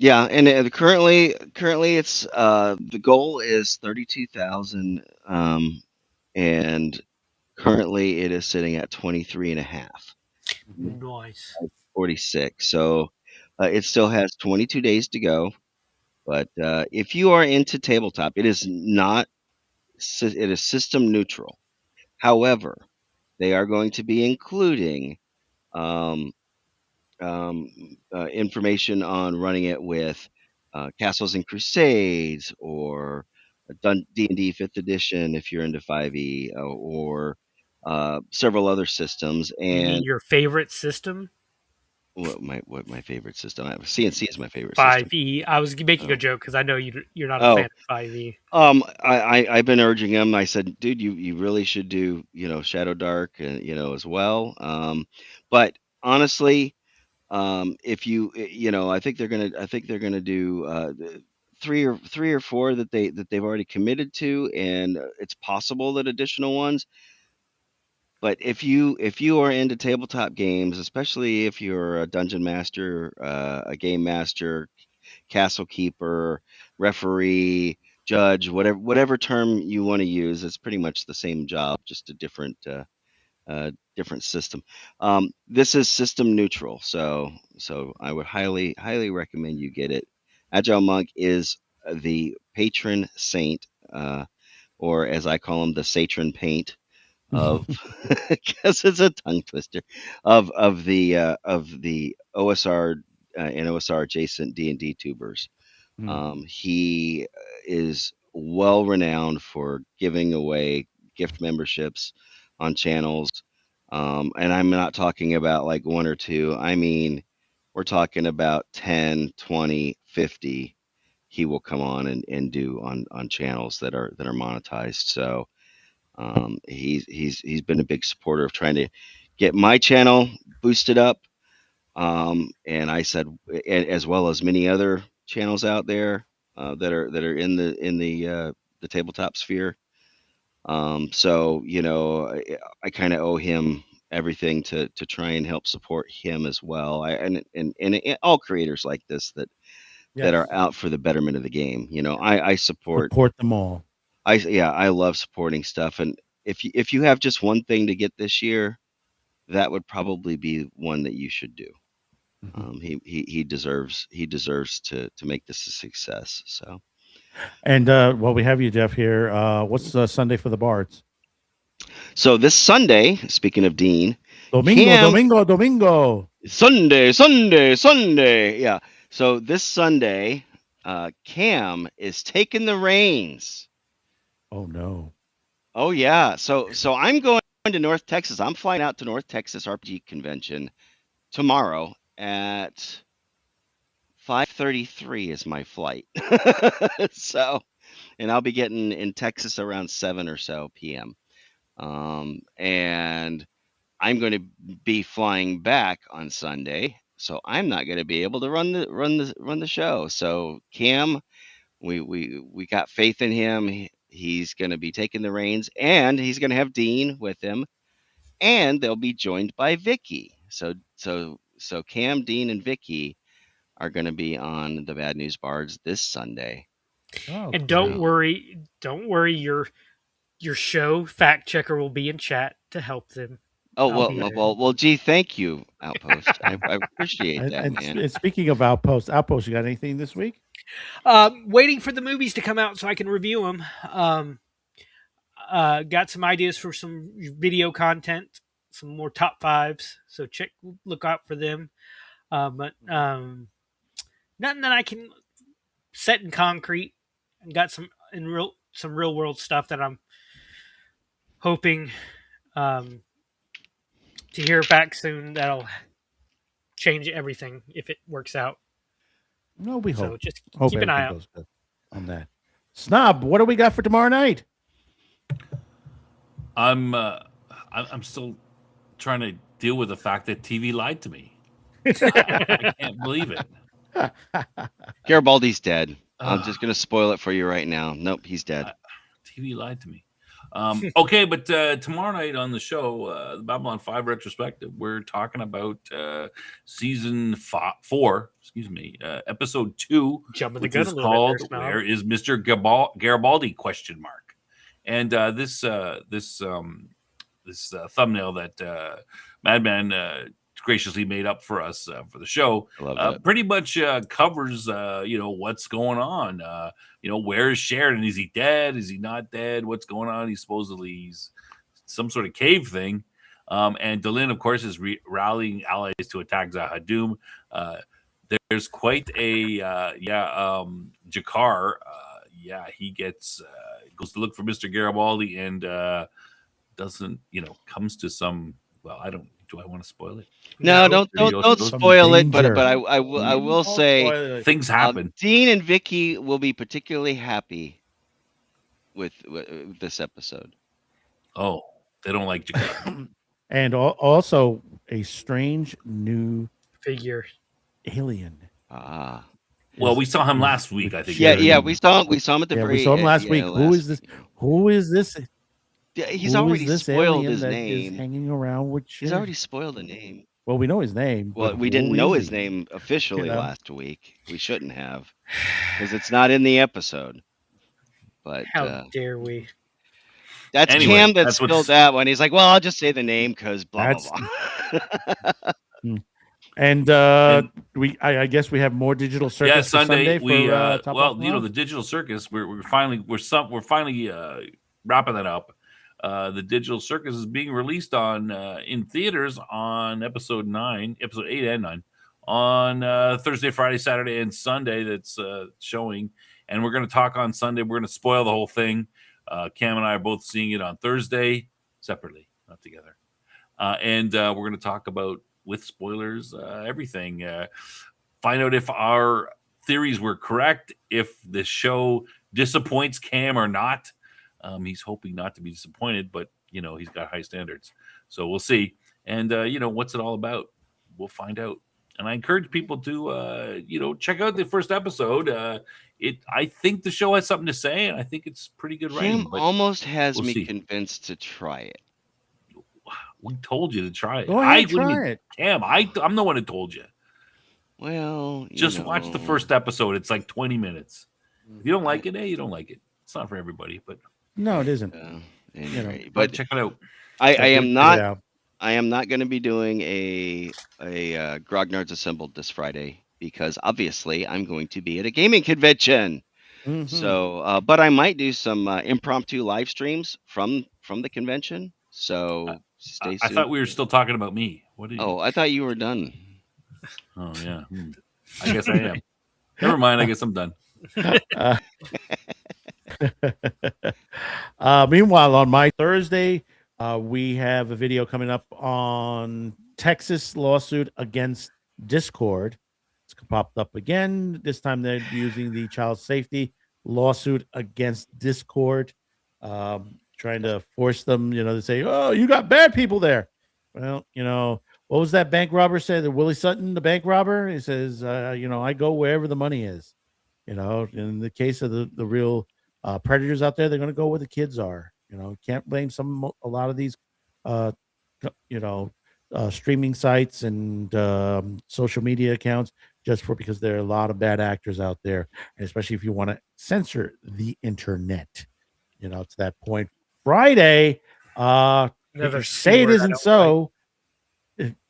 Yeah, and currently it's the goal is 32,000, and currently it is sitting at 23 and a half. Nice. 46. So it still has 22 days to go. But if you are into tabletop, it is system neutral. However, they are going to be including information on running it with Castles and Crusades or D&D 5th edition if you're into 5e, or several other systems. You mean And your favorite system? what my favorite system. CNC is my favorite system. 5E. I was making Oh. a joke because I know you're not a Oh. fan of 5E. I've been urging him. I said, dude, you really should do, Shadow Dark, as well. But honestly, if I think they're gonna do three or four that they've already committed to, and it's possible that additional ones. But if you are into tabletop games, especially if you're a dungeon master, a game master, castle keeper, referee, judge, whatever term you want to use, it's pretty much the same job, just a different system. This is system neutral, so I would highly recommend you get it. Agile Monk is the patron saint, or as I call him, the satron paint of, because it's a tongue twister, of the OSR and OSR adjacent D&D tubers. He is well renowned for giving away gift memberships on channels. And I'm not talking about like one or two. I mean, we're talking about 10, 20, 50 he will come on and do on channels that are monetized. So he's been a big supporter of trying to get my channel boosted up. And I said, as well as many other channels out there that are in the tabletop sphere. So I kind of owe him everything to try and help support him as well. And all creators like this that are out for the betterment of the game. I support. Support them all. I love supporting stuff. And if you have just one thing to get this year, that would probably be one that you should do. He deserves to make this a success. So. And well, we have you, Jeff, here. What's Sunday for the Bards? So this Sunday, speaking of Dean, Domingo. Sunday. Yeah. So this Sunday, Cam is taking the reins. Oh no. Oh yeah. So I'm going to North Texas. I'm flying out to North Texas RPG convention tomorrow at 5:33 is my flight. So, and I'll be getting in Texas around 7 or so p.m. And I'm going to be flying back on Sunday, so I'm not going to be able to run the show. So Cam, we got faith in him. He's going to be taking the reins, and he's going to have Dean with him, and they'll be joined by Vicky. So Cam, Dean, and Vicky are going to be on the Bad News Bards this Sunday. Oh, And great. don't worry, your show fact checker will be in chat to help them. Oh be there. well. Gee, thank you, Outpost. I appreciate that, And man. speaking of Outpost, you got anything this week? Waiting for the movies to come out so I can review them. Got some ideas for some video content, some more top fives. So look out for them. But nothing that I can set in concrete. And got some real world stuff that I'm hoping to hear back soon. That'll change everything if it works out. No, we hope. So just Hope keep an eye everything out goes good on that. Snob, what do we got for tomorrow night? I'm still trying to deal with the fact that TV lied to me. I can't believe it. Garibaldi's dead. I'm just gonna spoil it for you right now. Nope, he's dead. TV lied to me. Okay, but tomorrow night on the show, the Babylon 5 retrospective, we're talking about season 4, episode 2, Jumping the which gun is a little called bit there, Snob. "Where is Mr. Garibaldi?" ? And this thumbnail that Madman graciously made up for us for the show I love that. pretty much covers what's going on. Where is Sheridan? Is he dead? Is he not dead? What's going on? He's some sort of cave thing. And Delin, of course, is rallying allies to attack Zahadum. There's quite a Jakar. He goes to look for Mr. Garibaldi and doesn't, comes to some. Well, I don't. Do I want to spoil it? No, don't Some spoil it. But danger. I will say Things happen. Dean and Vicky will be particularly happy with this episode. Oh, they don't like Jakar. And also a strange new Figure. alien. Ah. Well, we saw him last week, I think. Yeah, we saw him at the very. We saw him last week. Who is this? Who is this? Yeah, he's Who already is this spoiled alien his that name. is hanging around with He's already spoiled the name. Well, we know his name. Well, but we who didn't know is his he? name officially You know? last week. We shouldn't have, because it's not in the episode. But How dare we? that's Anyway, Cam that that's spilled what's- that one. He's like, "Well, I'll just say the name because blah blah blah." And I guess we have more digital circus Yeah, for Sunday. for, We Top well, Off you know, Live? the digital circus. We're finally wrapping that up. The digital circus is being released on in theaters on episode 8 and 9 on Thursday, Friday, Saturday, and Sunday. That's showing, and we're going to talk on Sunday. We're going to spoil the whole thing. Cam and I are both seeing it on Thursday separately, not together, and we're going to talk about with spoilers everything. Find out if our theories were correct, if the show disappoints Cam or not. He's hoping not to be disappointed, but you know he's got high standards, so we'll see. And you know what's it all about? We'll find out. And I encourage people to check out the first episode. I think the show has something to say, and I think it's pretty good writing. Cam But almost has we'll me see. convinced to try it. We told you to try it. Go ahead, what do you try mean, it. Cam. I'm the one who told you. Well, Just watch the first episode. It's like 20 minutes. If you don't like it, you don't like it. It's not for everybody, but No, it isn't. Anyway, but but check it out. I Check am it not. out. I am not going to be doing a Grognards Assembled this Friday because obviously I'm going to be at a gaming convention. Mhm. So, but I might do some impromptu live streams from the convention. So stay I tuned. thought we were still talking about me. What did you? Oh, I thought you were done. Oh yeah. I guess I am. Never mind. I guess I'm done. Meanwhile, on my Thursday, we have a video coming up on Texas lawsuit against Discord. It's popped up again. This time they're using the child safety lawsuit against Discord, trying to force them, to say, "Oh, you got bad people there." Well, what was that bank robber said? Willie Sutton, the bank robber, he says, "I go wherever the money is." In the case of the real predators out there, they're going to go where the kids are. Can't blame a lot of these, streaming sites and social media accounts because there are a lot of bad actors out there, and especially if you want to censor the internet. To that point. Friday, Another say it C word I isn't don't so.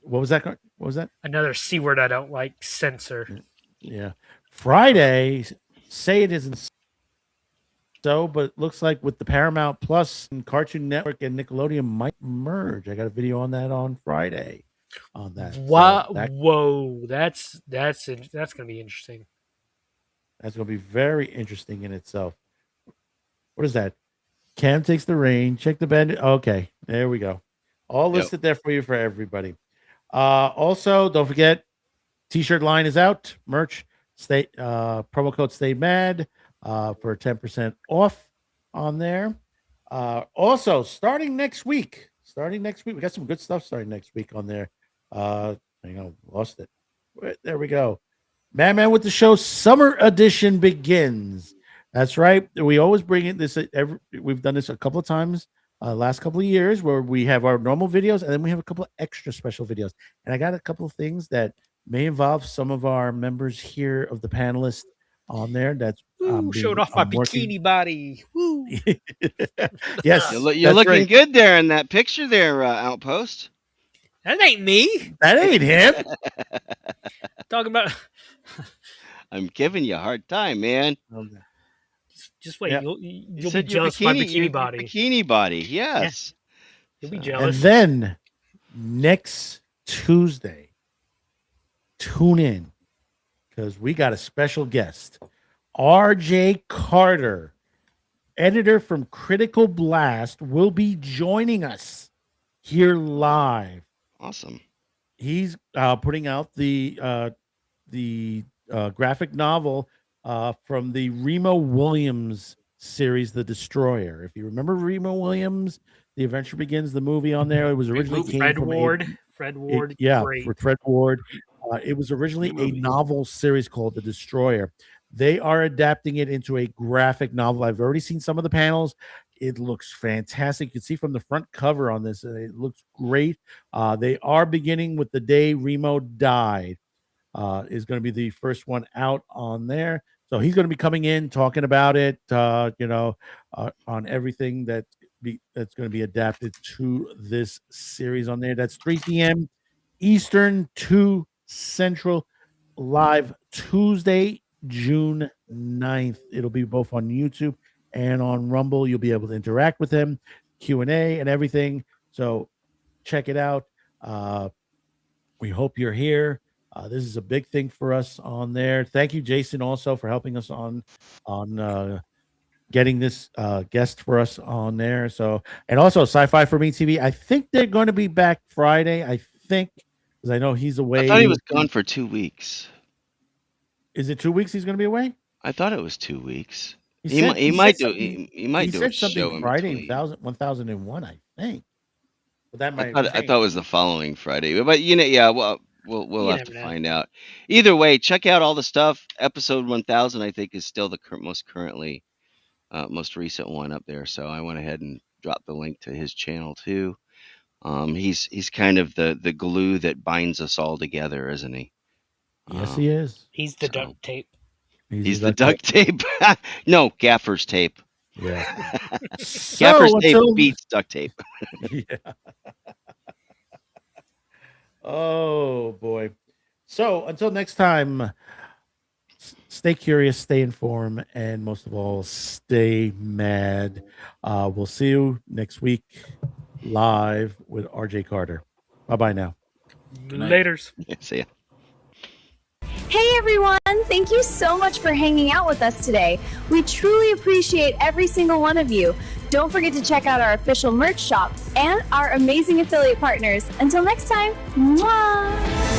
What was that? What was that? Another C word I don't like. Censor. Yeah. Friday, say it isn't so, but it looks like with the Paramount Plus and Cartoon Network and Nickelodeon might merge. I got a video on that on Friday. On that. Wow! So that- Whoa! That's gonna be interesting. That's going to be very interesting in itself. What is that? Cam takes the reign. Check the band. Okay, there we go. All listed there for you for everybody. Also, don't forget, T-shirt line is out. Merch. Stay promo code Stay Mad for 10% off on there. Also, starting next week, we got some good stuff starting next week on there. Hang on, lost it. There we go. Man with the Show Summer Edition begins. That's right. We always bring it this. We've done this a couple of times last couple of years where we have our normal videos and then we have a couple of extra special videos. And I got a couple of things that may involve some of our members here of the panelists on there. That's showed off my bikini body. Woo! Yes, You're looking good there in that picture there, Outpost. That ain't me. That ain't him. Talking about. I'm giving you a hard time, man. Just wait. Yeah. You'll be Said your jealous of my your bikini body. Bikini body, yes. You'll be And jealous. then next Tuesday, tune in because we got a special guest, RJ Carter, editor from Critical Blast, will be joining us here live Awesome. He's putting out the graphic novel from the Remo Williams series, The Destroyer. If you remember Remo Williams, The Adventure Begins, the movie on there, it was originally came Fred from Ward. Fred Ward. Great. for Fred Ward. It was originally a novel series called The Destroyer. They are adapting it into a graphic novel. I've already seen some of the panels. It looks fantastic. You can see from the front cover on this, it looks great. They are beginning with The Day Remo Died. Is going to be the first one out on there. So he's going to be coming in, talking about it, on everything that's going to be adapted to this series on there. That's 3 p.m. Eastern, 2 Central, live Tuesday, June 9th. It'll be both on YouTube and on Rumble. You'll be able to interact with him, Q&A and everything. So check it out. We hope you're here. This is a big thing for us on there. Thank you, Jason, also for helping us on getting this guest for us on there. So, and also Sci-Fi for Me TV. I think they're going to be back Friday. I think, because I know he's away. I thought he was gone for 2 weeks. Is it 2 weeks he's going to be away? I thought it was 2 weeks. He might said do a show something in Friday between. 1001, I think. But that might. I thought it was the following Friday, but yeah, well, we'll have to never know. find out. Either way, check out all the stuff. Episode 1000, I think, is still the most recent one up there. So I went ahead and dropped the link to his channel too. He's kind of the glue that binds us all together, isn't he? Yes, he is. He's the duct tape. He's the duct tape. No, gaffer's tape. Yeah. Gaffer's tape beats duct tape. Yeah. Oh boy. So until next time, stay curious, stay informed, and most of all, stay mad. We'll see you next week live with RJ Carter. Bye-bye now. Laters. See ya. Hey everyone! Thank you so much for hanging out with us today. We truly appreciate every single one of you. Don't forget to check out our official merch shop and our amazing affiliate partners. Until next time, mwah!